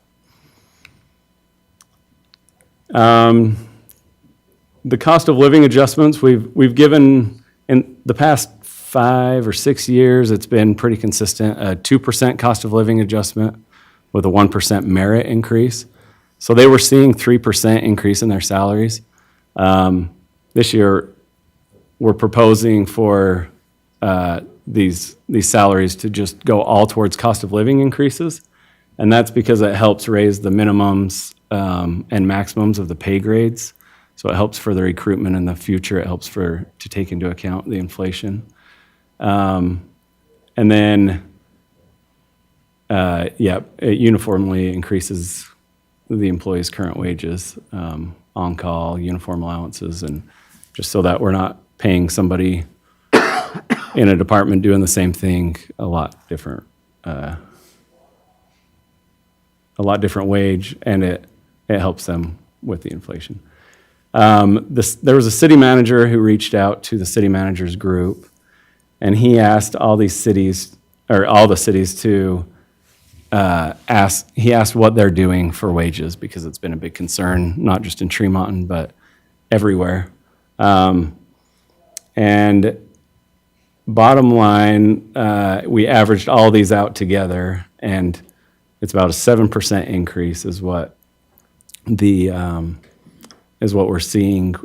I: The cost of living adjustments we've given in the past 5 or 6 years. It's been pretty consistent. A 2% cost of living adjustment with a 1% merit increase. So they were seeing 3% increase in their salaries. This year, we're proposing for these salaries to just go all towards cost of living increases, and that's because it helps raise the minimums and maximums of the pay grades. So it helps for the recruitment in the future. It helps to take into account the inflation. And then, it uniformly increases the employee's current wages, on-call, uniform allowances, and just so that we're not paying somebody in a department doing the same thing a lot different wage, and it helps them with the inflation. There was a city manager who reached out to the city managers group, and he asked all the cities to he asked what they're doing for wages, because it's been a big concern, not just in Tremonton, but everywhere. And bottom line, we averaged all these out together, and it's about a 7% increase is what we're seeing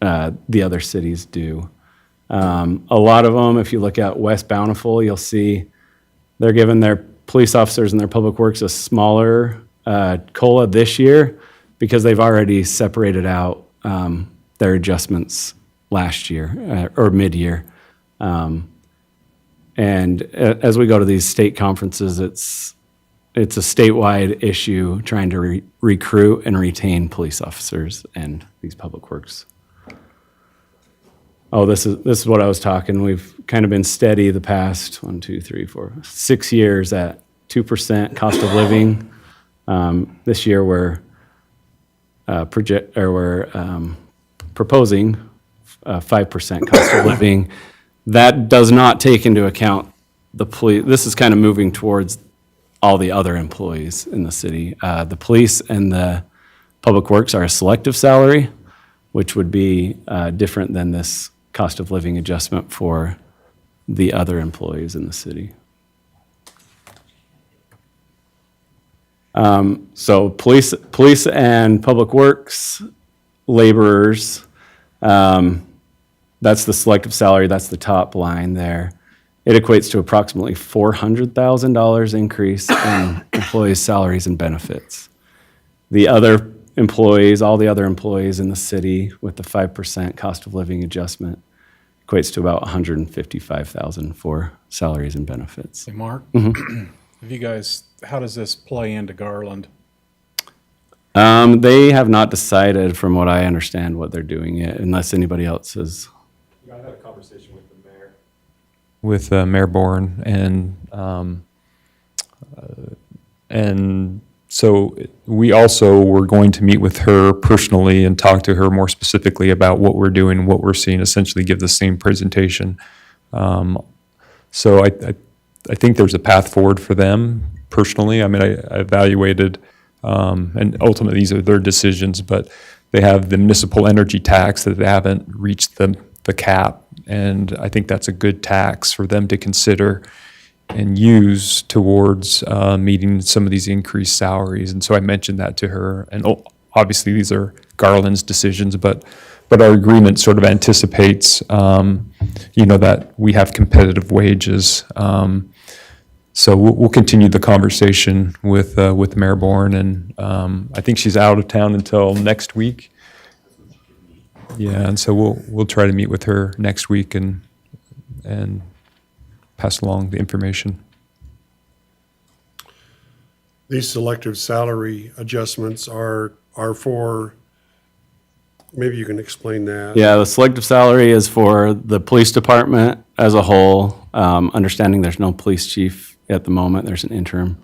I: the other cities do. A lot of them, if you look at West Bountiful, you'll see they're giving their police officers and their public works a smaller COLA this year because they've already separated out their adjustments last year or mid-year. And as we go to these state conferences, it's a statewide issue trying to recruit and retain police officers and these public works. Oh, this is what I was talking. We've kind of been steady the past 6 years at 2% cost of living. This year we're proposing 5% cost of living. That does not take into account the police. This is kind of moving towards all the other employees in the city. The police and the public works are a selective salary, which would be different than this cost of living adjustment for the other employees in the city. So police and public works laborers, that's the selective salary, that's the top line there. It equates to approximately $400,000 increase in employees' salaries and benefits. The other employees, all the other employees in the city with the 5% cost of living adjustment equates to about $155,000 for salaries and benefits.
W: Hey, Mark, have you guys, how does this play into Garland?
I: They have not decided, from what I understand, what they're doing yet, unless anybody else has.
B: I had a conversation with the mayor. With Mayor Bourne, and so we also were going to meet with her personally and talk to her more specifically about what we're doing, what we're seeing, essentially give the same presentation. So I think there's a path forward for them personally. I mean, I evaluated, and ultimately these are their decisions, but they have the municipal energy tax that they haven't reached the cap. And I think that's a good tax for them to consider and use towards meeting some of these increased salaries. And so I mentioned that to her. And obviously these are Garland's decisions, but our agreement sort of anticipates, that we have competitive wages. So we'll continue the conversation with Mayor Bourne, and I think she's out of town until next week. Yeah, and so we'll try to meet with her next week and pass along the information.
A: These selective salary adjustments are for, maybe you can explain that.
I: Yeah, the selective salary is for the police department as a whole. Understanding there's no police chief at the moment, there's an interim.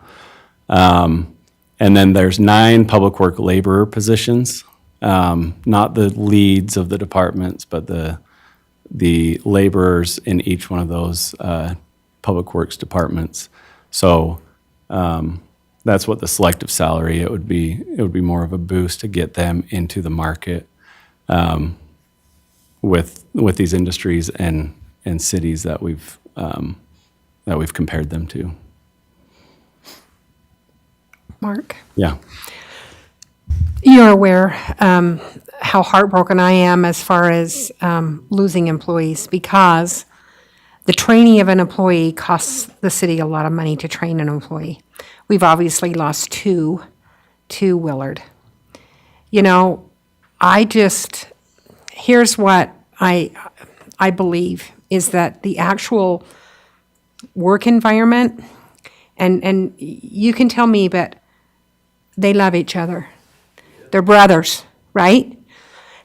I: And then there's 9 public work laborer positions, not the leads of the departments, but the laborers in each one of those public works departments. So that's what the selective salary, it would be more of a boost to get them into the market with these industries and cities that we've compared them to.
C: Mark?
I: Yeah.
C: You're aware how heartbroken I am as far as losing employees, because the training of an employee costs the city a lot of money to train an employee. We've obviously lost two to Willard. Here's what I believe is that the actual work environment, and you can tell me, but they love each other. They're brothers, right?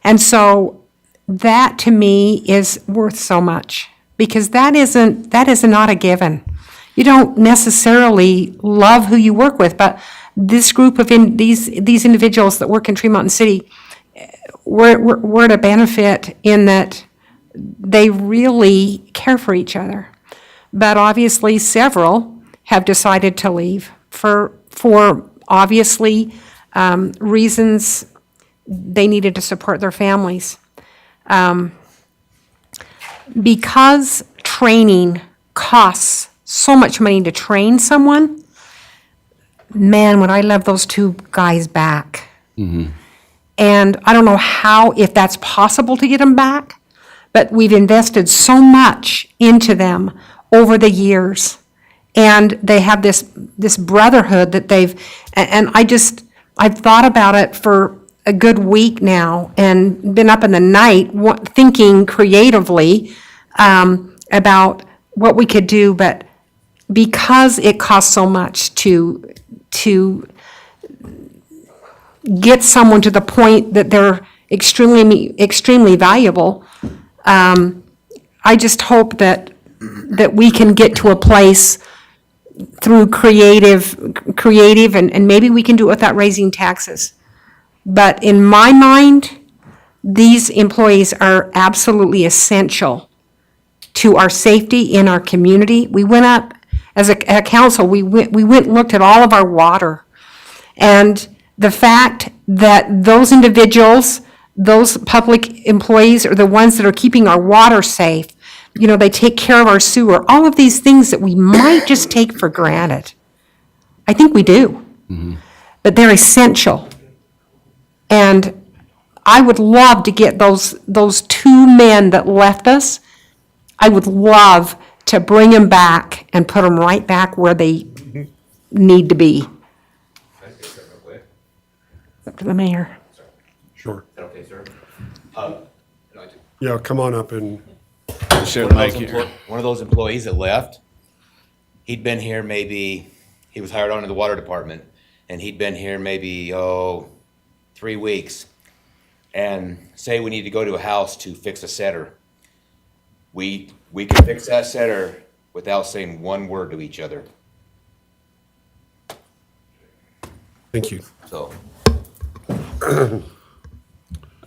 C: And so that to me is worth so much, because that is not a given. You don't necessarily love who you work with, but this group of these individuals that work in Tree Mountain City, we're to benefit in that they really care for each other. But obviously several have decided to leave for obviously reasons. They needed to support their families. Because training costs so much money to train someone, man, would I love those 2 guys back. Mm-hmm. And I don't know if that's possible to get them back, but we've invested so much into them over the years. And they have this brotherhood that and I've thought about it for a good week now and been up in the night thinking creatively about what we could do, but because it costs so much to get someone to the point that they're extremely valuable, I just hope that we can get to a place through creative, and maybe we can do it without raising taxes. But in my mind, these employees are absolutely essential to our safety in our community. We went up, as a council, we went and looked at all of our water. And the fact that those individuals, those public employees are the ones that are keeping our water safe. You know, they take care of our sewer, all of these things that we might just take for granted. I think we do. But they're essential. And I would love to get those two men that left us, I would love to bring them back and put them right back where they need to be. Up to the mayor.
A: Sure.
Q: Okay, sir.
A: Yeah, come on up and.
Q: One of those employees that left, he'd been here maybe, he was hired on in the water department, and he'd been here maybe, 3 weeks. And say we need to go to a house to fix a setter. We can fix that setter without saying one word to each other.
A: Thank you.
Q: So.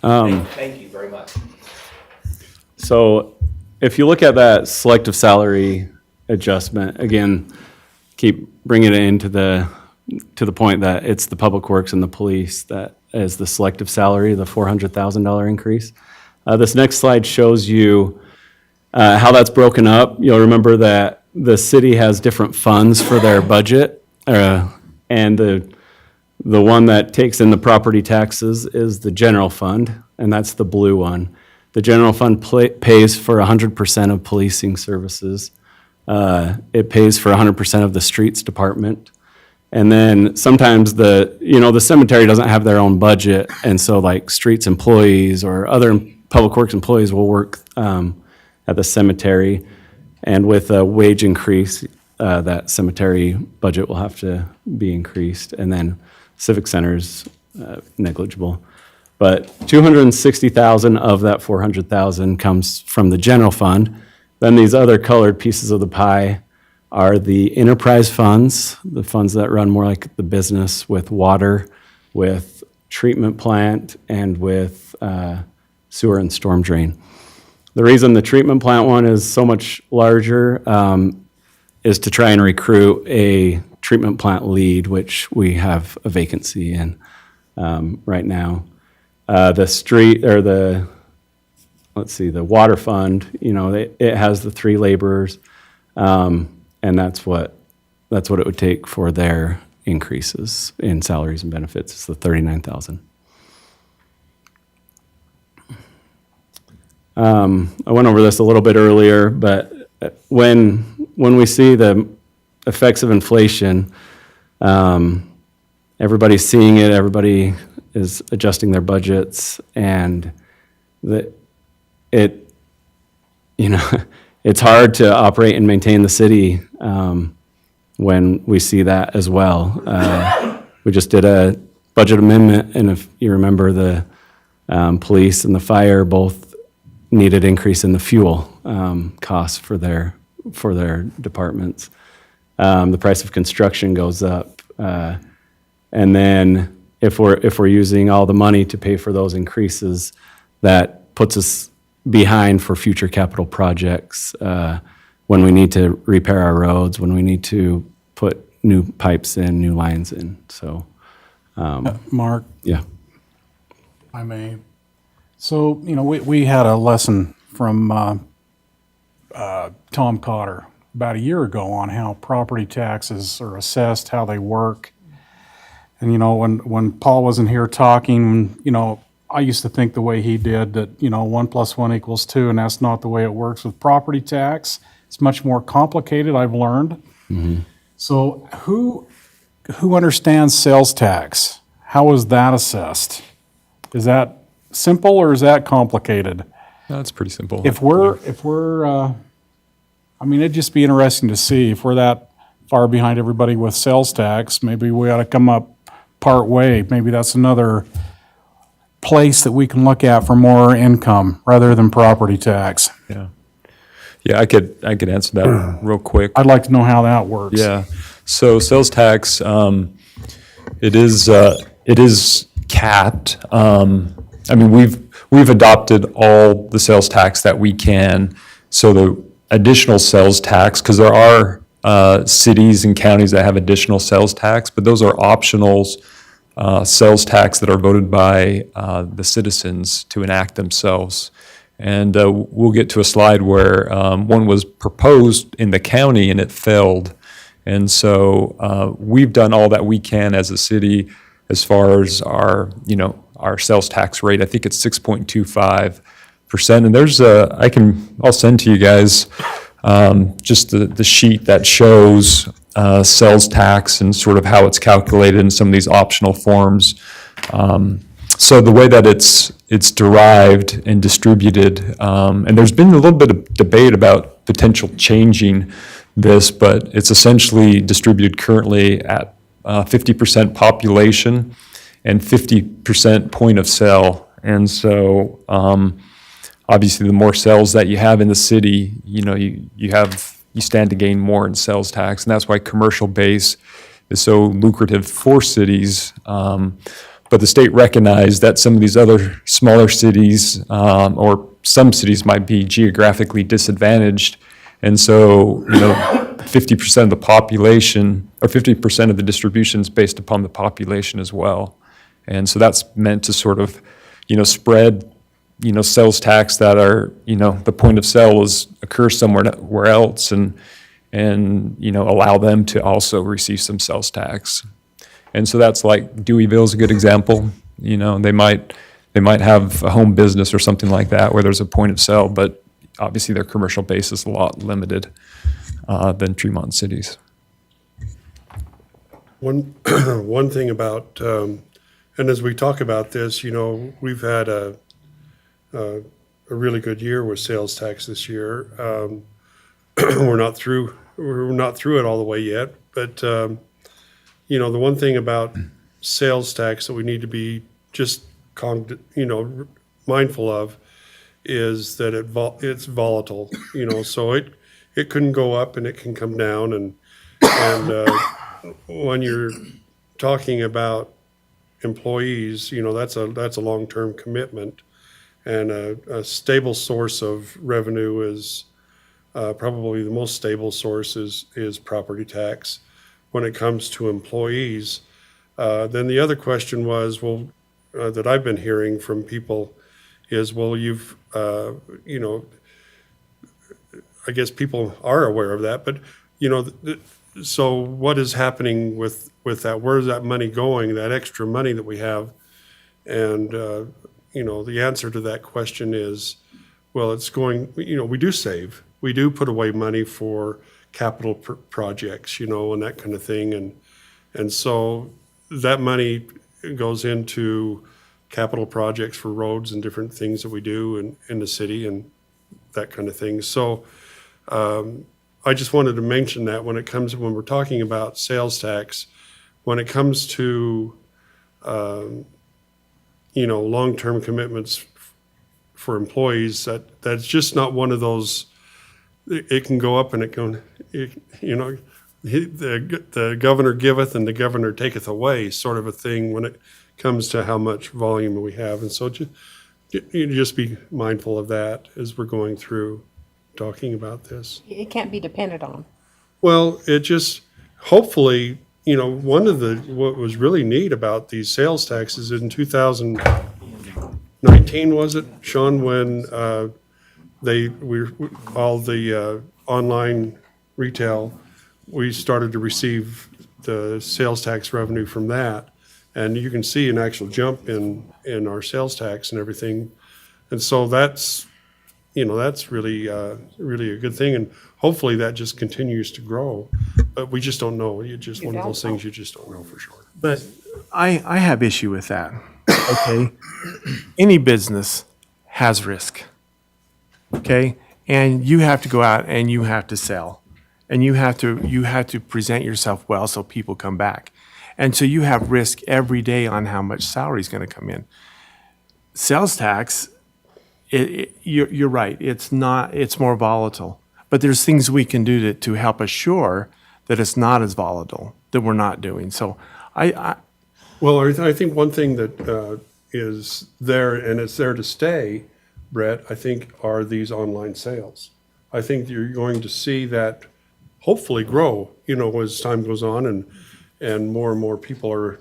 Q: Thank you very much.
I: So if you look at that selective salary adjustment, again, keep bringing it into to the point that it's the public works and the police that is the selective salary, the $400,000 increase. This next slide shows you how that's broken up. You'll remember that the city has different funds for their budget, and the one that takes in the property taxes is the general fund, and that's the blue one. The general fund pays for 100% of policing services. It pays for 100% of the streets department. And then sometimes the cemetery doesn't have their own budget, and so like streets employees or other public works employees will work at the cemetery, and with a wage increase, that cemetery budget will have to be increased, and then civic centers negligible. But $260,000 of that $400,000 comes from the general fund. Then these other colored pieces of the pie are the enterprise funds, the funds that run more like the business with water, with treatment plant, and with sewer and storm drain. The reason the treatment plant one is so much larger is to try and recruit a treatment plant lead, which we have a vacancy in right now. The water fund, it has the 3 laborers, and that's what it would take for their increases in salaries and benefits. It's the $39,000. I went over this a little bit earlier, but when we see the effects of inflation, everybody's seeing it, everybody is adjusting their budgets, and it's hard to operate and maintain the city when we see that as well. We just did a budget amendment, and if you remember, the police and the fire both needed increase in the fuel costs for their departments. The price of construction goes up, and then if we're using all the money to pay for those increases, that puts us behind for future capital projects when we need to repair our roads, when we need to put new pipes in, new lines in. So,
W: Mark?
I: Yeah.
W: I may. So, we had a lesson from Tom Cotter about a year ago on how property taxes are assessed, how they work. And, when Paul wasn't here talking, I used to think the way he did that, 1 + 1 = 2, and that's not the way it works with property tax. It's much more complicated, I've learned.
I: Mm-hmm.
W: So who understands sales tax? How is that assessed? Is that simple or is that complicated?
B: That's pretty simple.
W: If we're, it'd just be interesting to see if we're that far behind everybody with sales tax. Maybe we ought to come up part way. Maybe that's another place that we can look at for more income rather than property tax.
B: Yeah. Yeah, I could answer that real quick.
W: I'd like to know how that works.
B: Yeah. So sales tax, it is capped. We've we've adopted all the sales tax that we can. So the additional sales tax, because there are cities and counties that have additional sales tax, but those are optionals, sales tax that are voted by the citizens to enact themselves. And we'll get to a slide where one was proposed in the county and it failed. And so we've done all that we can as a city as far as our, our sales tax rate. I think it's 6.25%. And there's I'll send to you guys just the sheet that shows sales tax and sort of how it's calculated in some of these optional forms. So the way that it's derived and distributed, and there's been a little bit of debate about potential changing this, but it's essentially distributed currently at 50% population and 50% point of sale. And so obviously the more sales that you have in the city, you stand to gain more in sales tax. And that's why commercial base is so lucrative for cities. But the state recognized that some of these other smaller cities, or some cities might be geographically disadvantaged. And so, 50% of the population, or 50% of the distribution is based upon the population as well. And so that's meant to sort of, spread, sales tax that are, the point of sale occurs somewhere else and allow them to also receive some sales tax. And so that's like Deweyville is a good example. They might have a home business or something like that where there's a point of sale, but obviously their commercial base is a lot limited than Tremont cities.
A: One thing about, and as we talk about this, we've had a really good year with sales tax this year. We're not through it all the way yet, but the one thing about sales tax that we need to be just mindful of is that it's volatile. So it can go up and it can come down, and when you're talking about employees, that's a long-term commitment, and a stable source of revenue is probably the most stable source is property tax. When it comes to employees, then the other question was, that I've been hearing from people is, you've, I guess people are aware of that, but, so what is happening with that? Where is that money going, that extra money that we have? And, the answer to that question is, it's going, we do save. We do put away money for capital projects, and that kind of thing. And so that money goes into capital projects for roads and different things that we do in the city and that kind of thing. So I just wanted to mention that when we're talking about sales tax, when it comes to, long-term commitments for employees, that's just not one of those. It can go up and the governor giveth and the governor taketh away, sort of a thing when it comes to how much volume we have. And so just be mindful of that as we're going through talking about this.
C: It can't be depended on.
A: Well, it just, hopefully, what was really neat about these sales taxes in 2019, was it, Sean, when all the online retail, we started to receive the sales tax revenue from that. And you can see an actual jump in our sales tax and everything. And so that's really a good thing. And hopefully that just continues to grow. But we just don't know. It's just one of those things you just don't know for sure.
D: But I have issue with that, okay? Any business has risk, okay? And you have to go out and you have to sell. And you have to present yourself well so people come back. And so you have risk every day on how much salary is going to come in. Sales tax, you're right, it's more volatile. But there's things we can do to help assure that it's not as volatile, that we're not doing. So I
A: think one thing that is there, and it's there to stay, Brett, I think, are these online sales. I think you're going to see that hopefully grow, as time goes on and more people are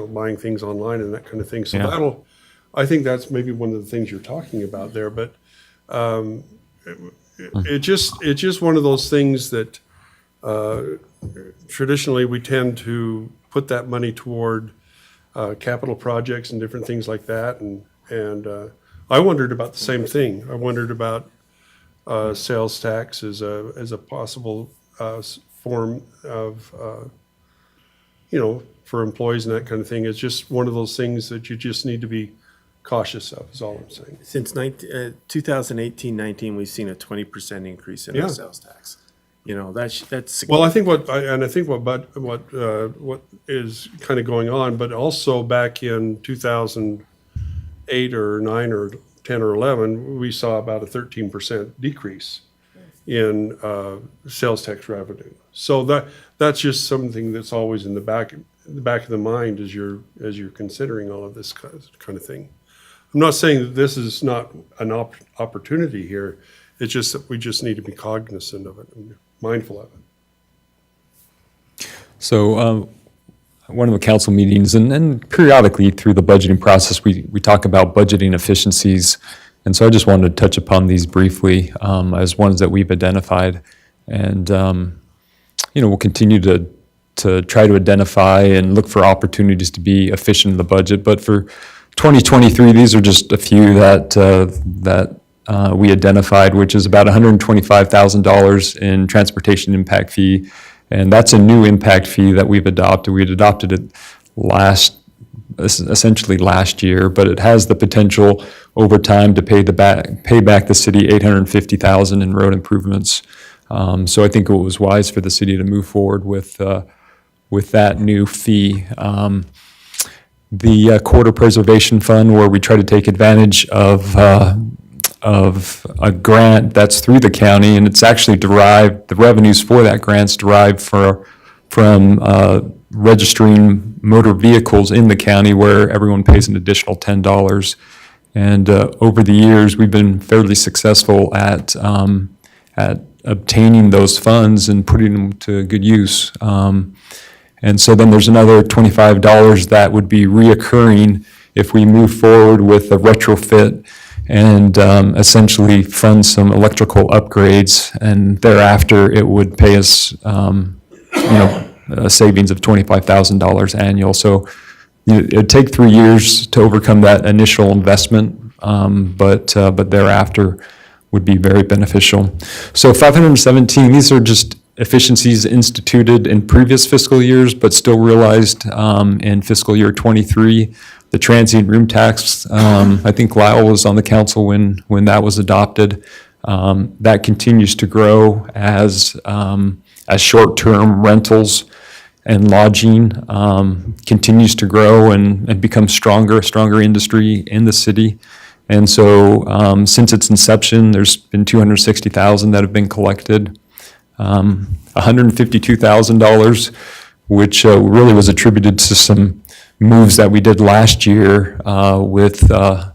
A: buying things online and that kind of thing. So
B: Yeah.
A: I think that's maybe one of the things you're talking about there, but it's just one of those things that traditionally we tend to put that money toward capital projects and different things like that. And I wondered about the same thing. I wondered about sales tax as a possible form of, for employees and that kind of thing. It's just one of those things that you just need to be cautious of, is all I'm saying.
D: Since 2018-19, we've seen a 20% increase in our sales tax. That's
A: Well, I think what is kind of going on, but also back in 2008 or 9 or 10 or 11, we saw about a 13% decrease in sales tax revenue. So that's just something that's always in the back of the mind as you're considering all of this kind of thing. I'm not saying that this is not an opportunity here. It's just that we just need to be cognizant of it and mindful of it.
B: So one of the council meetings, and periodically through the budgeting process, we talk about budgeting efficiencies. And so I just wanted to touch upon these briefly as ones that we've identified. And, we'll continue to try to identify and look for opportunities to be efficient in the budget. But for 2023, these are just a few that we identified, which is about $125,000 in transportation impact fee. And that's a new impact fee that we've adopted. We had adopted it essentially last year, but it has the potential over time to pay back the city $850,000 in road improvements. So I think it was wise for the city to move forward with that new fee. The Quarter Preservation Fund, where we try to take advantage of a grant that's through the county, and it's actually derived, the revenues for that grant's derived from registering motor vehicles in the county, where everyone pays an additional $10. And over the years, we've been fairly successful at obtaining those funds and putting them to good use. And so then there's another $25 that would be reoccurring if we move forward with a retrofit and essentially fund some electrical upgrades, and thereafter it would pay us, a savings of $25,000 annual. So it'd take 3 years to overcome that initial investment, but thereafter would be very beneficial. So 517, these are just efficiencies instituted in previous fiscal years, but still realized in fiscal year 23. The transient room tax, I think Lyle was on the council when that was adopted. That continues to grow as short-term rentals and lodging continues to grow and become stronger industry in the city. And so since its inception, there's been $260,000 that have been collected. $152,000, which really was attributed to some moves that we did last year with our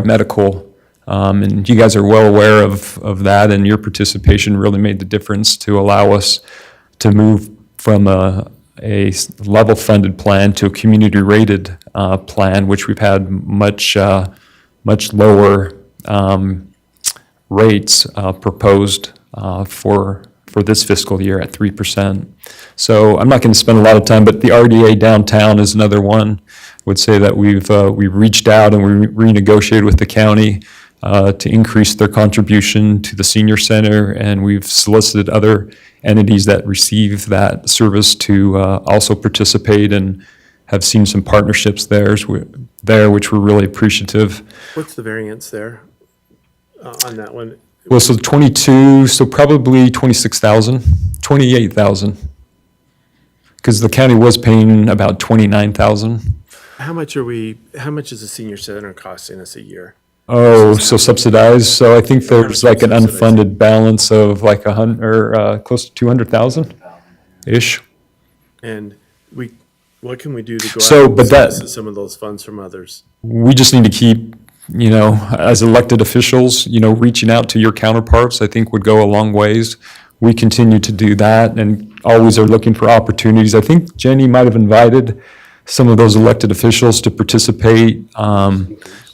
B: medical. And you guys are well aware of that, and your participation really made the difference to allow us to move from a level funded plan to a community rated plan, which we've had much lower rates proposed for this fiscal year at 3%. So I'm not going to spend a lot of time, but the RDA downtown is another one. I would say that we've reached out and we renegotiated with the county to increase their contribution to the senior center, and we've solicited other entities that receive that service to also participate, and have seen some partnerships there, which we're really appreciative.
D: What's the variance there on that one?
B: Well, so 22, so probably 26,000, 28,000. Because the county was paying about 29,000.
D: How much is the senior center costing us a year?
B: Oh, so subsidized. So I think there's like an unfunded balance of like close to 200,000-ish.
D: And What can we do to go
B: So,
D: out
B: but
D: and
B: that-
D: solicit some of those funds from others?
B: We just need to keep, as elected officials, reaching out to your counterparts, I think would go a long ways. We continue to do that and always are looking for opportunities. I think Jenny might have invited some of those elected officials to participate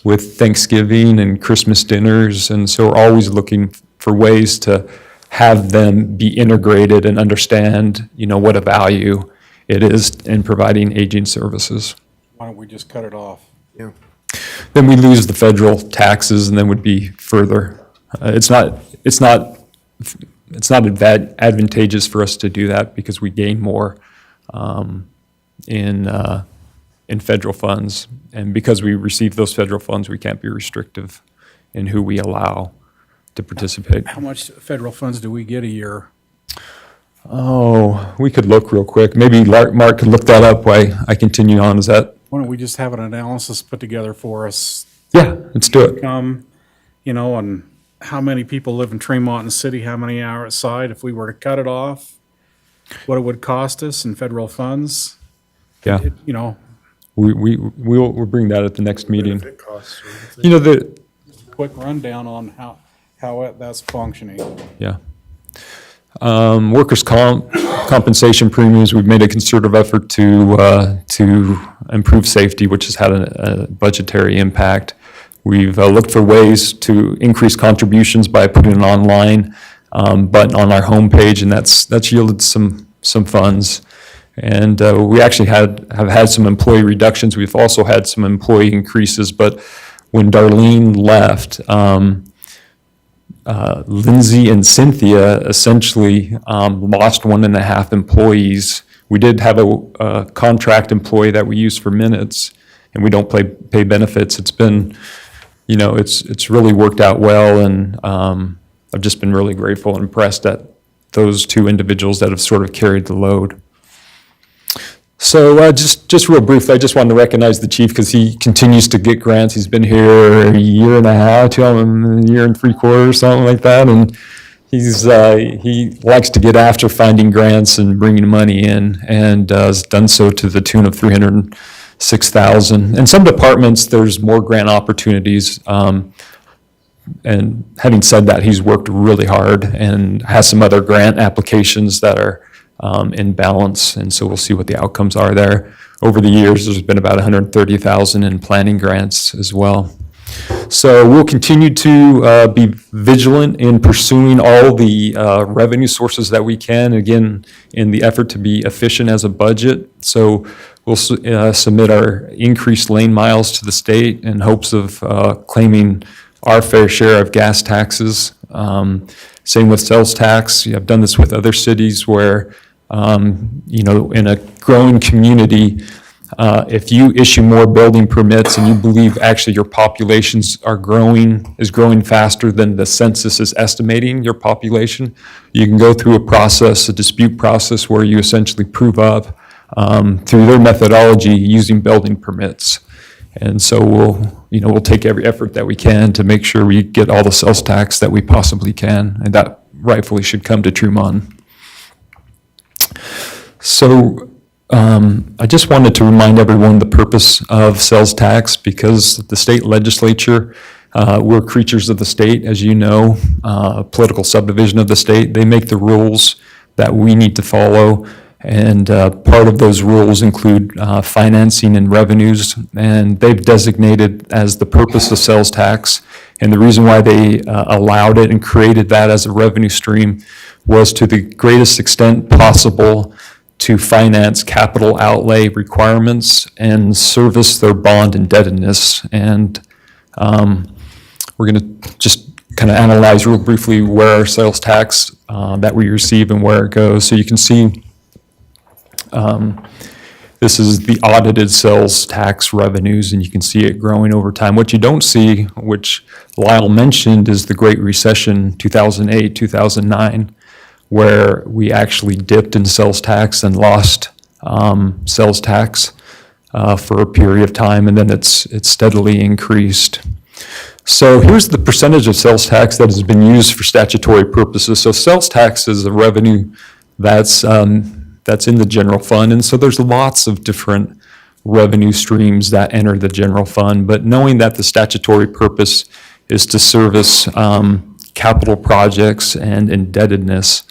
B: with Thanksgiving and Christmas dinners. And so we're always looking for ways to have them be integrated and understand, what a value it is in providing aging services.
W: Why don't we just cut it off?
D: Yeah.
B: Then we lose the federal taxes and then would be further. It's not advantageous for us to do that because we gain more in federal funds. And because we receive those federal funds, we can't be restrictive in who we allow to participate.
W: How much federal funds do we get a year?
B: Oh, we could look real quick. Maybe Mark could look that up while I continue on. Is that?
W: Why don't we just have an analysis put together for us?
B: Yeah, let's do it.
W: And how many people live in Tremont City, how many are outside? If we were to cut it off, what it would cost us in federal funds?
B: Yeah. We'll bring that at the next meeting. The
W: Quick rundown on how that's functioning.
B: Yeah. Workers' compensation premiums, we've made a concerted effort to improve safety, which has had a budgetary impact. We've looked for ways to increase contributions by putting an online button on our homepage, and that's yielded some funds. And we actually have had some employee reductions. We've also had some employee increases, but when Darlene left, Lindsay and Cynthia essentially lost 1.5 employees. We did have a contract employee that we use for minutes, and we don't pay benefits. It's been, it's really worked out well, and I've just been really grateful and impressed at those two individuals that have sort of carried the load. So just real briefly, I just wanted to recognize the chief because he continues to get grants. He's been here a year and a half, a year and 3/4, something like that. And he likes to get after finding grants and bringing money in, and has done so to the tune of $306,000. In some departments, there's more grant opportunities. And having said that, he's worked really hard and has some other grant applications that are in balance, and so we'll see what the outcomes are there. Over the years, there's been about $130,000 in planning grants as well. So we'll continue to be vigilant in pursuing all the revenue sources that we can, again, in the effort to be efficient as a budget. So we'll submit our increased lane miles to the state in hopes of claiming our fair share of gas taxes. Same with sales tax. I've done this with other cities where, in a growing community, if you issue more building permits and you believe actually your populations is growing faster than the census is estimating your population, you can go through a dispute process where you essentially prove up through their methodology using building permits. And so we'll take every effort that we can to make sure we get all the sales tax that we possibly can, and that rightfully should come to Tremont. So I just wanted to remind everyone the purpose of sales tax, because the state legislature, we're creatures of the state, as you know, political subdivision of the state. They make the rules that we need to follow. And part of those rules include financing and revenues, and they've designated as the purpose of sales tax. And the reason why they allowed it and created that as a revenue stream was to the greatest extent possible to finance capital outlay requirements and service their bond indebtedness. And we're going to just kind of analyze real briefly where our sales tax that we receive and where it goes. So you can see this is the audited sales tax revenues, and you can see it growing over time. What you don't see, which Lyle mentioned, is the Great Recession, 2008, 2009, where we actually dipped in sales tax and lost sales tax for a period of time, and then it's steadily increased. So here's the percentage of sales tax that has been used for statutory purposes. So sales tax is a revenue that's that's in the general fund. And so there's lots of different revenue streams that enter the general fund. But knowing that the statutory purpose is to service capital projects and indebtedness,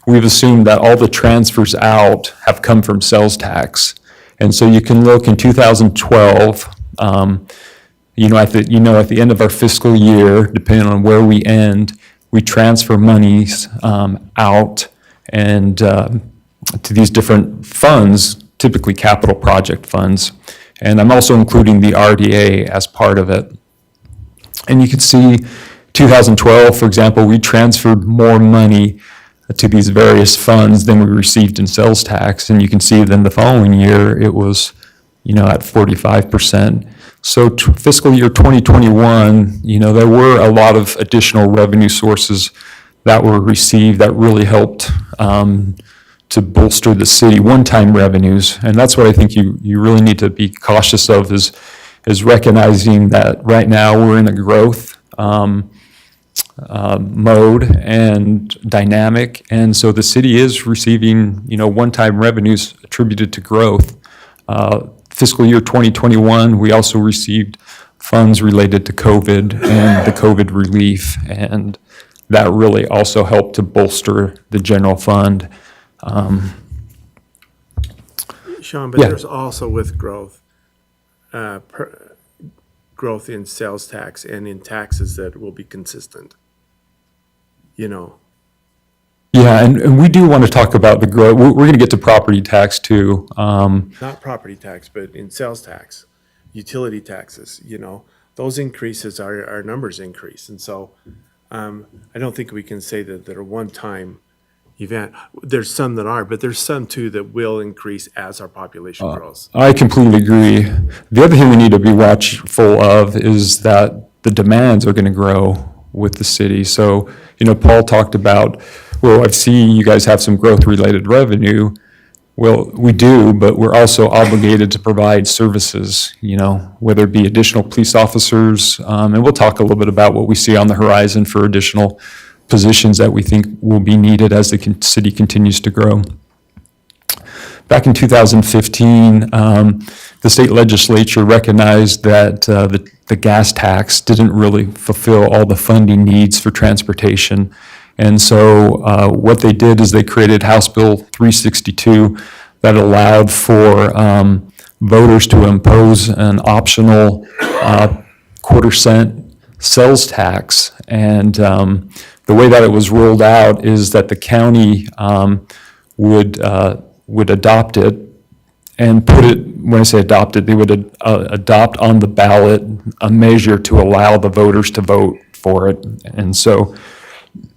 B: we've assumed that all the transfers out have come from sales tax. And so you can look in 2012, at the end of our fiscal year, depending on where we end, we transfer monies out and to these different funds, typically capital project funds. And I'm also including the RDA as part of it. And you can see 2012, for example, we transferred more money to these various funds than we received in sales tax. And you can see then the following year, it was, at 45%. So fiscal year 2021, there were a lot of additional revenue sources that were received that really helped to bolster the city, one-time revenues. And that's what I think you really need to be cautious of is recognizing that right now we're in a growth mode and dynamic. And so the city is receiving, one-time revenues attributed to growth. Fiscal year 2021, we also received funds related to COVID and the COVID relief. And that really also helped to bolster the general fund.
D: Sean, but
B: Yeah.
D: there's also with growth, growth in sales tax and in taxes that will be consistent.
B: Yeah, and we do want to talk about the growth. We're going to get to property tax too.
D: Not property tax, but in sales tax, utility taxes, those increases, our numbers increase. And so I don't think we can say that they're a one-time event. There's some that are, but there's some too that will increase as our population grows.
B: I completely agree. The other thing we need to be watchful of is that the demands are going to grow with the city. So, Paul talked about, well, I've seen you guys have some growth-related revenue. Well, we do, but we're also obligated to provide services, whether it be additional police officers, and we'll talk a little bit about what we see on the horizon for additional positions that we think will be needed as the city continues to grow. Back in 2015, the state legislature recognized that the gas tax didn't really fulfill all the funding needs for transportation. And so what they did is they created House Bill 362 that allowed for voters to impose an optional quarter-cent sales tax. And the way that it was rolled out is that the county would adopt it and put it, when I say adopt it, they would adopt on the ballot a measure to allow the voters to vote for it. And so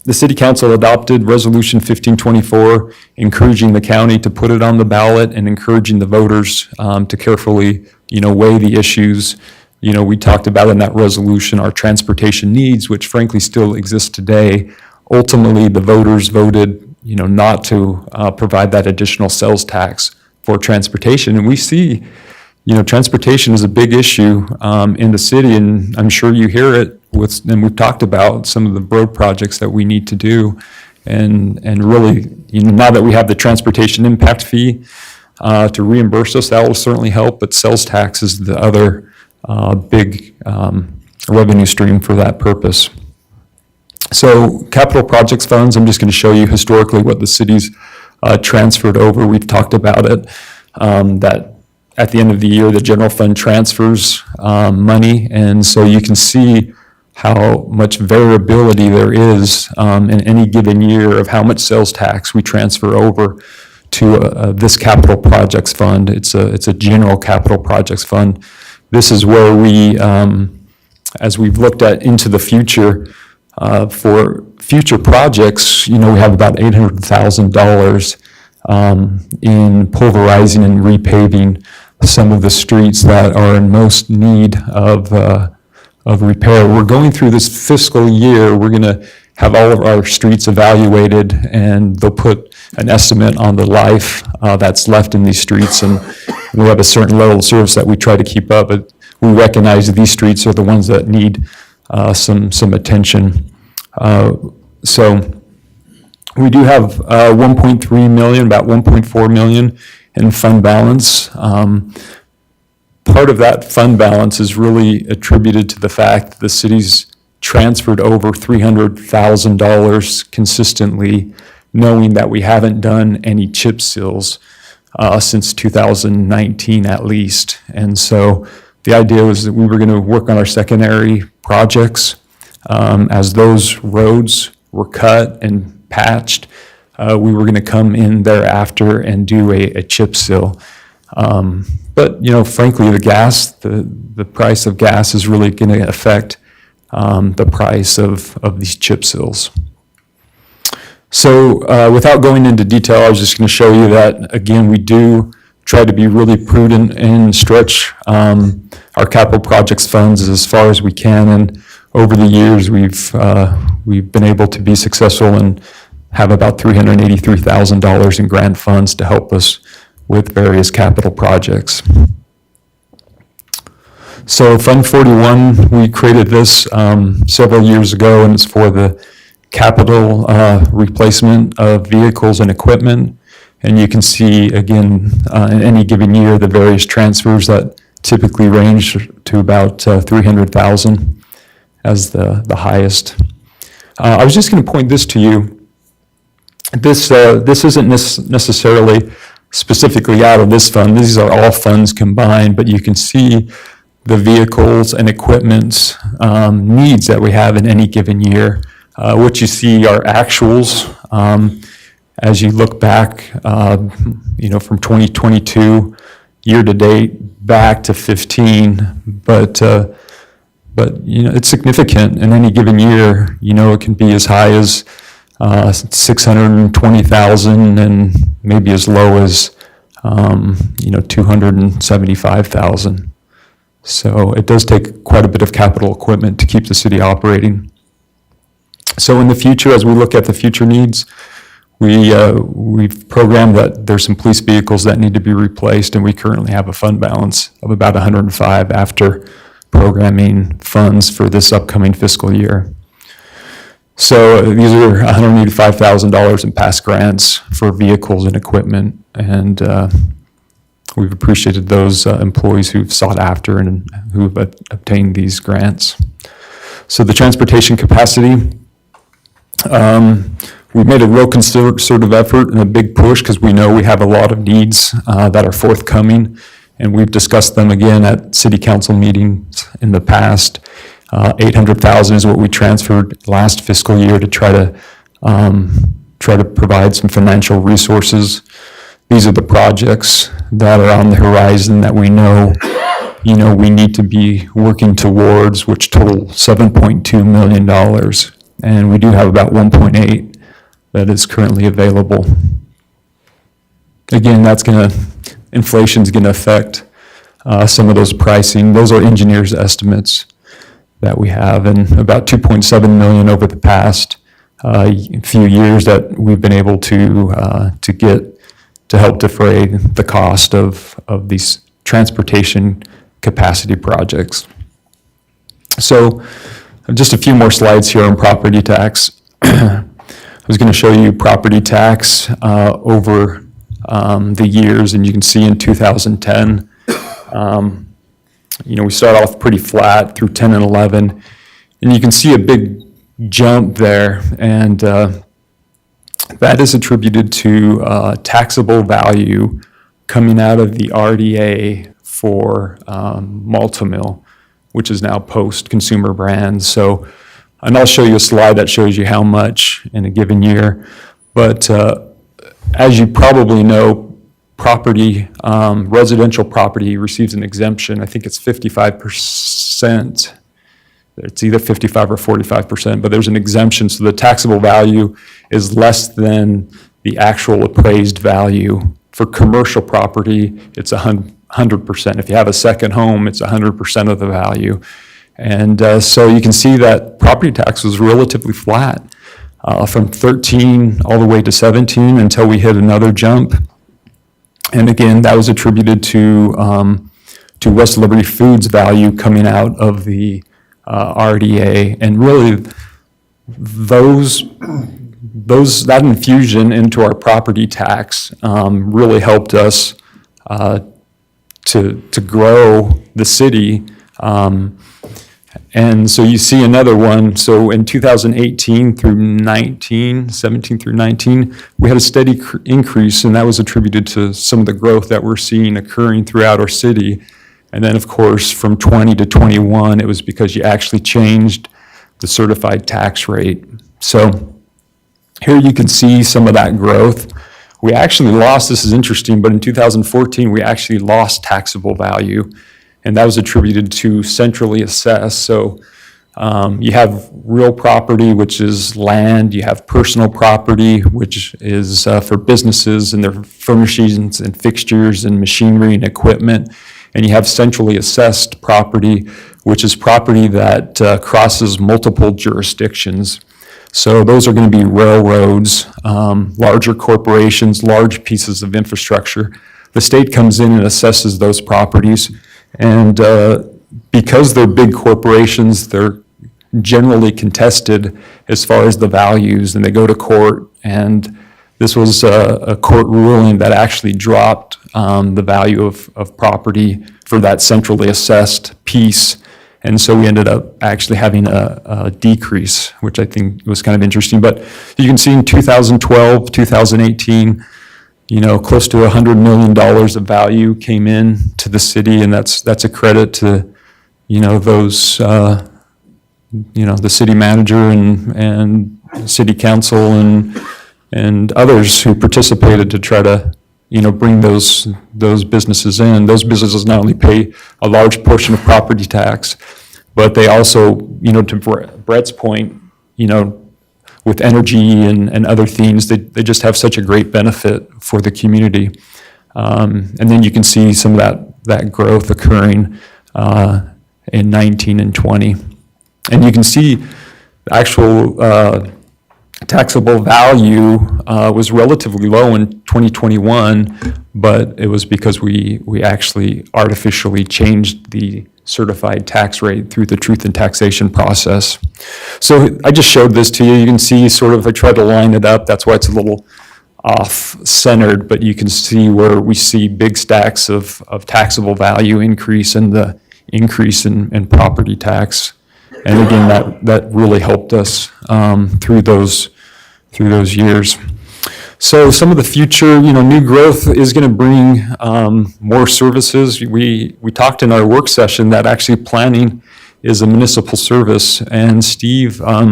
B: the city council adopted Resolution 1524, encouraging the county to put it on the ballot and encouraging the voters to carefully, weigh the issues. We talked about in that resolution our transportation needs, which frankly still exist today. Ultimately, the voters voted, not to provide that additional sales tax for transportation. And we see, transportation is a big issue in the city, and I'm sure you hear it and we've talked about some of the road projects that we need to do. And really, now that we have the transportation impact fee to reimburse us, that will certainly help, but sales tax is the other big revenue stream for that purpose. So capital projects funds, I'm just going to show you historically what the city's transferred over. We've talked about it, that at the end of the year, the general fund transfers money. And so you can see how much variability there is in any given year of how much sales tax we transfer over to this capital projects fund. It's a general capital projects fund. This is where we, as we've looked at into the future, for future projects, we have about $800,000 in pulverizing and repaving some of the streets that are in most need of repair. We're going through this fiscal year. We're going to have all of our streets evaluated, and they'll put an estimate on the life that's left in these streets. And we have a certain level of service that we try to keep up, but we recognize that these streets are the ones that need some attention. So We do have 1.3 million, about 1.4 million in fund balance. Part of that fund balance is really attributed to the fact that the city's transferred over $300,000 consistently, knowing that we haven't done any chip seals since 2019 at least. And so the idea was that we were going to work on our secondary projects. As those roads were cut and patched, we were going to come in thereafter and do a chip seal. But, frankly, the price of gas is really going to affect the price of these chip seals. So without going into detail, I was just going to show you that, again, we do try to be really prudent and stretch our capital projects funds as far as we can. And over the years, we've been able to be successful and have about $383,000 in grant funds to help us with various capital projects. So Fund 41, we created this several years ago, and it's for the capital replacement of vehicles and equipment. And you can see, again, in any given year, the various transfers that typically range to about 300,000 as the highest. I was just going to point this to you. This isn't necessarily specifically out of this fund. These are all funds combined, but you can see the vehicles and equipment needs that we have in any given year. What you see are actuals as you look back, from 2022 year to date back to 15, but it's significant in any given year. It can be as high as 620,000 and maybe as low as 275,000. So it does take quite a bit of capital equipment to keep the city operating. So in the future, as we look at the future needs, we've programmed that there's some police vehicles that need to be replaced, and we currently have a fund balance of about 105 after programming funds for this upcoming fiscal year. So these are $185,000 in past grants for vehicles and equipment, and we've appreciated those employees who've sought after and who've obtained these grants. So the transportation capacity, we've made a real concerted effort and a big push because we know we have a lot of needs that are forthcoming, and we've discussed them again at city council meetings in the past. 800,000 is what we transferred last fiscal year to try to provide some financial resources. These are the projects that are on the horizon that we know, we need to be working towards, which total $7.2 million. And we do have about 1.8 that is currently available. Again, inflation's gonna affect some of those pricing. Those are engineers' estimates that we have, and about 2.7 million over the past few years that we've been able to get to help defray the cost of these transportation capacity projects. So just a few more slides here on property tax. I was going to show you property tax over the years, and you can see in 2010, we start off pretty flat through 10 and 11, and you can see a big jump there, and that is attributed to taxable value coming out of the RDA for Multimill, which is now post-consumer brands. So, and I'll show you a slide that shows you how much in a given year. But as you probably know, residential property receives an exemption. I think it's 55%. It's either 55 or 45%, but there's an exemption. So the taxable value is less than the actual appraised value. For commercial property, it's 100%. If you have a second home, it's 100% of the value. And so you can see that property tax was relatively flat from 13 all the way to 17 until we hit another jump. And again, that was attributed to West Liberty Foods value coming out of the RDA. And really, those that infusion into our property tax really helped us to grow the city. And so you see another one. So in 2018 through 19, 17 through 19, we had a steady increase, and that was attributed to some of the growth that we're seeing occurring throughout our city. And then, of course, from 20 to 21, it was because you actually changed the certified tax rate. So here you can see some of that growth. We actually lost, this is interesting, but in 2014, we actually lost taxable value, and that was attributed to centrally assessed. So you have real property, which is land. You have personal property, which is for businesses and their furnishings and fixtures and machinery and equipment. And you have centrally assessed property, which is property that crosses multiple jurisdictions. So those are going to be railroads, larger corporations, large pieces of infrastructure. The state comes in and assesses those properties. And because they're big corporations, they're generally contested as far as the values, and they go to court. And this was a court ruling that actually dropped the value of property for that centrally assessed piece. And so we ended up actually having a decrease, which I think was kind of interesting. But you can see in 2012, 2018, close to $100 million of value came in to the city, and that's a credit to, those, the city manager and city council and others who participated to try to, bring those businesses in. Those businesses not only pay a large portion of property tax, but they also, to Brett's point, with energy and other things, they just have such a great benefit for the community. And then you can see some of that growth occurring in 19 and 20. And you can see the actual taxable value was relatively low in 2021, but it was because we actually artificially changed the certified tax rate through the truth in taxation process. So I just showed this to you. You can see sort of, I tried to line it up. That's why it's a little off-centered, but you can see where we see big stacks of taxable value increase and the increase in property tax. And again, that really helped us through those years. So some of the future, new growth is going to bring more services. We talked in our work session that actually planning is a municipal service. And Steve, I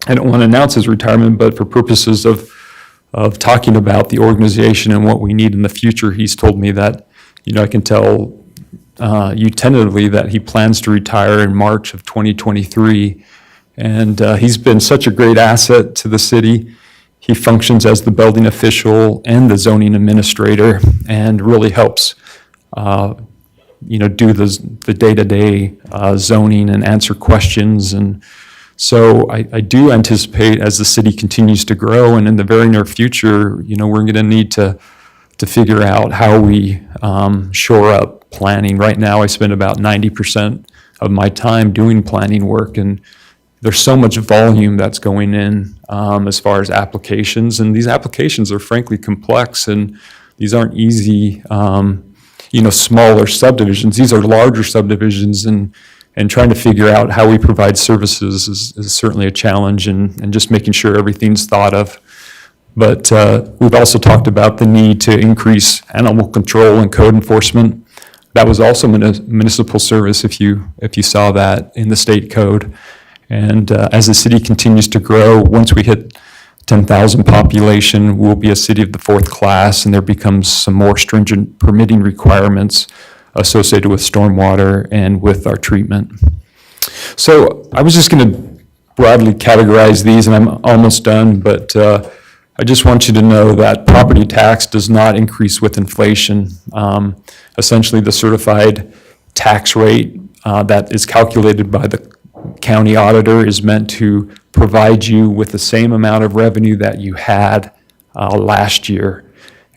B: don't want to announce his retirement, but for purposes of talking about the organization and what we need in the future, he's told me that, I can tell you tentatively that he plans to retire in March of 2023. And he's been such a great asset to the city. He functions as the building official and the zoning administrator and really helps, do the day-to-day zoning and answer questions. And so I do anticipate as the city continues to grow and in the very near future, we're going to need to figure out how we shore up planning. Right now, I spend about 90% of my time doing planning work, and there's so much volume that's going in as far as applications, and these applications are frankly complex, and these aren't easy, smaller subdivisions. These are larger subdivisions, and trying to figure out how we provide services is certainly a challenge, and just making sure everything's thought of. But we've also talked about the need to increase animal control and code enforcement. That was also municipal service if you saw that in the state code. And as the city continues to grow, once we hit 10,000 population, we'll be a city of the fourth class, and there becomes some more stringent permitting requirements associated with stormwater and with our treatment. So I was just going to broadly categorize these, and I'm almost done, but I just want you to know that property tax does not increase with inflation. Essentially, the certified tax rate that is calculated by the county auditor is meant to provide you with the same amount of revenue that you had last year.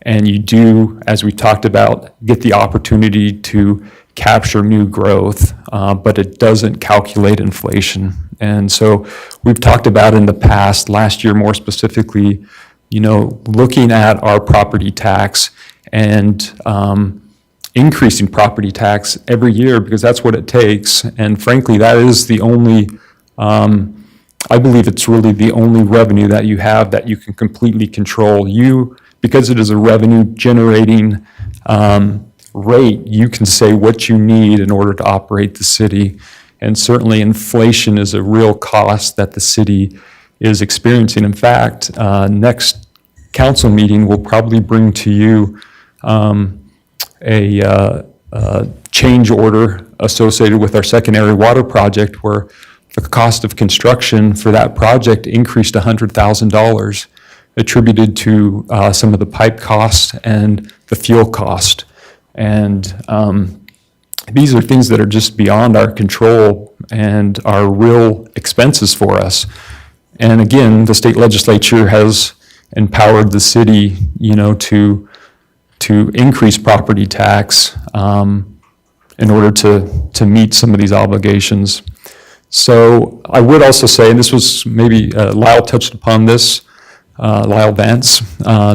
B: And you do, as we talked about, get the opportunity to capture new growth, but it doesn't calculate inflation. And so we've talked about in the past, last year more specifically, looking at our property tax and increasing property tax every year because that's what it takes. And frankly, that is the only, I believe it's really the only revenue that you have that you can completely control. Because it is a revenue generating rate, you can say what you need in order to operate the city. And certainly inflation is a real cost that the city is experiencing. In fact, next council meeting will probably bring to you a change order associated with our secondary water project where the cost of construction for that project increased $100,000 attributed to some of the pipe costs and the fuel cost. And these are things that are just beyond our control and are real expenses for us. And again, the state legislature has empowered the city, to increase property tax in order to meet some of these obligations. So I would also say, and this was maybe Lyle touched upon this, Lyle Vance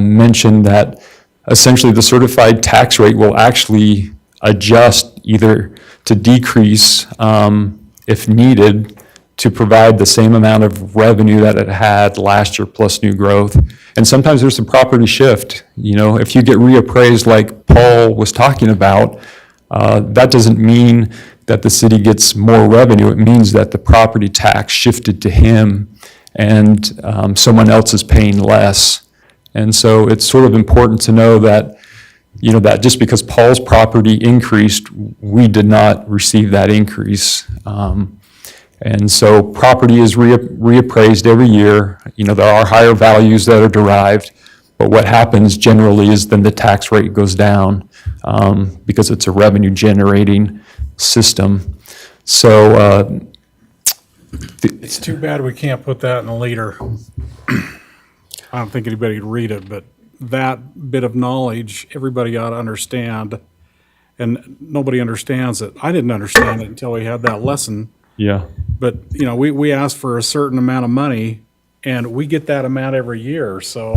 B: mentioned that essentially the certified tax rate will actually adjust either to decrease if needed to provide the same amount of revenue that it had last year plus new growth. And sometimes there's a property shift. If you get reappraised like Paul was talking about, that doesn't mean that the city gets more revenue. It means that the property tax shifted to him and someone else is paying less. And so it's sort of important to know that, that just because Paul's property increased, we did not receive that increase. And so property is reappraised every year. There are higher values that are derived, but what happens generally is then the tax rate goes down because it's a revenue generating system. So
W: It's too bad we can't put that in a leader. I don't think anybody would read it, but that bit of knowledge, everybody ought to understand, and nobody understands it. I didn't understand it until we had that lesson.
B: Yeah.
W: But, we asked for a certain amount of money, and we get that amount every year, so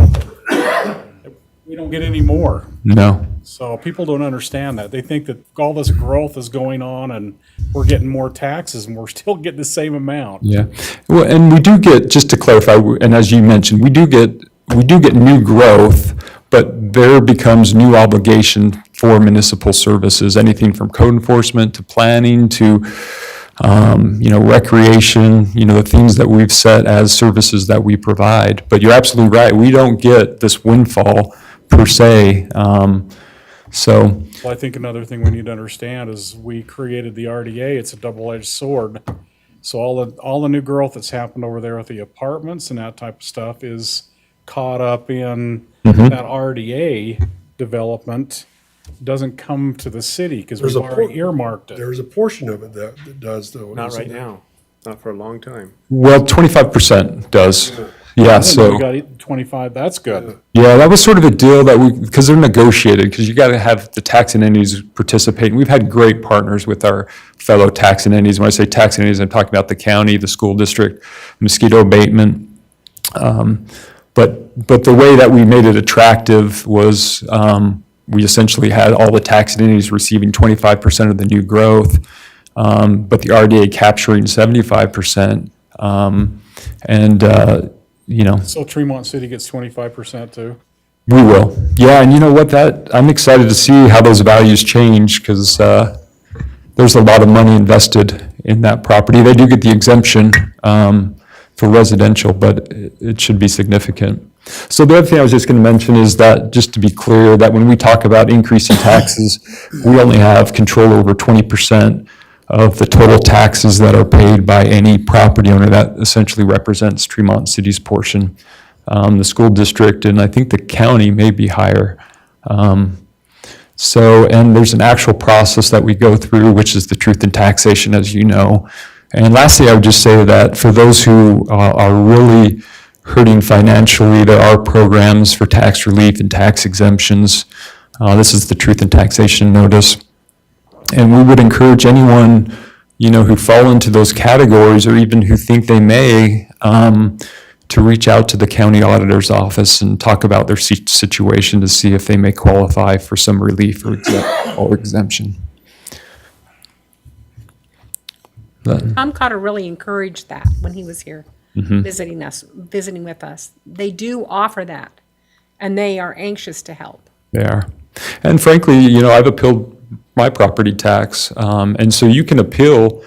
W: we don't get any more.
B: No.
W: So people don't understand that. They think that all this growth is going on and we're getting more taxes and we're still getting the same amount.
B: Yeah. Well, and we do get, just to clarify, and as you mentioned, we do get new growth, but there becomes new obligation for municipal services, anything from code enforcement to planning to recreation, the things that we've set as services that we provide. But you're absolutely right. We don't get this windfall per se.
W: Well, I think another thing we need to understand is we created the RDA. It's a double-edged sword. So all the new growth that's happened over there with the apartments and that type of stuff is caught up in that RDA development. Doesn't come to the city because we've already earmarked it.
A: There's a portion of it that does, though.
D: Not right now, not for a long time.
B: Well, 25% does. Yeah, so.
W: We got 25, that's good.
B: Yeah, that was sort of a deal that because they're negotiated, because you got to have the taxing entities participate. And we've had great partners with our fellow taxing entities. When I say taxing entities, I'm talking about the county, the school district, mosquito abatement. But the way that we made it attractive was we essentially had all the taxing entities receiving 25% of the new growth, but the RDA capturing 75%.
W: So Tremont City gets 25% too?
B: We will. Yeah, and you know what, I'm excited to see how those values change because there's a lot of money invested in that property. They do get the exemption for residential, but it should be significant. So the other thing I was just going to mention is that, just to be clear, that when we talk about increasing taxes, we only have control over 20% of the total taxes that are paid by any property owner. That essentially represents Tremont City's portion. The school district and I think the county may be higher. And there's an actual process that we go through, which is the truth in taxation, as you know. And lastly, I would just say that for those who are really hurting financially, there are programs for tax relief and tax exemptions. This is the truth in taxation notice. And we would encourage anyone who fall into those categories or even who think they may, to reach out to the county auditor's office and talk about their situation to see if they may qualify for some relief or exemption.
C: Tom Cotter really encouraged that when he was here visiting with us. They do offer that, and they are anxious to help.
B: They are. And frankly, I've appealed my property tax, and so you can appeal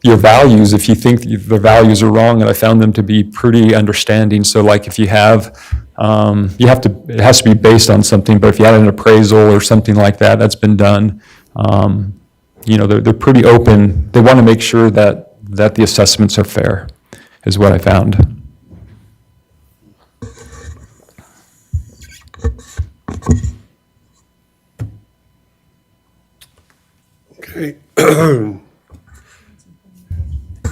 B: your values if you think the values are wrong, and I found them to be pretty understanding. So like if you have, it has to be based on something, but if you had an appraisal or something like that, that's been done, they're pretty open. They want to make sure that the assessments are fair, is what I found.
A: Okay.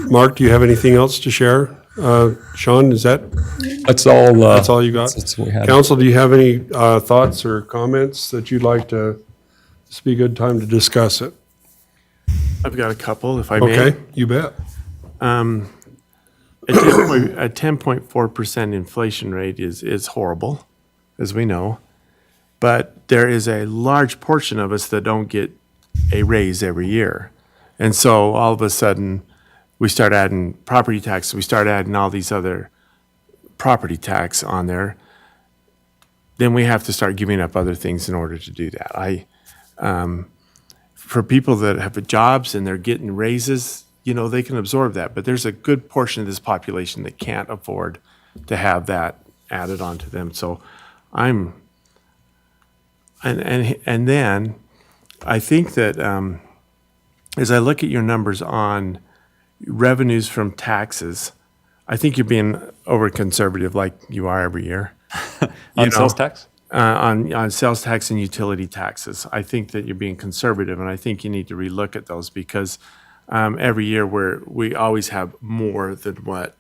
A: Mark, do you have anything else to share? Sean, is that?
B: That's all.
A: That's all you got?
B: That's what we had.
A: Council, do you have any thoughts or comments that you'd like to, this would be a good time to discuss it?
D: I've got a couple, if I may.
A: Okay, you bet.
D: A 10.4% inflation rate is horrible, as we know. But there is a large portion of us that don't get a raise every year. And so all of a sudden, we start adding property tax, we start adding all these other property tax on there. Then we have to start giving up other things in order to do that. For people that have jobs and they're getting raises, they can absorb that. But there's a good portion of this population that can't afford to have that added onto them. So and then I think that as I look at your numbers on revenues from taxes, I think you're being over conservative like you are every year.
B: On sales tax?
D: On sales tax and utility taxes. I think that you're being conservative, and I think you need to relook at those because every year we always have more than what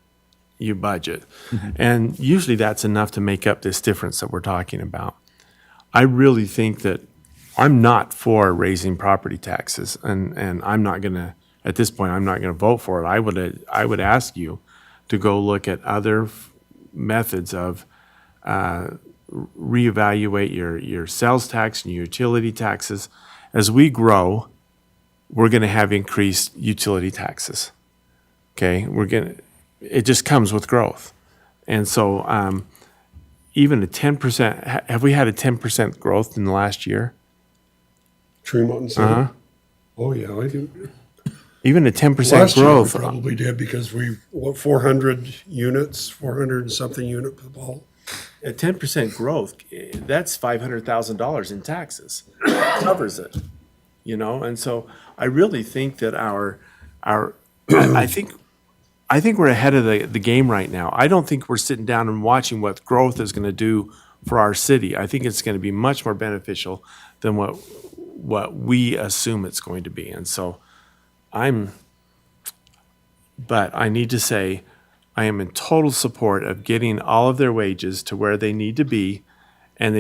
D: you budget. And usually that's enough to make up this difference that we're talking about. I really think that I'm not for raising property taxes, and I'm not going to, at this point, I'm not going to vote for it. I would ask you to go look at other methods of reevaluate your sales tax and your utility taxes. As we grow, we're going to have increased utility taxes. Okay, it just comes with growth, and so even a 10%. Have we had a 10% growth in the last year?
A: Tremont and City? Oh, yeah, I do.
D: Even a 10%
A: Last year we
D: growth.
A: probably did because 400 units, 400 and something unit per ball.
D: At 10% growth, that's $500,000 in taxes. Covers it, and so I really think that I think we're ahead of the game right now. I don't think we're sitting down and watching what growth is going to do for our city. I think it's going to be much more beneficial than what we assume it's going to be. And so but I need to say, I am in total support of getting all of their wages to where they need to be, and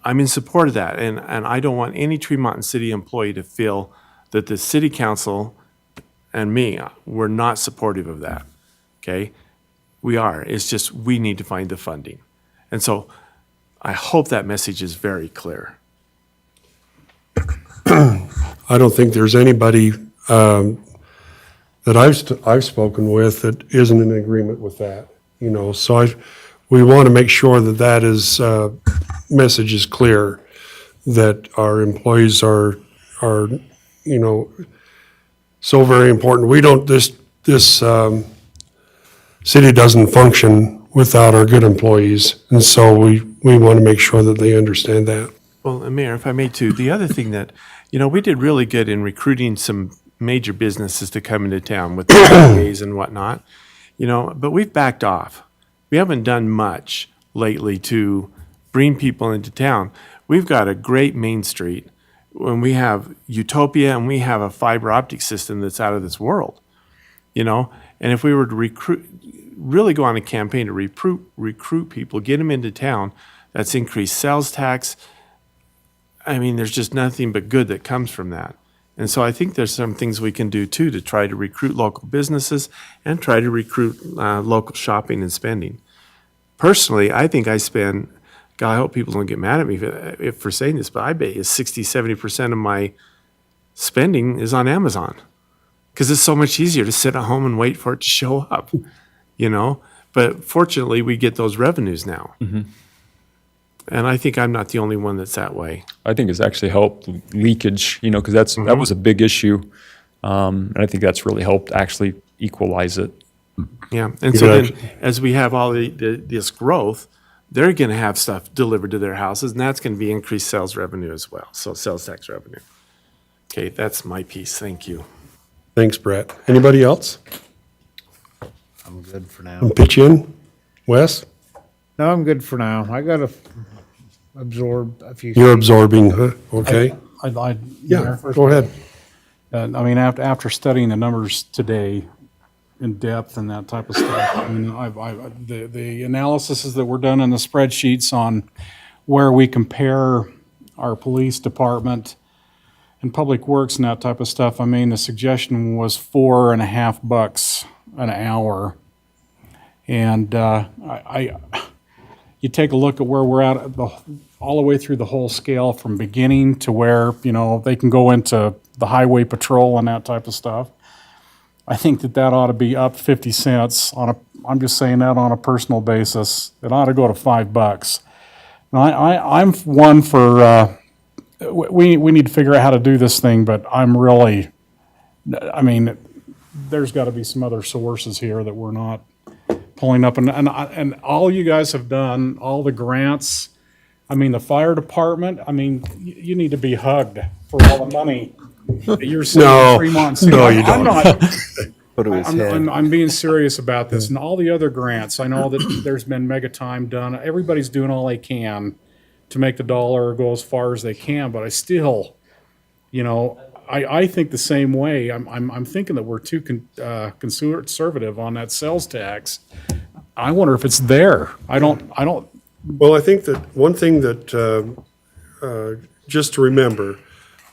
D: I'm in support of that, and I don't want any Tremont City employee to feel that the city council and me, we're not supportive of that, okay? We are, it's just we need to find the funding. And so I hope that message is very clear.
A: I don't think there's anybody that I've spoken with that isn't in agreement with that, So we want to make sure that is message is clear, that our employees are so very important. We don't. This city doesn't function without our good employees, and so we want to make sure that they understand that.
D: Well, Mayor, if I may too, the other thing that, we did really good in recruiting some major businesses to come into town with the holidays and whatnot, but we've backed off. We haven't done much lately to bring people into town. We've got a great Main Street when we have Utopia and we have a fiber optic system that's out of this world, and if we were to really go on a campaign to recruit people, get them into town, that's increased sales tax. I mean, there's just nothing but good that comes from that. And so I think there's some things we can do too to try to recruit local businesses and try to recruit local shopping and spending. Personally, I think I spend, God, I hope people don't get mad at me for saying this, but I bet you 60, 70% of my spending is on Amazon because it's so much easier to sit at home and wait for it to show up, you know? But fortunately, we get those revenues now.
B: Mm-hmm.
D: And I think I'm not the only one that's that way.
B: I think it's actually helped leakage, you know, because that was a big issue. And I think that's really helped actually equalize it.
D: Yeah, and so then as we have all this growth, they're going to have stuff delivered to their houses, and that's going to be increased sales revenue as well, so sales tax revenue. Okay, that's my piece. Thank you.
A: Thanks, Brett. Anybody else?
H: I'm good for now.
A: And pitch in? Wes?
H: No, I'm good for now. I gotta absorb a few.
A: You're absorbing, huh? Okay.
W: Yeah,
A: go ahead.
W: I mean, after studying the numbers today in depth and that type of stuff, I mean, the analyses that were done in the spreadsheets on where we compare our police department and public works and that type of stuff, I mean, the suggestion was $4.50 an hour. And you take a look at where we're at, all the way through the whole scale from beginning to where, you know, they can go into the highway patrol and that type of stuff. I think that ought to be up 50 cents I'm just saying that on a personal basis. It ought to go to $5. Now, I'm one for, we need to figure out how to do this thing, but I'm really, I mean, there's got to be some other sources here that we're not pulling up. And all you guys have done, all the grants, I mean, the fire department, I mean, you need to be hugged for all the money that you're seeing in Fremont.
A: No, you don't.
W: I'm being serious about this. And all the other grants, I know that there's been mega time done. Everybody's doing all they can to make the dollar go as far as they can, but I still, you know, I think the same way. I'm thinking that we're too conservative on that sales tax. I wonder if it's there. I don't.
A: Well, I think that one thing that just to remember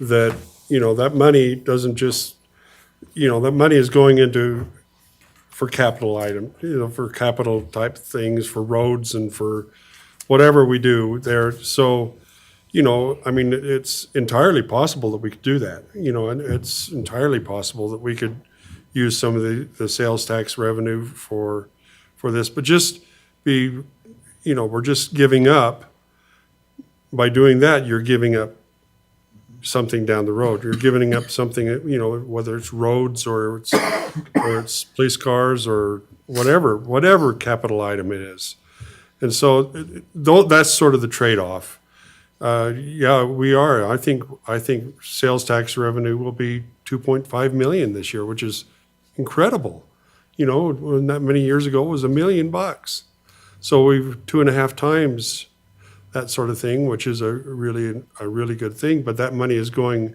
A: that, you know, that money doesn't just, you know, that money is going into for capital item, you know, for capital type things, for roads and for whatever we do there. So, you know, I mean, it's entirely possible that we could do that, you know, and it's entirely possible that we could use some of the sales tax revenue for this, but just be, you know, we're just giving up. By doing that, you're giving up something down the road. You're giving up something, you know, whether it's roads or it's police cars or whatever capital item it is. And so that's sort of the trade-off. Yeah, we are. I think sales tax revenue will be 2.5 million this year, which is incredible. You know, not many years ago it was $1 million. So we've 2.5 times that sort of thing, which is a really good thing. But that money is going,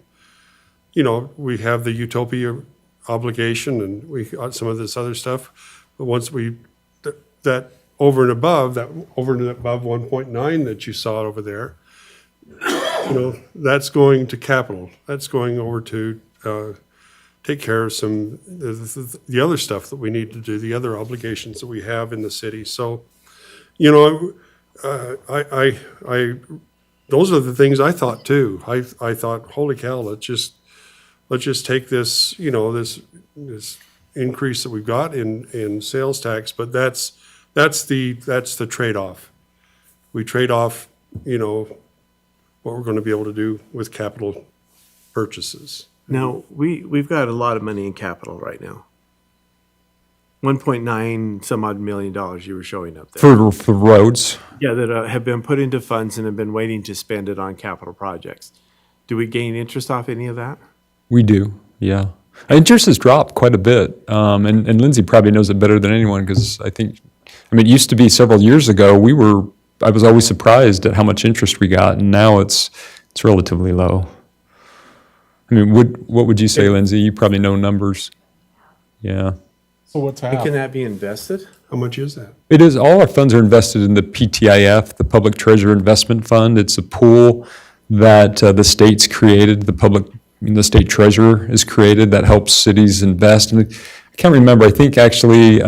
A: you know, we have the Utopia obligation and we got some of this other stuff. But once that over and above 1.9 that you saw over there, you know, that's going to capital. That's going over to take care of some the other stuff that we need to do, the other obligations that we have in the city. So, you know, I those are the things I thought too. I thought, holy cow, let's just take this, you know, this increase that we've got in sales tax, but that's the trade-off. We trade off, you know, what we're going to be able to do with capital purchases.
D: Now, we've got a lot of money in capital right now. 1.9 some odd million dollars you were showing up there.
B: For roads?
D: Yeah, that have been put into funds and have been waiting to spend it on capital projects. Do we gain interest off any of that?
B: We do, yeah. Interest has dropped quite a bit, and Lindsay probably knows it better than anyone because I mean, it used to be several years ago, I was always surprised at how much interest we got, and now it's relatively low. I mean, what would you say, Lindsay? You probably know numbers. Yeah.
W: So what's
D: And
W: happening?
D: can that be invested?
A: How much is that?
B: It is. All our funds are invested in the PTIF, the Public Treasure Investment Fund. It's a pool that the state's created, the public the state treasurer is created that helps cities invest. And I can't remember, I think actually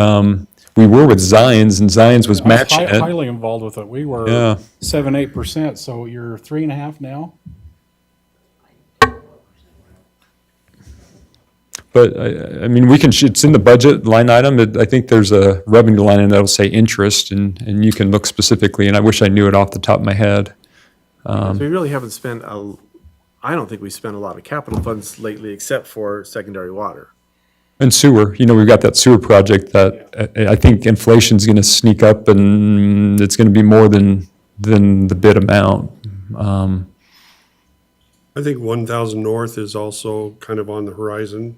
B: we were with Zions, and Zions was matching it.
W: Highly involved with it. We were
B: Yeah.
W: 7-8%, so you're 3.5 now?
B: But I mean, it's in the budget line item. I think there's a revenue line item that'll say interest, and you can look specifically, and I wish I knew it off the top of my head.
D: So we really haven't spent I don't think we spent a lot of capital funds lately except for secondary water.
B: And sewer, we've got that sewer project that I think inflation's gonna sneak up, and it's gonna be more than the bid amount.
A: I think 1,000 North is also kind of on the horizon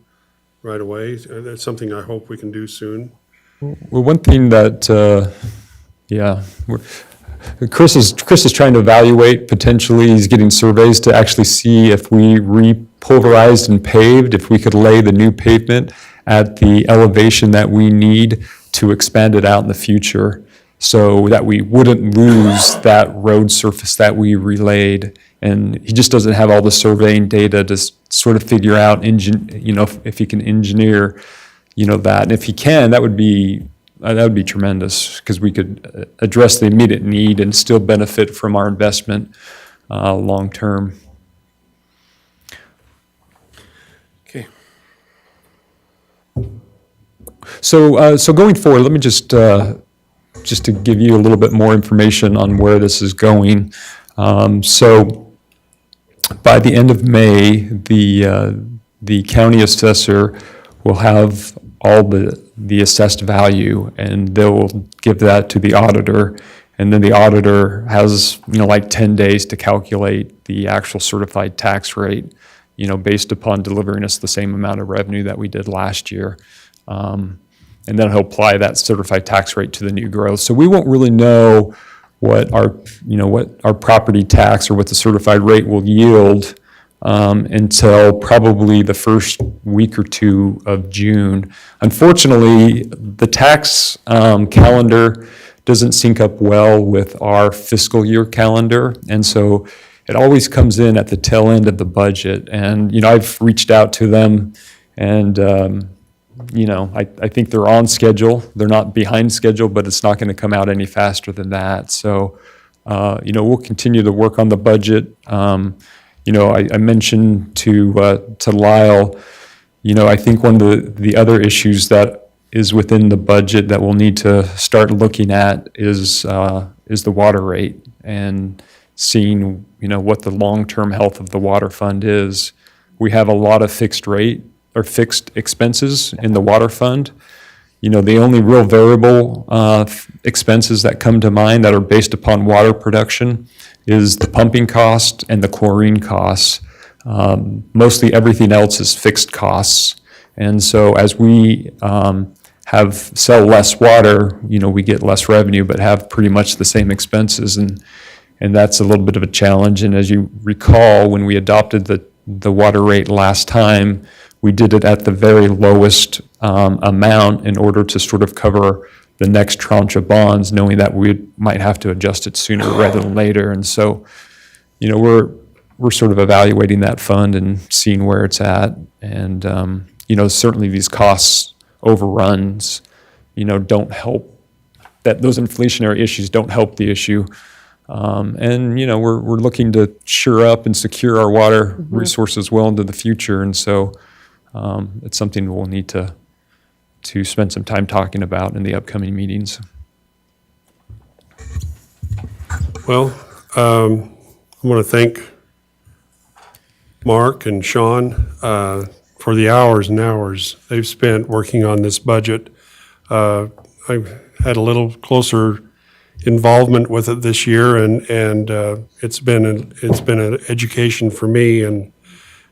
A: right away. That's something I hope we can do soon.
B: Well, one thing that, Chris is trying to evaluate potentially, he's getting surveys to actually see if we repulverized and paved, if we could lay the new pavement at the elevation that we need to expand it out in the future, so that we wouldn't lose that road surface that we relayed. And he just doesn't have all the surveying data to sort of figure out, if he can engineer, that. And if he can, that would be tremendous, because we could address the immediate need and still benefit from our investment long term.
D: Okay.
B: So going forward, let me just to give you a little bit more information on where this is going. So by the end of May, the county assessor will have all the assessed value, and they'll give that to the auditor, and then the auditor has 10 days to calculate the actual certified tax rate, based upon delivering us the same amount of revenue that we did last year. And then he'll apply that certified tax rate to the new growth. So we won't really know what our property tax or what the certified rate will yield until probably the first week or two of June. Unfortunately, the tax calendar doesn't sync up well with our fiscal year calendar, and so it always comes in at the tail end of the budget. And I've reached out to them, and I think they're on schedule. They're not behind schedule, but it's not going to come out any faster than that. So, we'll continue to work on the budget. I mentioned to Lyle, I think one of the other issues that is within the budget that we'll need to start looking at is the water rate, and seeing, what the long-term health of the water fund is. We have a lot of fixed expenses in the water fund. The only real variable expenses that come to mind that are based upon water production is the pumping cost and the chlorine costs. Mostly everything else is fixed costs. And so as we sell less water, we get less revenue, but have pretty much the same expenses. And that's a little bit of a challenge. And as you recall, when we adopted the water rate last time, we did it at the very lowest amount in order to sort of cover the next tranche of bonds, knowing that we might have to adjust it sooner rather than later. And so, we're sort of evaluating that fund and seeing where it's at. And, certainly these costs overruns, don't help, that those inflationary issues don't help the issue. And, we're looking to shore up and secure our water resources well into the future. And so, it's something we'll need to spend some time talking about in the upcoming meetings.
A: Well, I want to thank Mark and Sean for the hours and hours they've spent working on this budget. I've had a little closer involvement with it this year, and it's been an education for me and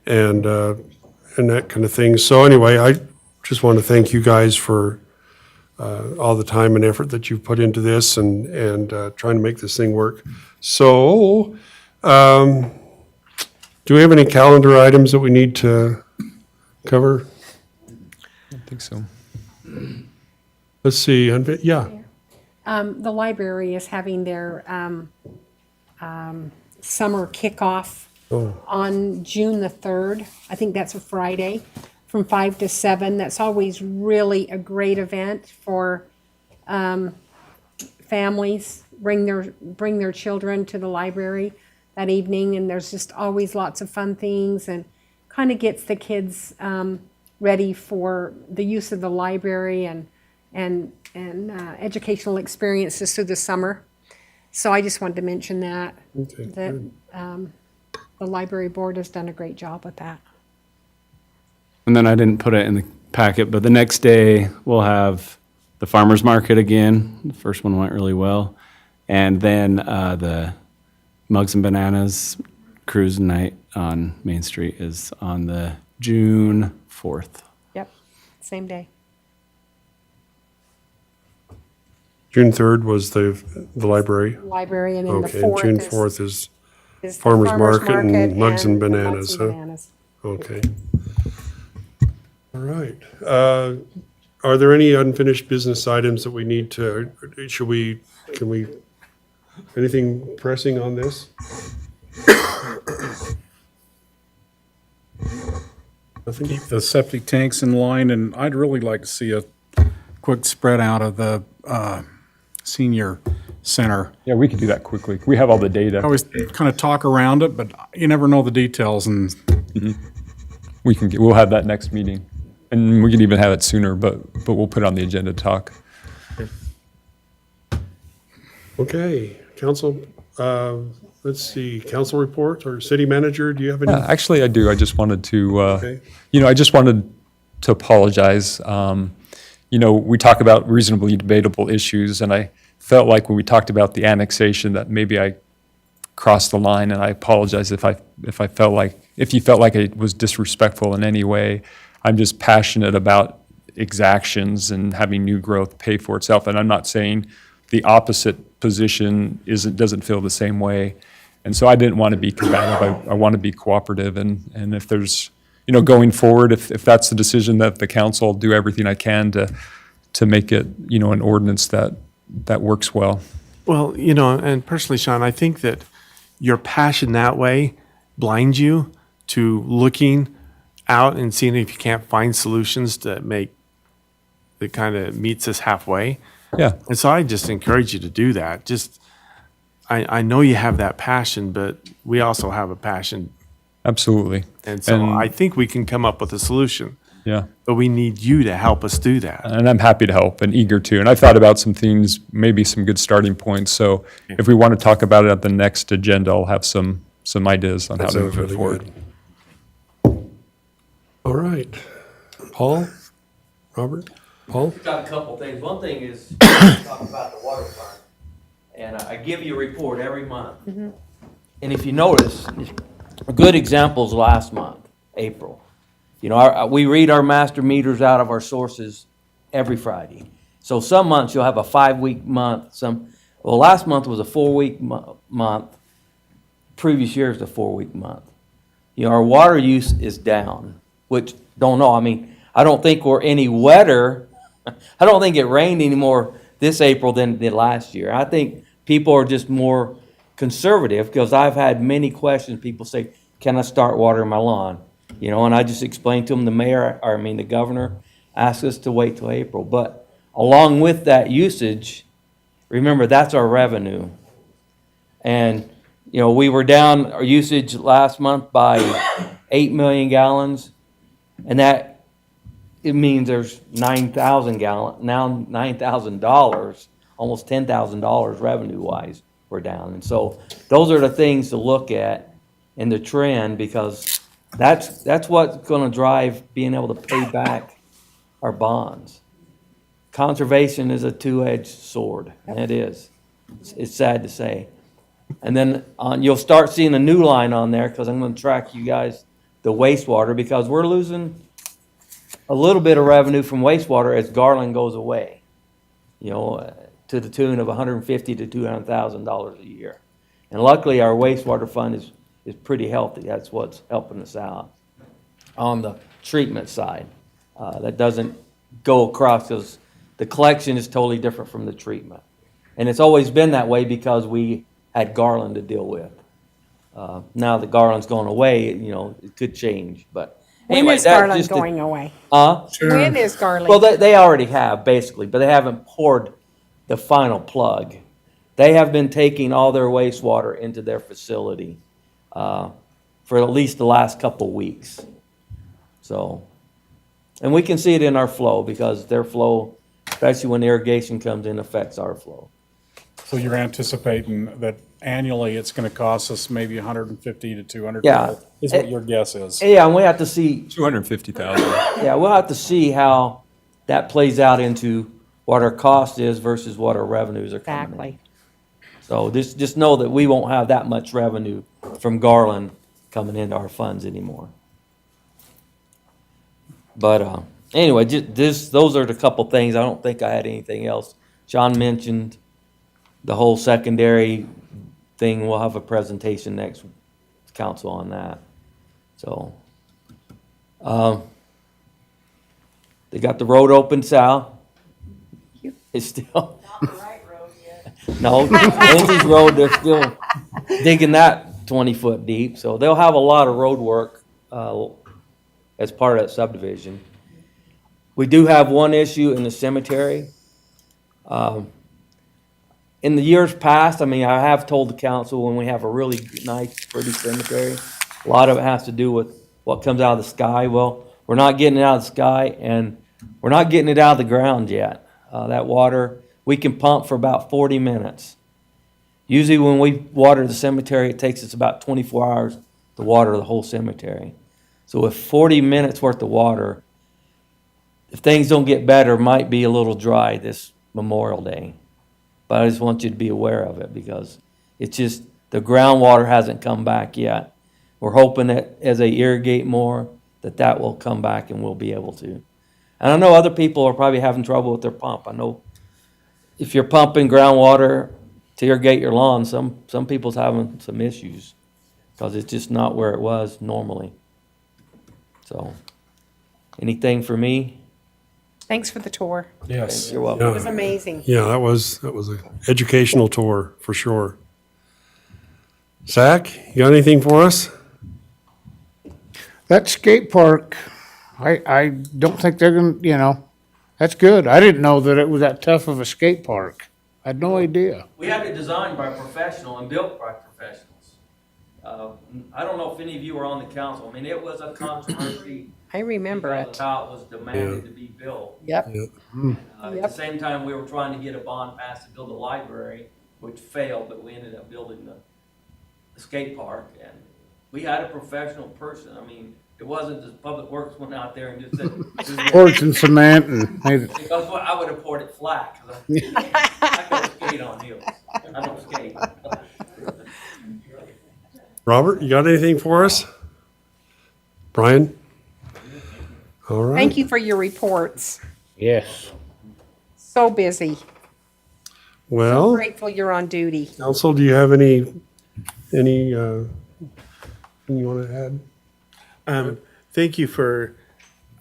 A: that kind of thing. So anyway, I just want to thank you guys for all the time and effort that you've put into this and trying to make this thing work. So, do we have any calendar items that we need to cover?
B: I don't think so.
A: Let's see. Yeah.
C: The library is having their summer kickoff on June the 3rd. I think that's a Friday, from 5 to 7. That's always really a great event for families. Bring their children to the library that evening, and there's just always lots of fun things, and kind of gets the kids ready for the use of the library and educational experiences through the summer. So I just wanted to mention that, the library board has done a great job with that.
I: And then I didn't put it in the packet, but the next day we'll have the farmer's market again. The first one went really well. And then the Mugs and Bananas cruise night on Main Street is on the June 4th.
C: Yep, same day.
A: June 3rd was the library.
C: Library, and then the
A: Okay,
C: 4th
A: June
C: is
A: 4th is
C: the
A: farmer's market and Mugs and
C: the
A: Bananas, huh?
C: Bananas.
A: Okay. All right. Are there any unfinished business items that we need to, anything pressing on this? Nothing?
W: Keep the septic tanks in line, and I'd really like to see a quick spread out of the senior center.
B: Yeah, we could do that quickly. We have all the data.
W: I always kind of talk around it, but you never know the details, and
B: We'll have that next meeting. And we can even have it sooner, but we'll put it on the agenda to talk.
A: Okay, council, let's see, council report or city manager, do you have any?
B: Yeah, actually, I do. I just wanted to,
A: Okay.
B: I just wanted to apologize. We talk about reasonably debatable issues, and I felt like when we talked about the annexation that maybe I crossed the line, and I apologize if you felt like it was disrespectful in any way. I'm just passionate about exactions and having new growth pay for itself, and I'm not saying the opposite position doesn't feel the same way. And so I didn't want to be combative. I want to be cooperative, and if there's, going forward, if that's the decision that the council, I'll do everything I can to make it, an ordinance that works well.
D: Well, and personally, Sean, I think that your passion that way blinds you to looking out and seeing if you can't find solutions that kind of meets us halfway.
B: Yeah.
D: And so I just encourage you to do that. I know you have that passion, but we also have a passion.
B: Absolutely.
D: And so I think we can come up with a solution.
B: Yeah.
D: But we need you to help us do that.
B: And I'm happy to help and eager to. And I thought about some things, maybe some good starting points. So if we want to talk about it at the next agenda, I'll have some ideas on how to move it forward.
A: All right. Paul? Robert? Paul?
J: Got a couple things. One thing is talk about the waterfront. And I give you a report every month. And if you notice, a good example's last month, April. We read our master meters out of our sources every Friday. So some months you'll have a 5-week month. Last month was a 4-week month. Previous year is a 4-week month. Our water use is down, which don't know. I don't think we're any wetter. I don't think it rained any more this April than it did last year. I think people are just more conservative because I've had many questions. People say, can I start watering my lawn? And I just explained to them the governor asked us to wait till April. But along with that usage, remember, that's our revenue. And, we were down our usage last month by 8 million gallons. And it means there's 9,000 gallons, now $9,000, almost $10,000 revenue-wise we're down. And so those are the things to look at in the trend, because that's what's going to drive being able to pay back our bonds. Conservation is a two-edged sword, and it is. It's sad to say. And then you'll start seeing a new line on there, because I'm going to track you guys the wastewater, because we're losing a little bit of revenue from wastewater as Garland goes away, to the tune of $150,000 to $200,000 a year. And luckily, our wastewater fund is pretty healthy. That's what's helping us out. On the treatment side, that doesn't go across, because the collection is totally different from the treatment. And it's always been that way because we had Garland to deal with. Now that Garland's gone away, you know, it could change, but
C: When
J: anyway,
C: is
J: that's
C: Garland
J: just
C: going away?
J: Huh?
C: When is Garland?
J: Well, they already have, basically, but they haven't poured the final plug. They have been taking all their wastewater into their facility for at least the last couple weeks. So, and we can see it in our flow because their flow, especially when irrigation comes in, affects our flow.
W: So you're anticipating that annually it's going to cost us maybe 150 to 200?
J: Yeah.
W: Is what your guess is?
J: Yeah, and we have to see.
B: 250,000.
J: Yeah, we'll have to see how that plays out into what our cost is versus what our revenues are coming in.
C: Exactly.
J: So just know that we won't have that much revenue from Garland coming into our funds anymore. But anyway, those are the couple things. I don't think I had anything else. John mentioned the whole secondary thing. We'll have a presentation next council on that. So they got the road open south. It's still no, Lindsay's Road, they're still digging that 20-foot deep, so they'll have a lot of road work as part of that subdivision. We do have one issue in the cemetery. In the years past, I mean, I have told the council when we have a really nice, pretty cemetery, a lot of it has to do with what comes out of the sky. Well, we're not getting it out of the sky, and we're not getting it out of the ground yet. That water, we can pump for about 40 minutes. Usually when we water the cemetery, it takes us about 24 hours to water the whole cemetery. So with 40 minutes worth of water, if things don't get better, it might be a little dry this Memorial Day. But I just want you to be aware of it because it's just the groundwater hasn't come back yet. We're hoping that as they irrigate more, that will come back and we'll be able to. And I know other people are probably having trouble with their pump. I know if you're pumping groundwater to irrigate your lawn, some people's having some issues because it's just not where it was normally. So, anything for me?
C: Thanks for the tour.
W: Yes.
J: You're welcome.
C: It was amazing.
A: Yeah, that was an educational tour for sure. Zach, you got anything for us?
H: That skate park, I don't think they're gonna, that's good. I didn't know that it was that tough of a skate park. I had no idea.
J: We had it designed by a professional and built by professionals. I don't know if any of you were on the council. I mean, it was a controversy.
C: I remember
J: because
C: it.
J: of how it was demanded to be built.
C: Yep.
J: At the same time, we were trying to get a bond passed to build a library, which failed, but we ended up building the skate park. And we had a professional person. I mean, it wasn't just Public Works went out there and just said.
H: Poured some cement and made it.
J: Because I would have poured it flat, because I couldn't skate on hills. I don't skate.
A: Robert, you got anything for us? Brian? All right.
C: Thank you for your reports.
H: Yes.
C: So busy.
A: Well,
C: Grateful you're on duty.
A: council, do you have any thing you want to add?
D: Thank you for,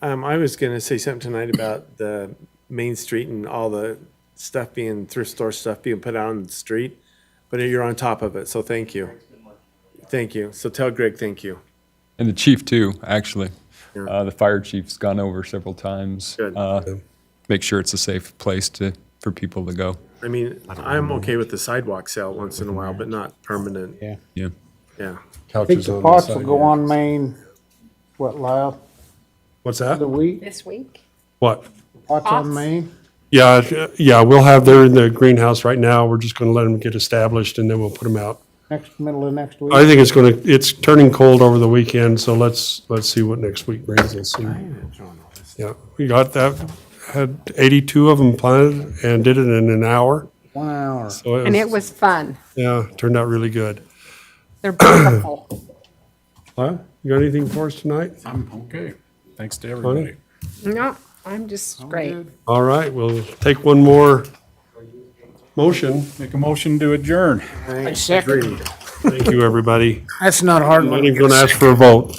D: I was going to say something tonight about the Main Street and all the stuff thrift store stuff being put out on the street, but you're on top of it, so thank you. Thank you. So tell Greg thank you.
B: And the chief too, actually.
D: Yeah.
B: The fire chief's gone over several times.
D: Good.
B: Make sure it's a safe place for people to go.
D: I mean, I'm okay with the sidewalk sale once in a while, but not permanent.
H: Yeah.
B: Yeah.
D: Yeah.
H: I think the pots will go on Main, Lyle?
A: What's that?
H: The week?
C: This week?
A: What?
H: Pots on Main?
A: Yeah, we'll have, they're in the greenhouse right now. We're just going to let them get established and then we'll put them out.
H: Middle of next week?
A: I think it's turning cold over the weekend, so let's see what next week brings us. Yeah, we got that, had 82 of them planted and did it in an hour.
H: 1 hour.
A: So
C: And it was fun.
A: Yeah, turned out really good.
C: They're beautiful.
A: Huh? You got anything for us tonight?
W: I'm okay. Thanks to everybody.
C: No, I'm just great.
A: All right, we'll take one more motion.
W: Make a motion to adjourn.
H: I second.
A: Thank you, everybody.
H: That's not hard.
A: I'm not even going to ask for a vote.